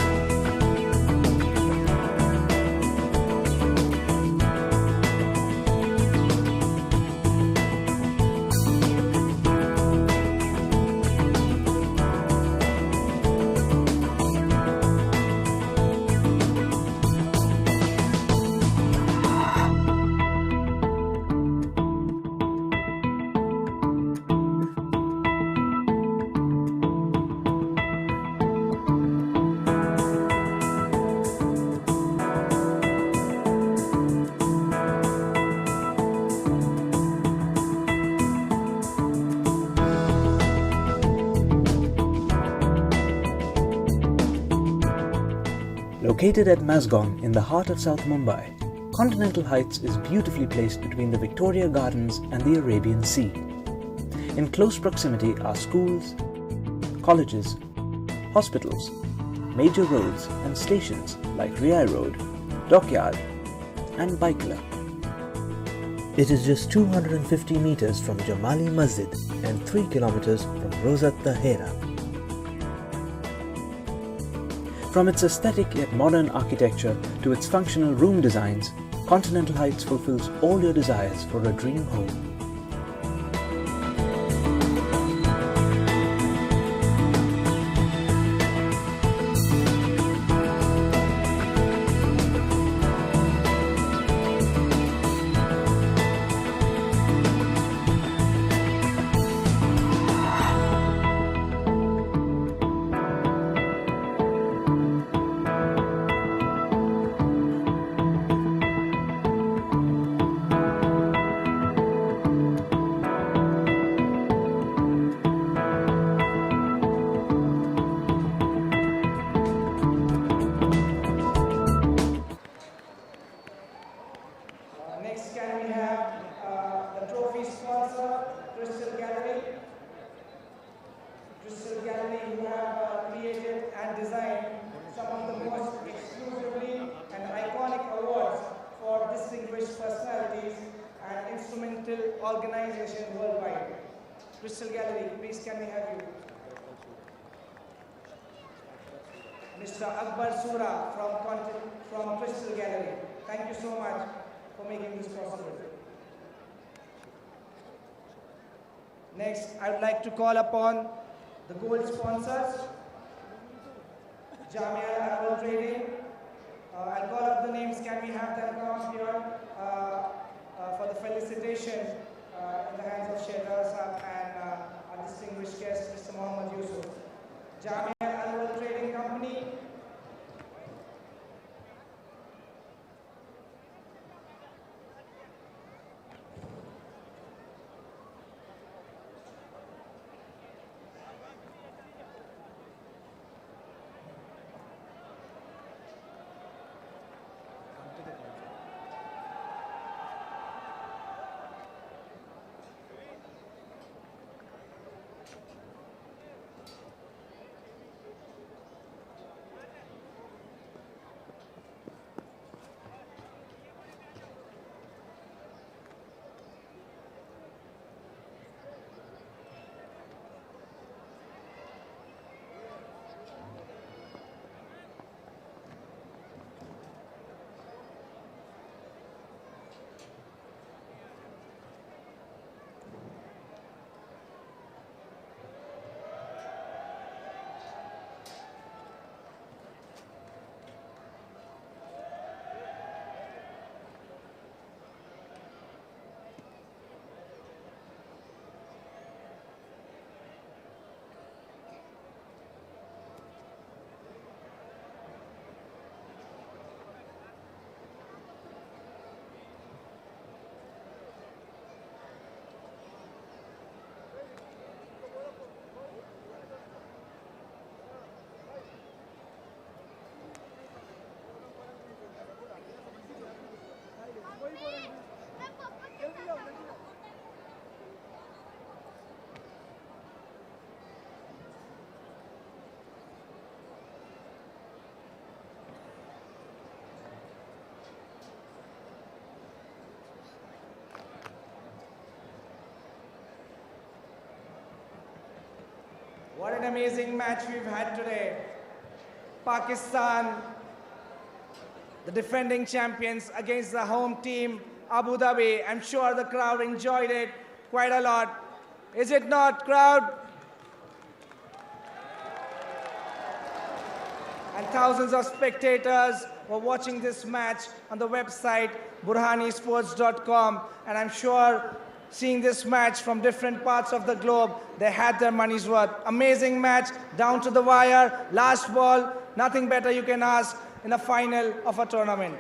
Located at Masgong in the heart of South Mumbai, Continental Heights is beautifully placed between the Victoria Gardens and the Arabian Sea. In close proximity are schools, colleges, hospitals, major roads and stations like Riai Road, Dockyard and Baikla. It is just 250 meters from Jamali Masjid and 3 kilometers from Rozat Tahera. From its aesthetic yet modern architecture to its functional room designs, Continental Heights fulfills all your desires for a dream home. Next, can we have the trophy sponsor, Crystal Gallery. Crystal Gallery, who have created and designed some of the most exclusively and iconic awards for distinguished personalities and instrumental organizations worldwide. Crystal Gallery, please can we have you? Mr. Akbar Sura from Crystal Gallery. Thank you so much for making this possible. Next, I would like to call upon the gold sponsors, Jamia Apple Trading. I'll call up the names. Can we have them come here for the felicitation in the hands of Sharjah Sahab and our distinguished guest, Mr. Mohammad Yusuf. Jamia Apple Trading Company. What an amazing match we've had today. Pakistan, the defending champions, against the home team, Abu Dhabi. I'm sure the crowd enjoyed it quite a lot. Is it not, crowd? And thousands of spectators were watching this match on the website burhanisports.com, and I'm sure seeing this match from different parts of the globe, they had their money's worth. Amazing match, down to the wire, last ball, nothing better you can ask in the final of a tournament.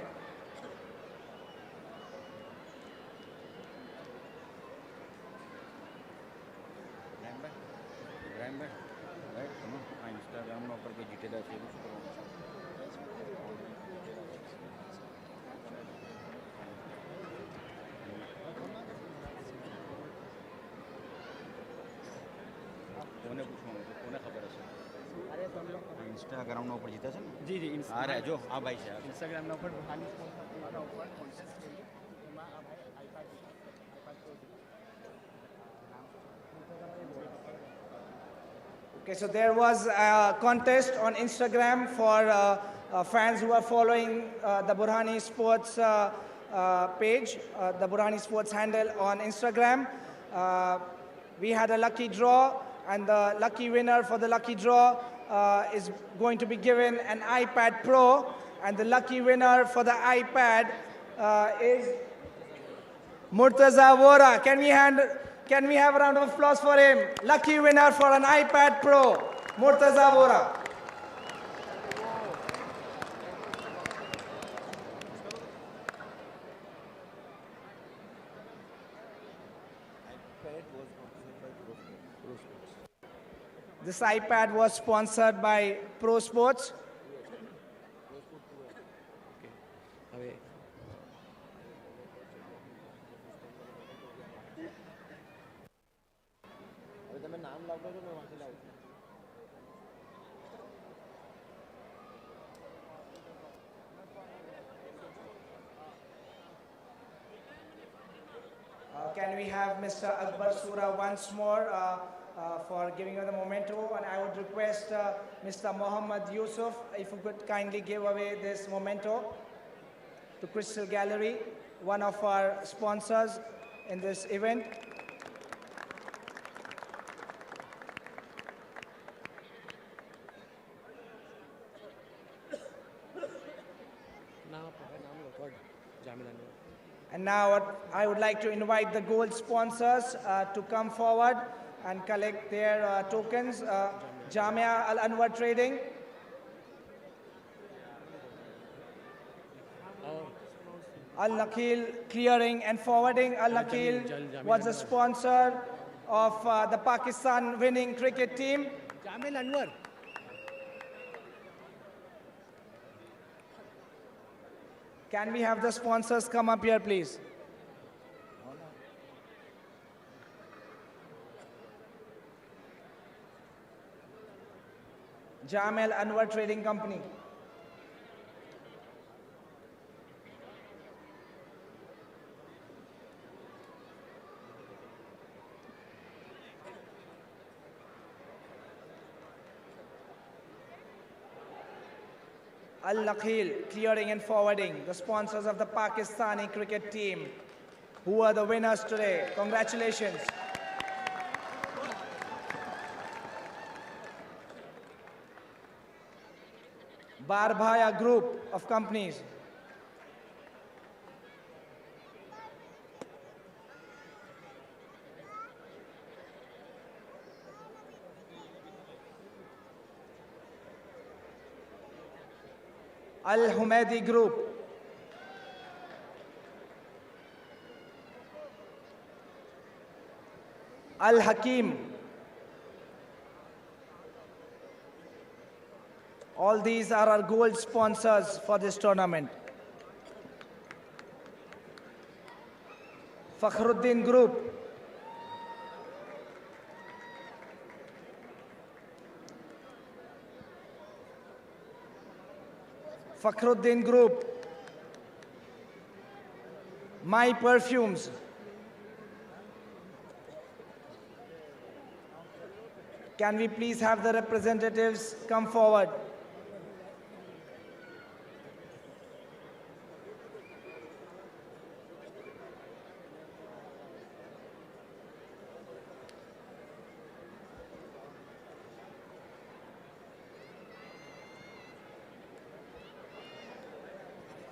Instagram में ऊपर जीता है ना जी जी आ रहा है जो हाँ भाई साहब इंस्टाग्राम में ऊपर Okay, so there was a contest on Instagram for fans who are following the Burhani Sports page, the Burhani Sports handle on Instagram. We had a lucky draw, and the lucky winner for the lucky draw is going to be given an iPad Pro, and the lucky winner for the iPad is Murtaza Vora. Can we have a round of applause for him? Lucky winner for an iPad Pro, Murtaza Vora. This iPad was sponsored by Pro Sports. Can we have Mr. Akbar Sura once more for giving you the memento? And I would request Mr. Muhammad Yusuf, if you could kindly give away this memento to Crystal Gallery, one of our sponsors in this event. And now I would like to invite the gold sponsors to come forward and collect their tokens. Jamia Al Anwar Trading. Al Nakhil Clearing and Forwarding. Al Nakhil was a sponsor of the Pakistan winning cricket team. Jamil Anwar. Can we have the sponsors come up here, please? Jamil Anwar Trading Company. Al Nakhil Clearing and Forwarding, the sponsors of the Pakistani cricket team, who are the winners today. Congratulations. Barbhaya Group of companies. Al Humaydi Group. Al Hakim. All these are our gold sponsors for this tournament. Fakhruddin Group. Fakhruddin Group. My Perfumes. Can we please have the representatives come forward?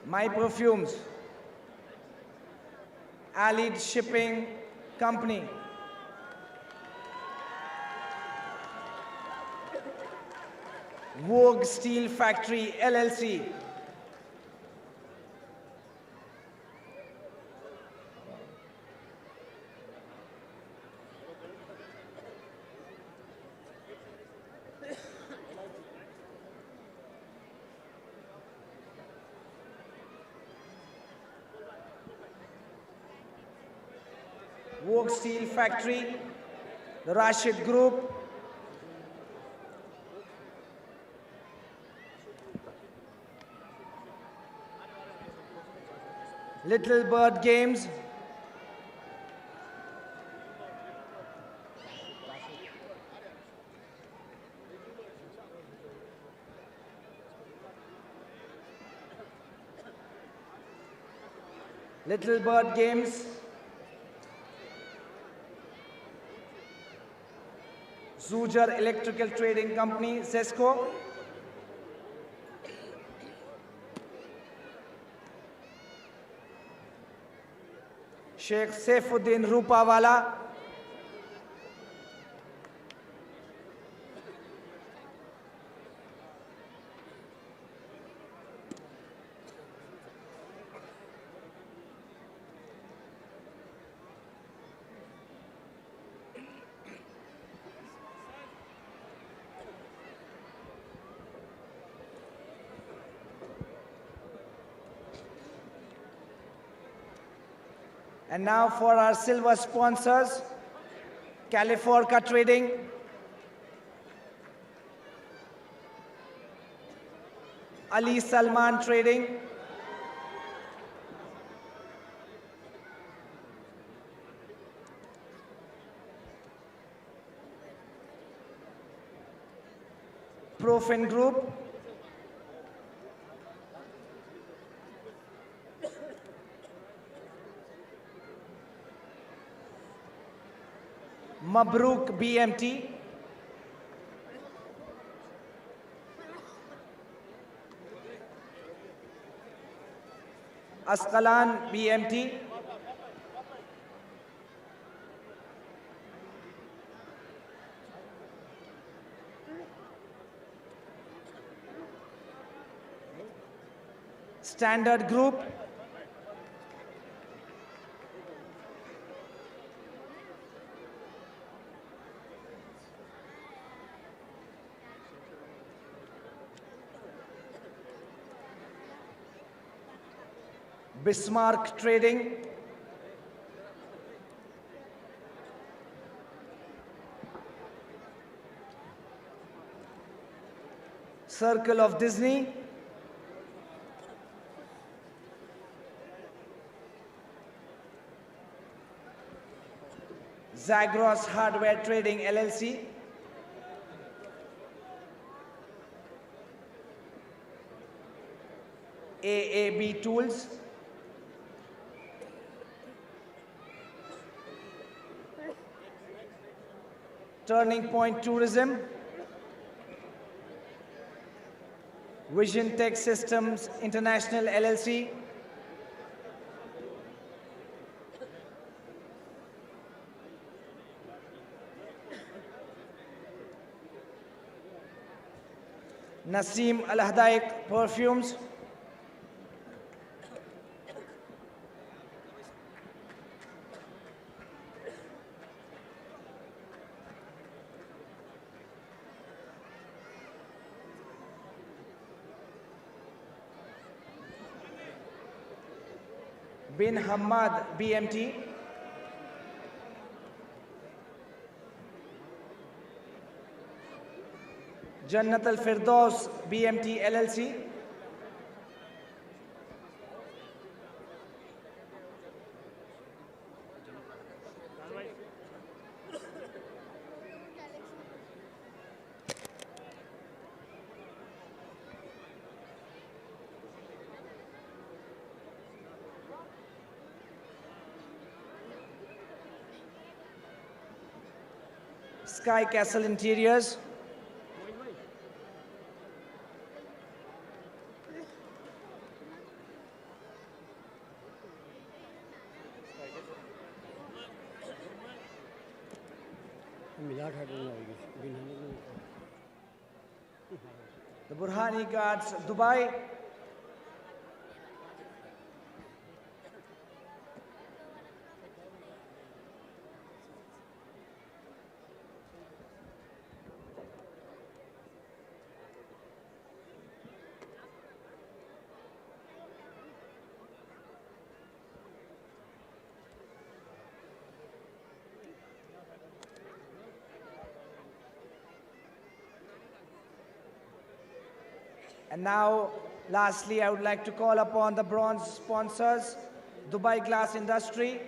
My Perfumes, Allied Shipping Company, Vogue Steel Factory LLC, Vogue Steel Factory, the Rashid Group, Little Bird Games, Little Bird Games, Zujar Electrical Trading Company, CESCO, Sheikh Saifuddin Rupawala, and now for our silver sponsors, California Trading, Ali Salman Trading, Profin Group, Mabruk BMT, Asqalan BMT, Standard Group, Bismarck Trading, Circle of Disney, Zagros Hardware Trading LLC, AAB Tools, Turning Point Tourism, Vision Tech Systems International LLC, Naseem Al Hadaiq Perfumes, Bin Hamad BMT, Jannat Al Firdaus BMT LLC, Sky Castle Interiors. The Burhani Guards, Dubai. And now, lastly, I would like to call upon the bronze sponsors, Dubai Glass Industry,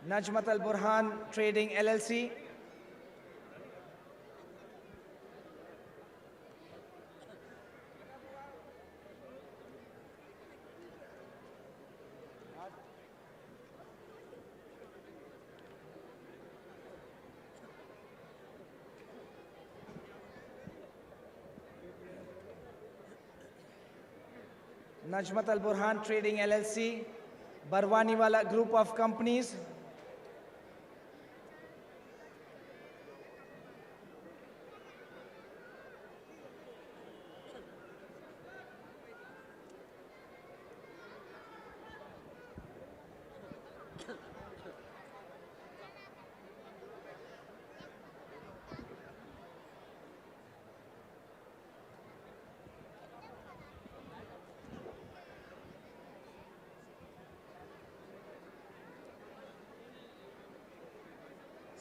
Najmat Al Burhan Trading LLC, Najmat Al Burhan Trading LLC, Barwaniwala Group of Companies,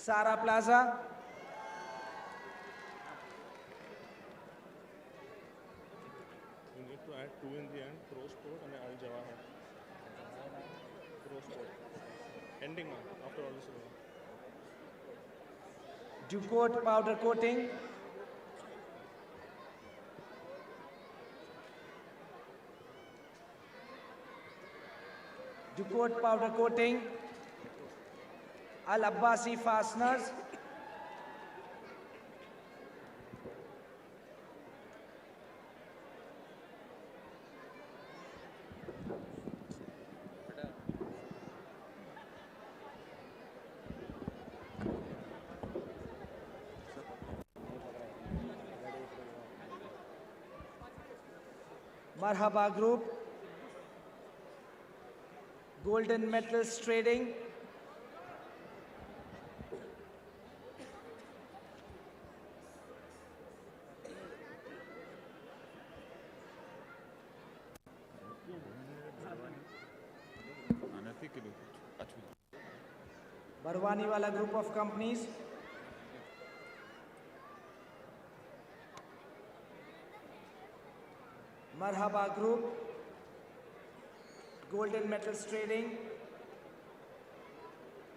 Sara Plaza, You need to add 2 in the end, Pro Sport and Al Jawahar. Pro Sport. Ending now, after all this is over. Ducoat Powder Coating, Ducoat Powder Coating, Al Abbasi Fasteners, Marhaba Group, Golden Metals Trading, Barwaniwala Group of Companies, Marhaba Group, Golden Metals Trading,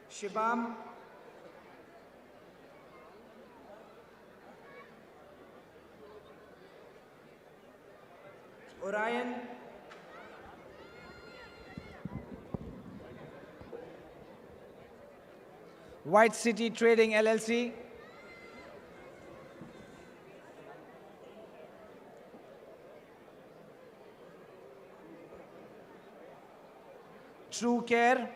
Shibam, Orion, White City Trading LLC, True Care,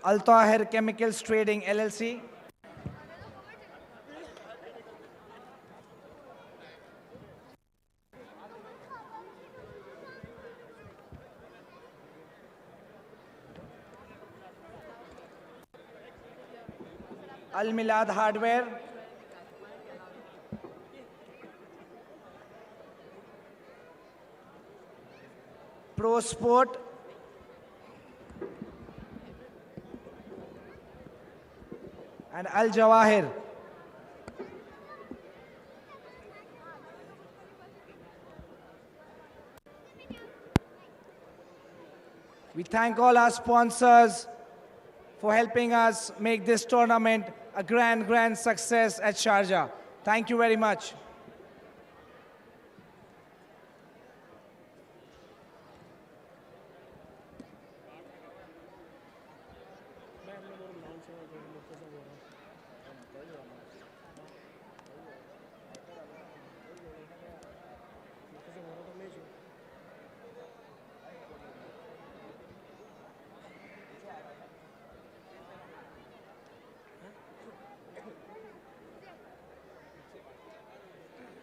Al Tahir Chemicals Trading LLC, Al Milad Hardware, Pro Sport, and Al Jawahir. We thank all our sponsors for helping us make this tournament a grand success at Sharjah. Thank you very much.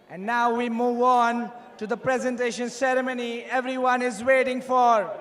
And now we move on to the presentation ceremony everyone is waiting for.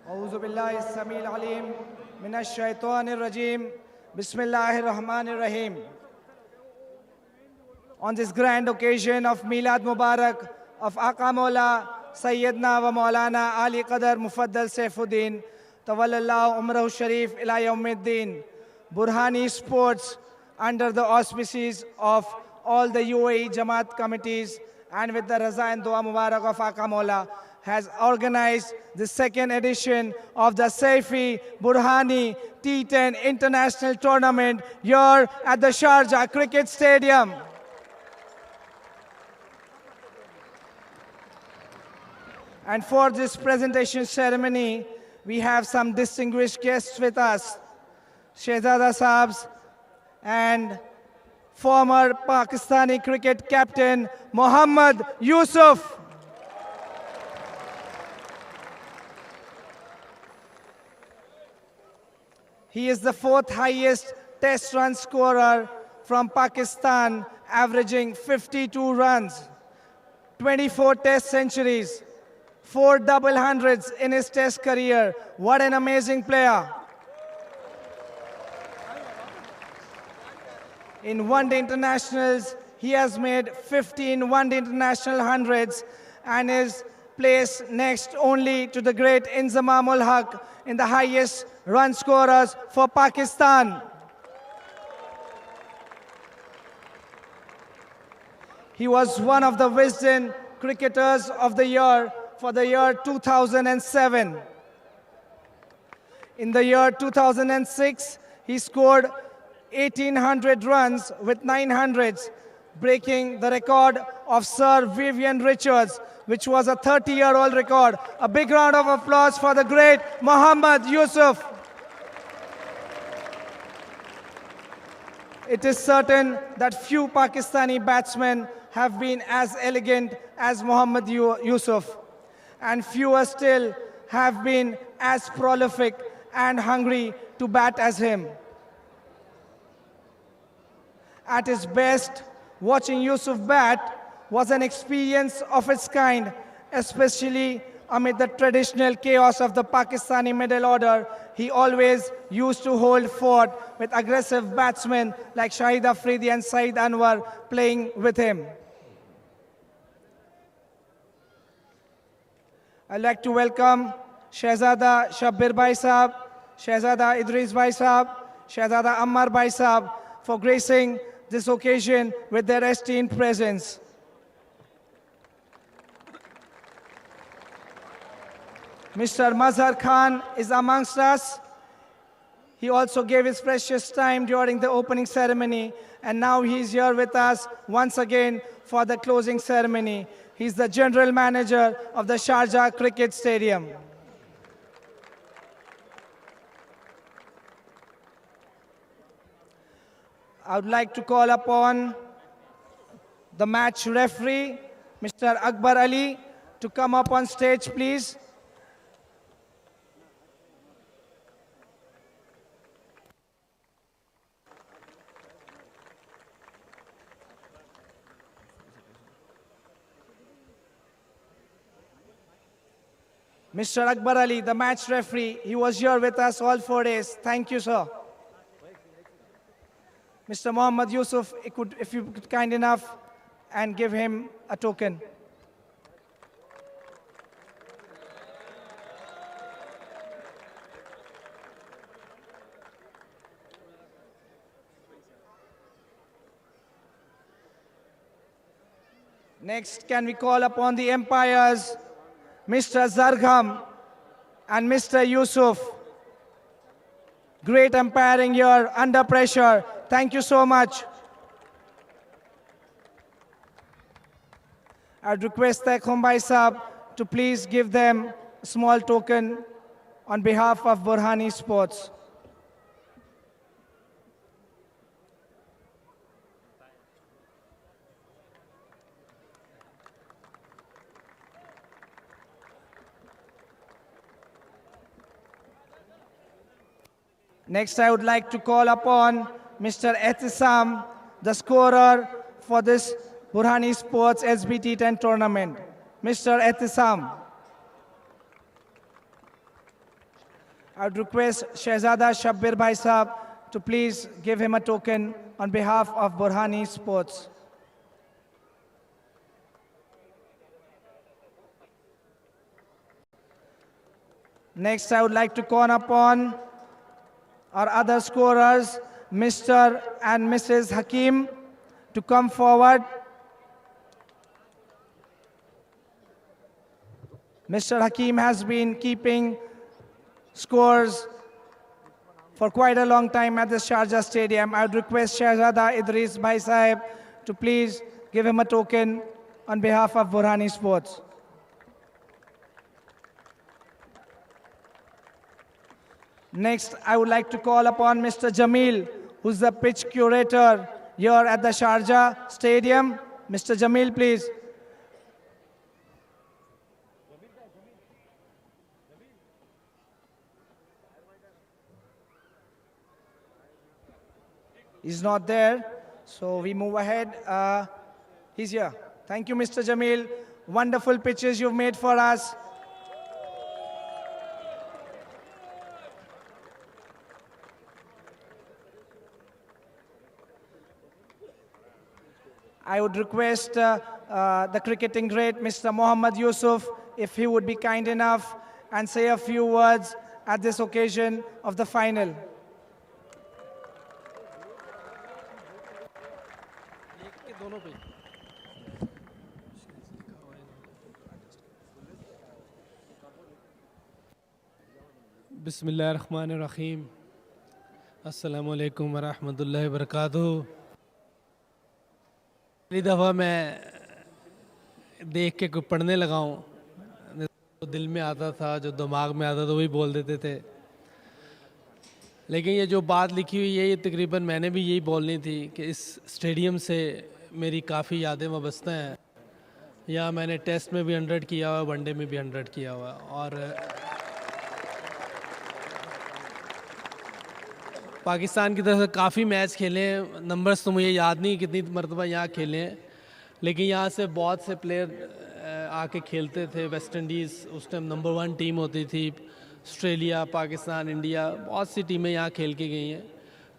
أعوذ بالله السميع العليم من الشيطان الرجيم Bismillahir Rahmanir Rahim. On this grand occasion of Milad Mubarak of Aqa Maula Sayyidina wa Maulana Ali Qadar Mufaddal Saifuddin Tawallallahu Umrahu Sharif ila Yawmiddin, Burhani Sports, under the auspices of all the UAE Jamaat committees and with the Raza and Dua Mubarak of Aqa Maula, has organized the second edition of the Saifi Burhani T10 International Tournament here at the Sharjah Cricket Stadium. And for this presentation ceremony, we have some distinguished guests with us. Shehzada Saabs and former Pakistani cricket captain Mohammad Yusuf. He is the fourth highest test run scorer from Pakistan, averaging 52 runs, 24 test centuries, 4 double hundreds in his test career. What an amazing player. In one-day internationals, he has made 15 one-day international hundreds and is placed next only to the great Inzamam ul Haq in the highest run scorers for Pakistan. He was one of the Wisden Cricketers of the Year for the year 2007. In the year 2006, he scored 1,800 runs with 900s, breaking the record of Sir Vivian Richards, which was a 30-year-old record. A big round of applause for the great Mohammad Yusuf. It is certain that few Pakistani batsmen have been as elegant as Mohammad Yusuf, and fewer still have been as prolific and hungry to bat as him. At his best, watching Yusuf bat was an experience of its kind, especially amid the traditional chaos of the Pakistani middle order. He always used to hold fort with aggressive batsmen like Shahid Afridi and Saeed Anwar playing with him. I'd like to welcome Shehzada Shabbir Bhai Saab, Shehzada Idris Bhai Saab, Shehzada Ammar Bhai Saab for gracing this occasion with their esteemed presence. Mr. Mazhar Khan is amongst us. He also gave his precious time during the opening ceremony, and now he's here with us once again for the closing ceremony. He's the general manager of the Sharjah Cricket Stadium. I would like to call upon the match referee, Mr. Akbar Ali, to come up on stage, please. Mr. Akbar Ali, the match referee, he was here with us all 4 days. Thank you, sir. Mr. Mohammad Yusuf, if you could kind enough and give him a token. Next, can we call upon the umpires, Mr. Zargham and Mr. Yusuf. Great umpiring here, under pressure. Thank you so much. I'd request Tekhum Bhai Saab to please give them a small token on behalf of Burhani Sports. Next, I would like to call upon Mr. Ehtisam, the scorer for this Burhani Sports SBT 10 tournament. Mr. Ehtisam. I would request Shehzada Shabbir Bhai Saab to please give him a token on behalf of Burhani Sports. Next, I would like to call upon our other scorers, Mr. and Mrs. Hakim, to come forward. Mr. Hakim has been keeping scores for quite a long time at the Sharjah Stadium. I would request Shahzada Idris Bhai Sahib to please give him a token on behalf of Burhani Sports. Next, I would like to call upon Mr. Jamil, who's the pitch curator here at the Sharjah Stadium. Mr. Jamil, please. He's not there, so we move ahead. He's here. Thank you, Mr. Jamil. Wonderful pitches you've made for us. I would request the cricketing great, Mr. Mohammad Yusuf, if he would be kind enough and say a few words at this occasion of the final. बिस्मिल्लाहिर्रहमानिर्रहीम अस्सलामु अलैकुम वरहमतुल्लाहि वबरकातुहू। पहली दफ़ा मैं देख के कुछ पढ़ने लगा हूँ, जो दिल में आता था, जो दिमाग में आता था वही बोल देते थे। लेकिन ये जो बात लिखी हुई है ये तकरीबन मैंने भी यही बोलनी थी कि इस स्टेडियम से मेरी काफ़ी यादें वाबस्ता हैं। यहाँ मैंने टेस्ट में भी 100 किया हुआ, वनडे में भी 100 किया हुआ और पाकिस्तान की तरफ से काफ़ी मैच खेले हैं। नंबर्स तो मुझे याद नहीं कितनी मरतबा यहाँ खेले हैं, लेकिन यहाँ से बहुत से प्लेयर आके खेलते थे। वेस्ट इंडीज़ उस टाइम नंबर 1 टीम होती थी, ऑस्ट्रेलिया, पाकिस्तान, इंडिया, बहुत सी टीमें यहाँ खेल के गई हैं।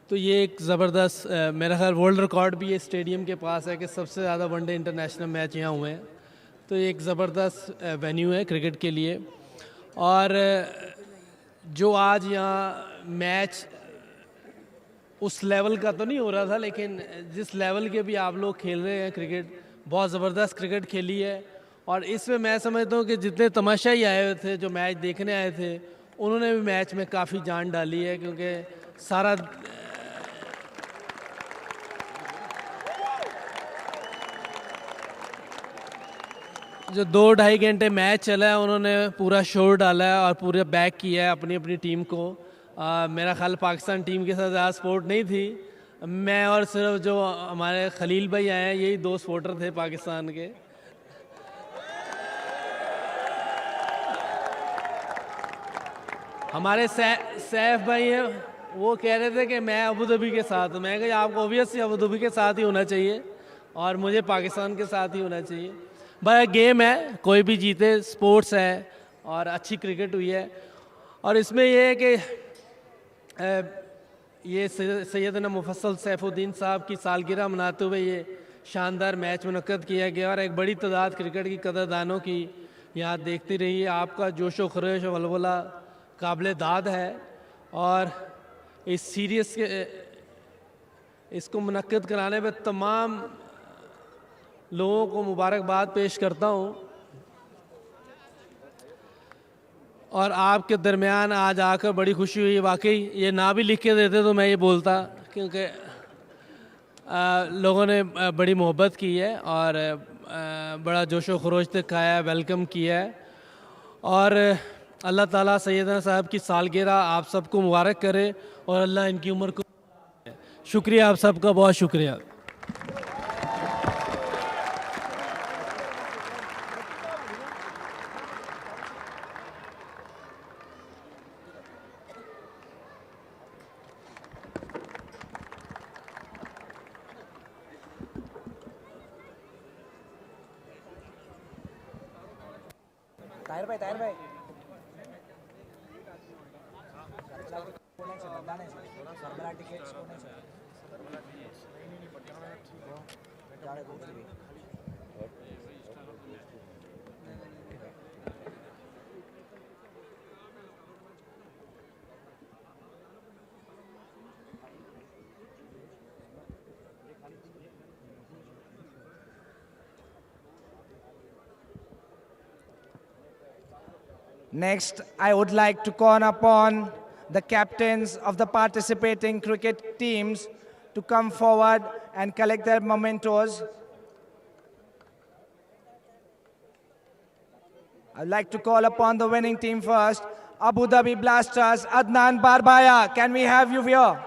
तो ये एक ज़बरदस्त, मेरा ख्याल वर्ल्ड रिकॉर्ड भी ये स्टेडियम के पास है कि सबसे ज़्यादा वनडे इंटरनेशनल मैच यहाँ हुए हैं। तो ये एक ज़बरदस्त वेन्यू है क्रिकेट के लिए। और जो आज यहाँ मैच उस लेवल का तो नहीं हो रहा था, लेकिन जिस लेवल के भी आप लोग खेल रहे हैं क्रिकेट, बहुत ज़बरदस्त क्रिकेट खेली है। और इसमें मैं समझता हूँ कि जितने तमाशाई आए हुए थे, जो मैच देखने आए थे, उन्होंने भी मैच में काफ़ी जान डाली है, क्योंकि सारा जो 2-2.5 घंटे मैच चला है उन्होंने पूरा शोर डाला है और पूरा बैक किया है अपनी अपनी टीम को। मेरा ख्याल पाकिस्तान टीम के साथ ज़्यादा सपोर्ट नहीं थी, मैं और सिर्फ जो हमारे खलील भाई आए हैं यही 2 सपोर्टर थे पाकिस्तान के। हमारे सैफ भाई हैं, वो कह रहे थे कि मैं अबू धाबी के साथ हूँ। मैं कहा आपको ऑब्वियसली अबू धाबी के साथ ही होना चाहिए और मुझे पाकिस्तान के साथ ही होना चाहिए। भाई गेम है, कोई भी जीते, स्पोर्ट्स है और अच्छी क्रिकेट हुई है। और इसमें ये है कि ये सैयदना मुफस्सल सैफुद्दीन साहब की सालगिरह मनाते हुए ये शानदार मैच मुनक्कद किया गया और एक बड़ी तादाद क्रिकेट की कदरदानों की यहाँ देखती रही है। आपका जोशो खरोश और वलवला काबिल दाद है और इस सीरीज़ के इसको मुनक्कद कराने पे तमाम लोगों को मुबारकबाद पेश करता हूँ। और आपके दरमियान आज आकर बड़ी खुशी हुई। वाकई ये ना भी लिख के देते तो मैं ये बोलता, क्योंकि लोगों ने बड़ी मोहब्बत की है और बड़ा जोशो खरोश दिखाया है, वेलकम किया है। और अल्लाह ताला सैयदना साहब की सालगिरह आप सबको मुबारक करे और अल्लाह इनकी उम्र को। शुक्रिया, आप सबका बहुत शुक्रिया। ताहिर भाई Next, I would like to call upon the captains of the participating cricket teams to come forward and collect their mementos. I'd like to call upon the winning team first, Abu Dhabi Blasters, Adnan Barbaya. Can we have you here?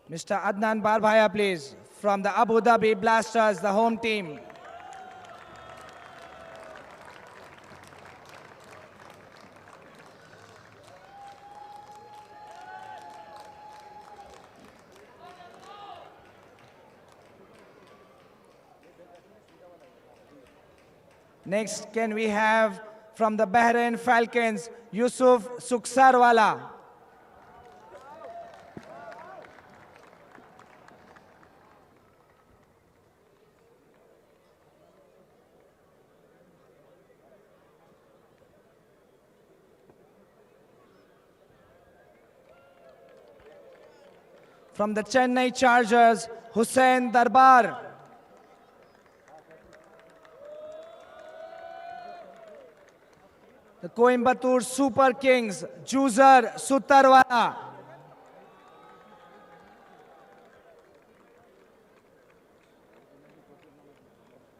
Mr. Adnan Barbaya, please, from the Abu Dhabi Blasters, the home team. Next, can we have from the Bahrain Falcons, Yusuf Suksarwala. From the Chennai Chargers, Hussain Darbar. The Coimbatore Super Kings, Juzer Sutarwala.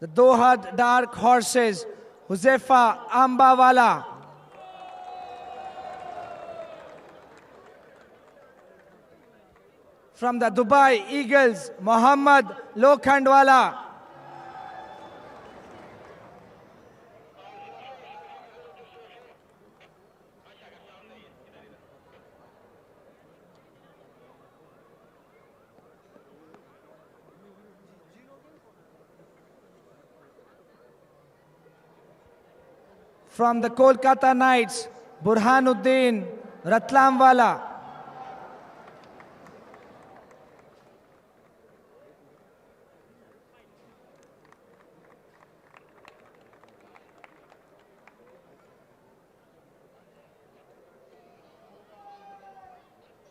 The Doha Dark Horses, Huzefa Ambawala. From the Dubai Eagles, Mohammad Lokhandwala. From the Kolkata Knights, Burhanuddin Ratlamwala.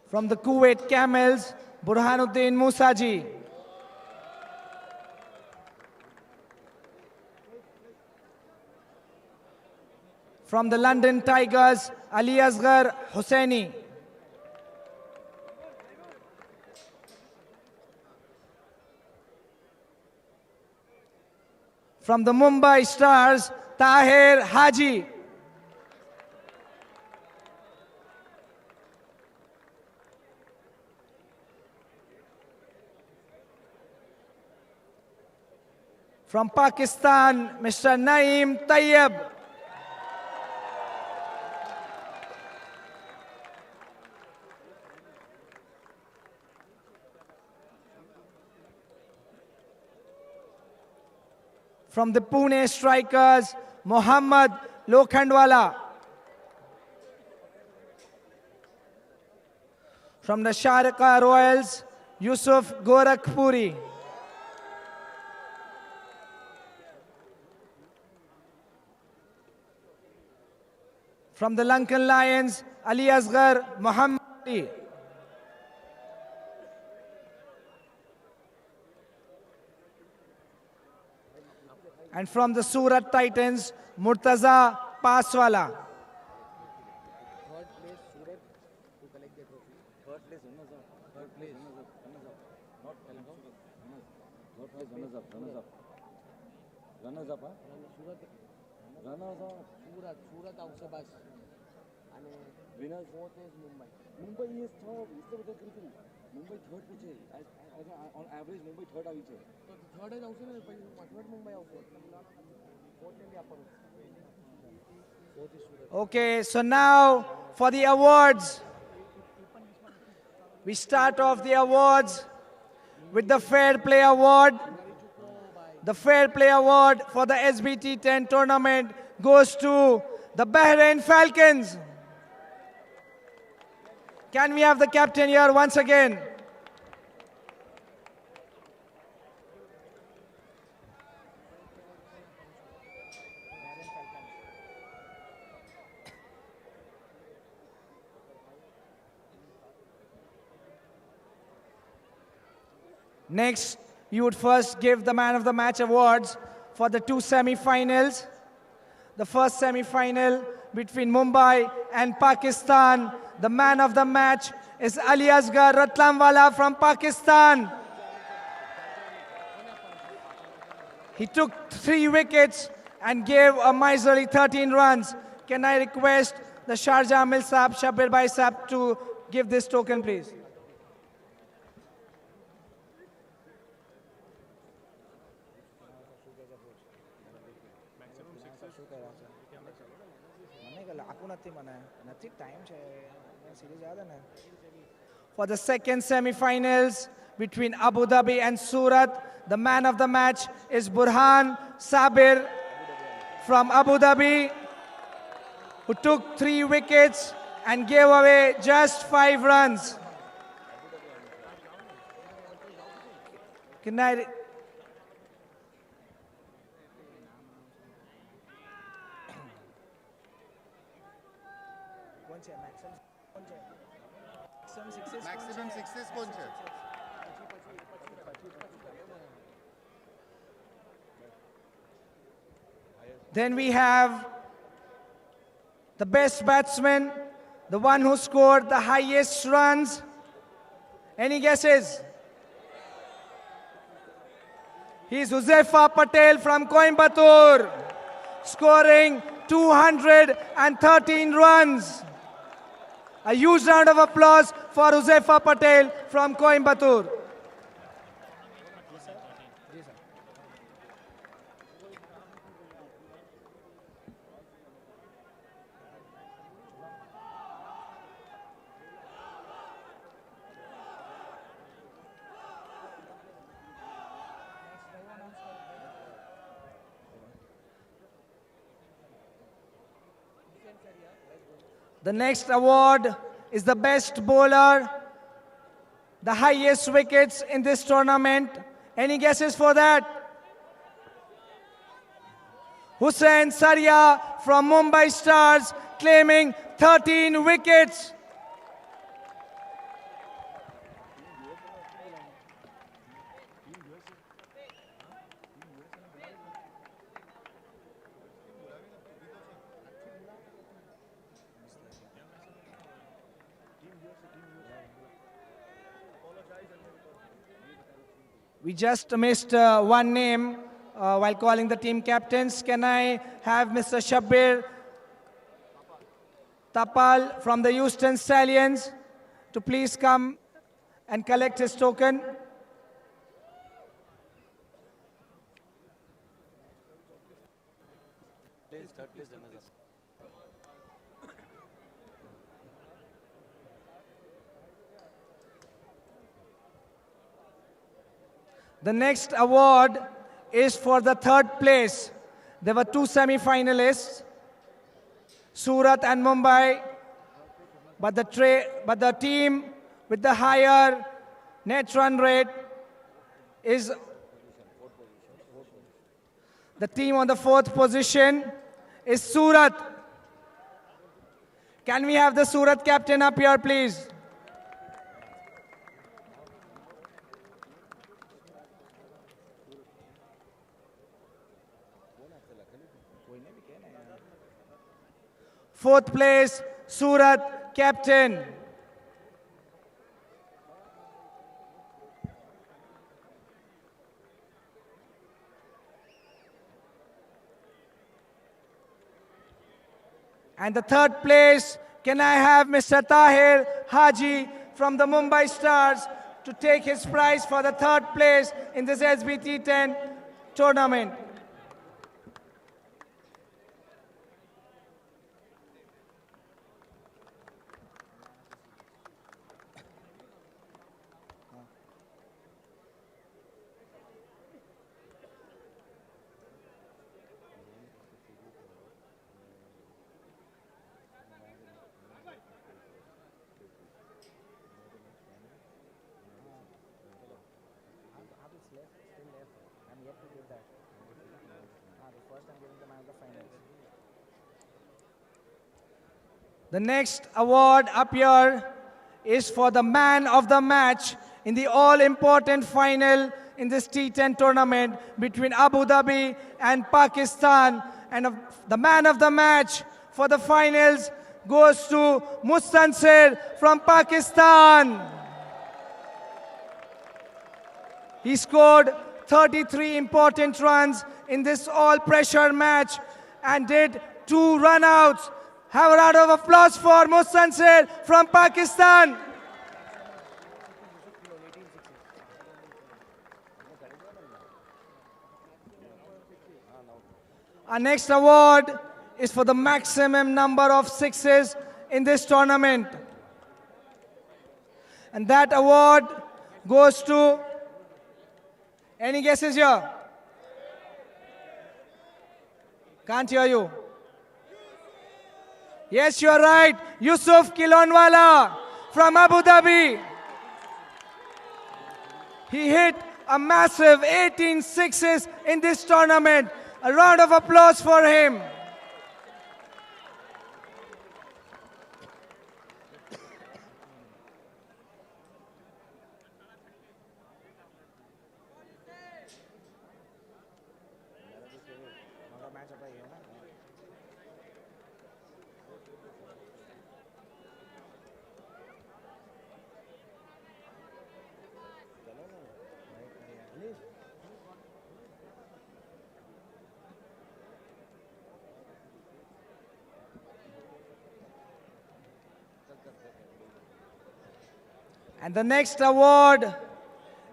From the Kuwait Camels, Burhanuddin Musaji. From the London Tigers, Ali Asghar Hosseini. From the Mumbai Stars, Tahir Haji. From Pakistan, Mr. Naeem Tayyib. From the Pune Strikers, Mohammad Lokhandwala. From the Sharjah Royals, Yusuf Gorakhpuri. From the Lankan Lions, Ali Asghar Mohammadi. And from the Surat Titans, Murtaza Paswala. Surat, Surat, Surat, Winner fourth is Mumbai. Mumbai is third. इससे बता बिल्कुल. Mumbai third पे छे. On average Mumbai third આવી છે. તો third જ આવશે ને પછી third Mumbai આવશે. Fourth ને બી આપવાનું. Okay, so now for the awards. We start off the awards with the Fair Play Award. The Fair Play Award for the SBT 10 tournament goes to the Bahrain Falcons. Can we have the captain here once again? Next, you would first give the Man of the Match awards for the two semi-finals. The first semi-final between Mumbai and Pakistan. The Man of the Match is Ali Asghar Ratlamwala from Pakistan. He took 3 wickets and gave a miserly 13 runs. Can I request the Sharjah Amil Saab, Shabbir Bhai Saab to give this token, please? For the second semi-finals between Abu Dhabi and Surat, the man of the match is Burhan Sabir from Abu Dhabi, who took 3 wickets and gave away just 5 runs. Can I... Maximum sixes कौन सा? Then we have the best batsman, the one who scored the highest runs. Any guesses? He's Huzaifa Patel from Coimbatore, scoring 213 runs. A huge round of applause for Huzaifa Patel from Coimbatore. The next award is the best bowler, the highest wickets in this tournament. Any guesses for that? Hussain Saria from Mumbai Stars, claiming 13 wickets. We just missed one name while calling the team captains. Can I have Mr. Shabbir Tapal from the Houston Stallions to please come and collect his token? The next award is for the 3rd place. There were 2 semi-finalists, Surat and Mumbai, but the team with the higher net run rate is the team on the 4th position is Surat. Can we have the Surat captain up here, please? Fourth place, Surat captain. And the 3rd place, Can I have Mr. Tahir Haji from the Mumbai Stars to take his prize for the third place in this SBT 10 tournament? The next award up here is for the man of the match in the all-important final in this T10 tournament between Abu Dhabi and Pakistan. And the man of the match for the finals goes to Mustansir from Pakistan. He scored 33 important runs in this all-pressure match and did 2 run-outs. Have a round of applause for Mustansir from Pakistan. Our next award is for the maximum number of sixes in this tournament. And that award goes to, any guesses here? Can't hear you. Yes, you are right. Yusuf Kilonwala from Abu Dhabi. He hit a massive 18 sixes in this tournament. A round of applause for him. And the next award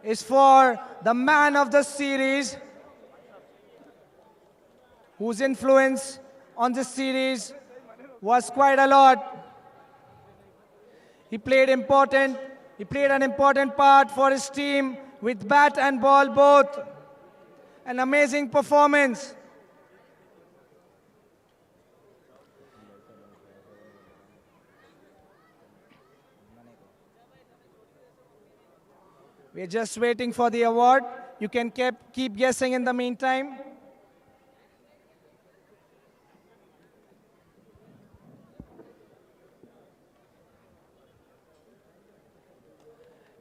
is for the man of the series, whose influence on this series was quite a lot. He played an important part for his team with bat and ball both. An amazing performance. We're just waiting for the award. You can keep guessing in the meantime.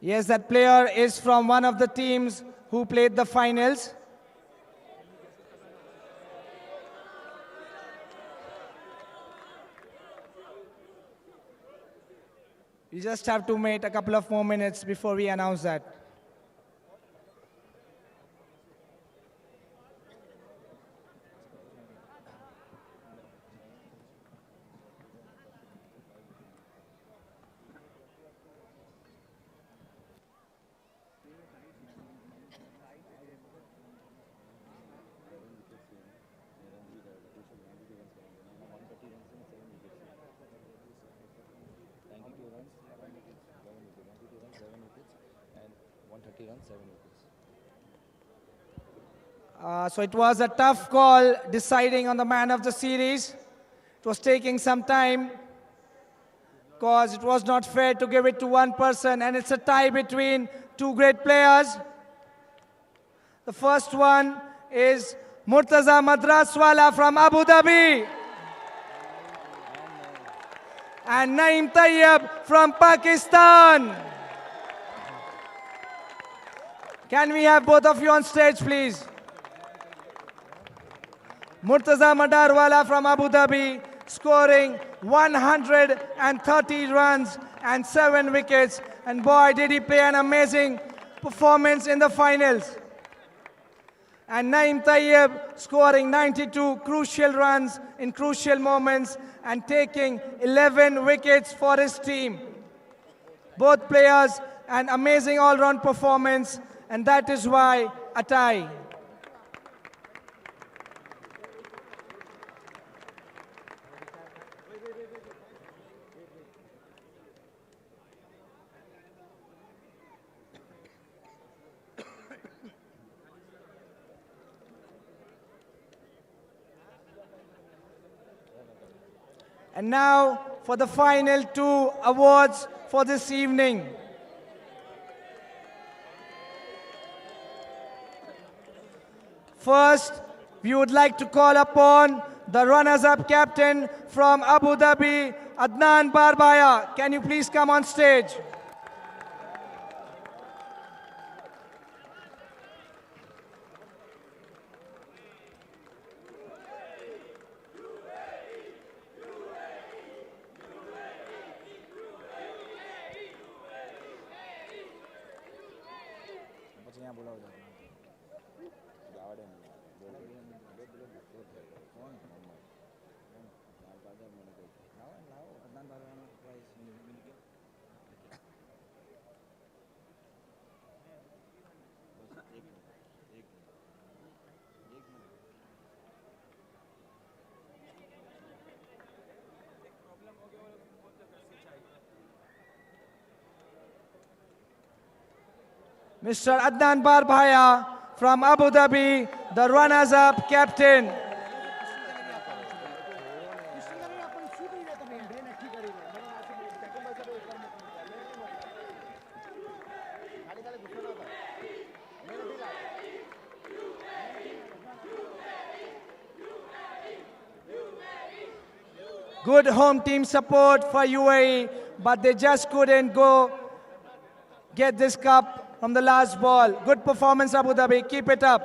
Yes, that player is from one of the teams who played the finals. We just have to wait a couple of more minutes before we announce that. So it was a tough call deciding on the man of the series. It was taking some time because it was not fair to give it to one person, and it's a tie between two great players. The first one is Murtaza Madraswala from Abu Dhabi and Naeem Tayyab from Pakistan. Can we have both of you on stage, please? Murtaza Madarwala from Abu Dhabi scoring 130 runs and 7 wickets. And boy, did he play an amazing performance in the finals. And Naeem Tayyib scoring 92 crucial runs in crucial moments and taking 11 wickets for his team. Both players an amazing all-round performance, and that is why a tie. And now for the final two awards for this evening. First, we would like to call upon the runners-up captain from Abu Dhabi, Adnan Barbaya. Can you please come on stage? Mr. Adnan Barbhaya from Abu Dhabi, the runners-up captain. Good home team support for UAE, but they just couldn't get this cup from the last ball. Good performance, Abu Dhabi. Keep it up.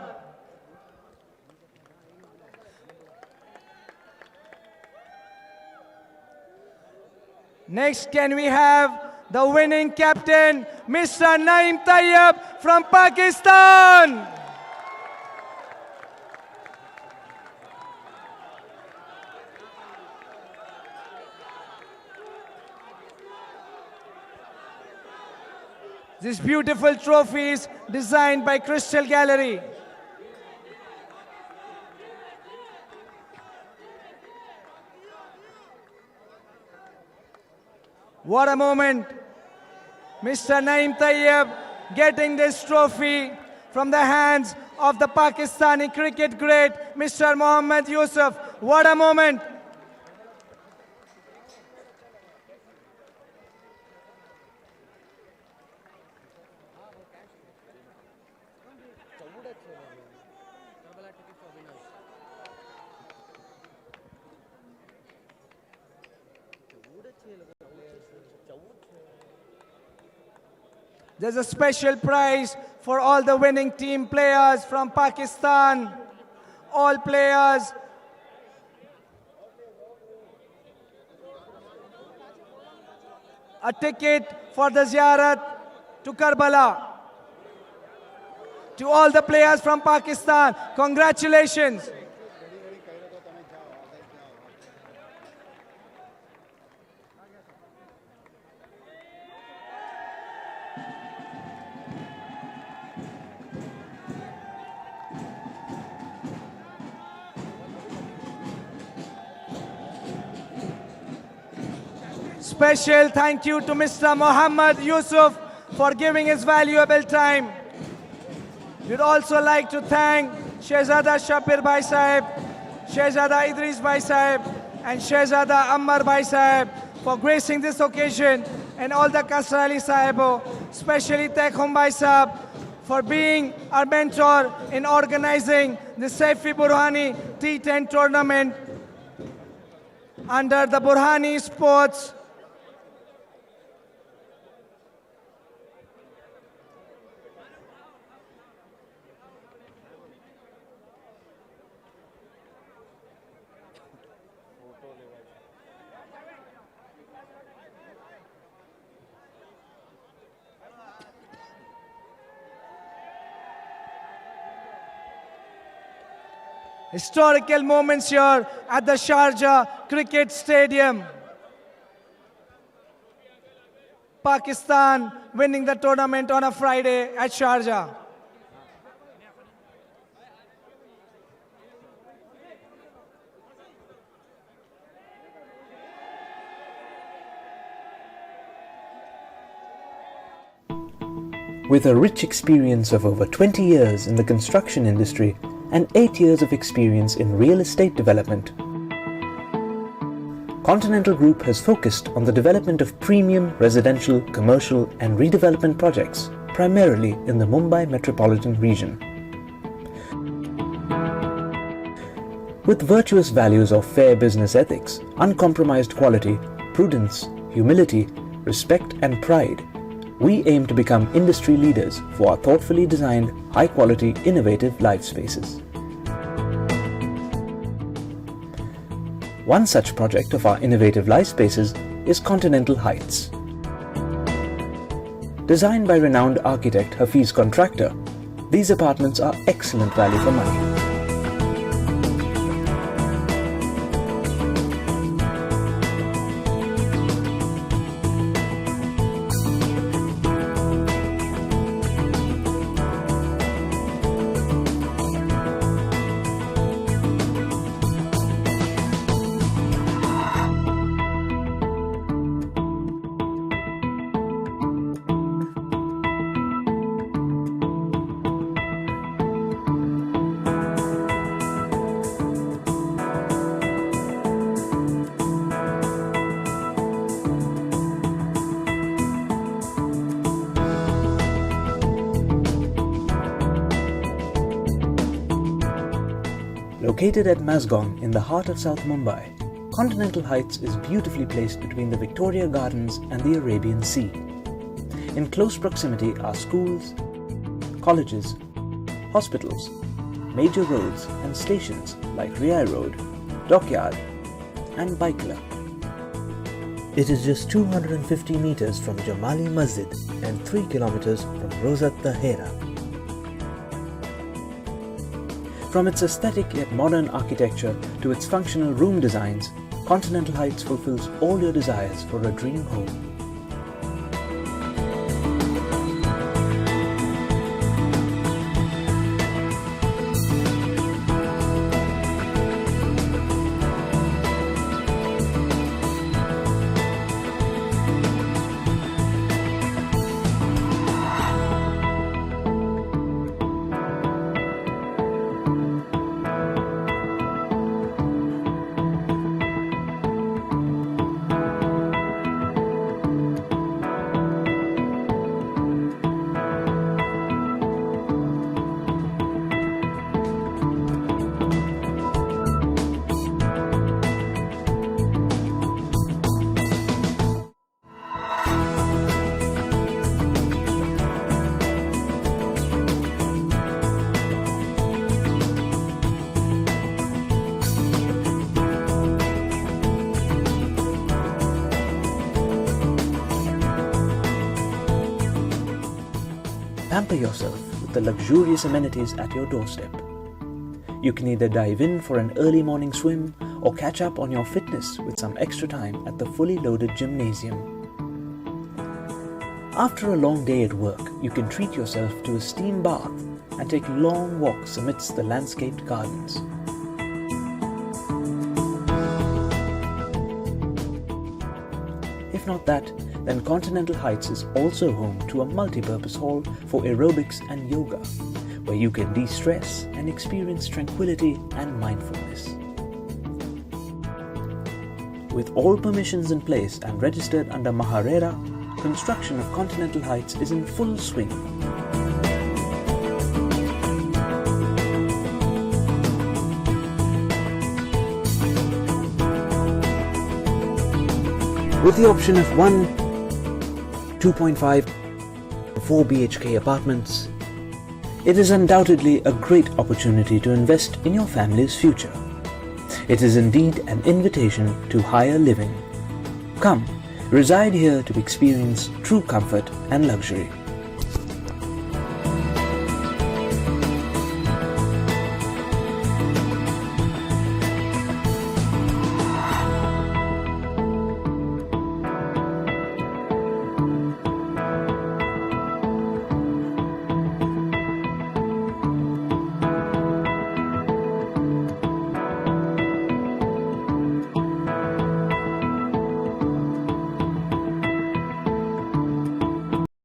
Next, can we have the winning captain, Mr. Naeem Tayyib from Pakistan? These beautiful trophies designed by Crystal Gallery. What a moment. Mr. Naeem Tayyib getting this trophy from the hands of the Pakistani cricket great, Mr. Mohammad Yusuf. What a moment. There's a special prize for all the winning team players from Pakistan. All players. A ticket for the ziyarat to Karbala. To all the players from Pakistan, congratulations. Special thank you to Mr. Mohammad Yusuf for giving his valuable time. We'd also like to thank Shehzada Shapir Bhai Sahib, Shehzada Idris Bhai Sahib, and Shehzada Ammar Bhai Sahib for gracing this occasion, and all the Kasrali Sahibo, especially Tekhum Bhai Sahib for being our mentor in organizing the Saifi Burhani T10 tournament under the Burhani Sports. Historical moments here at the Sharjah Cricket Stadium. Pakistan winning the tournament on a Friday at Sharjah. With a rich experience of over 20 years in the construction industry and 8 years of experience in real estate development, Continental Group has focused on the development of premium residential, commercial and redevelopment projects, primarily in the Mumbai metropolitan region. With virtuous values of fair business ethics, uncompromised quality, prudence, humility, respect and pride, we aim to become industry leaders for our thoughtfully designed, high-quality, innovative life spaces. One such project of our innovative life spaces is Continental Heights. Designed by renowned architect Hafiz Contractor, these apartments are excellent value for money. Located at Mazgaon in the heart of South Mumbai, Continental Heights is beautifully placed between the Victoria Gardens and the Arabian Sea. In close proximity are schools, colleges, hospitals, major roads and stations like Riai Road, Dockyard and Baikla. It is just 250 meters from Jamali Masjid and 3 kilometers from Rozat Tahera. From its aesthetic yet modern architecture to its functional room designs, Continental Heights fulfills all your desires for a dream home. Pamper yourself with the luxurious amenities at your doorstep. You can either dive in for an early morning swim or catch up on your fitness with some extra time at the fully loaded gymnasium. After a long day at work, you can treat yourself to a steam bath and take long walks amidst the landscaped gardens. If not that, then Continental Heights is also home to a multi-purpose hall for aerobics and yoga, where you can de-stress and experience tranquility and mindfulness. With all permissions in place and registered under Maharera, construction of Continental Heights is in full swing. With the option of 1, 2.5, 4 BHK apartments, it is undoubtedly a great opportunity to invest in your family's future. It is indeed an invitation to higher living. Come, reside here to experience true comfort and luxury.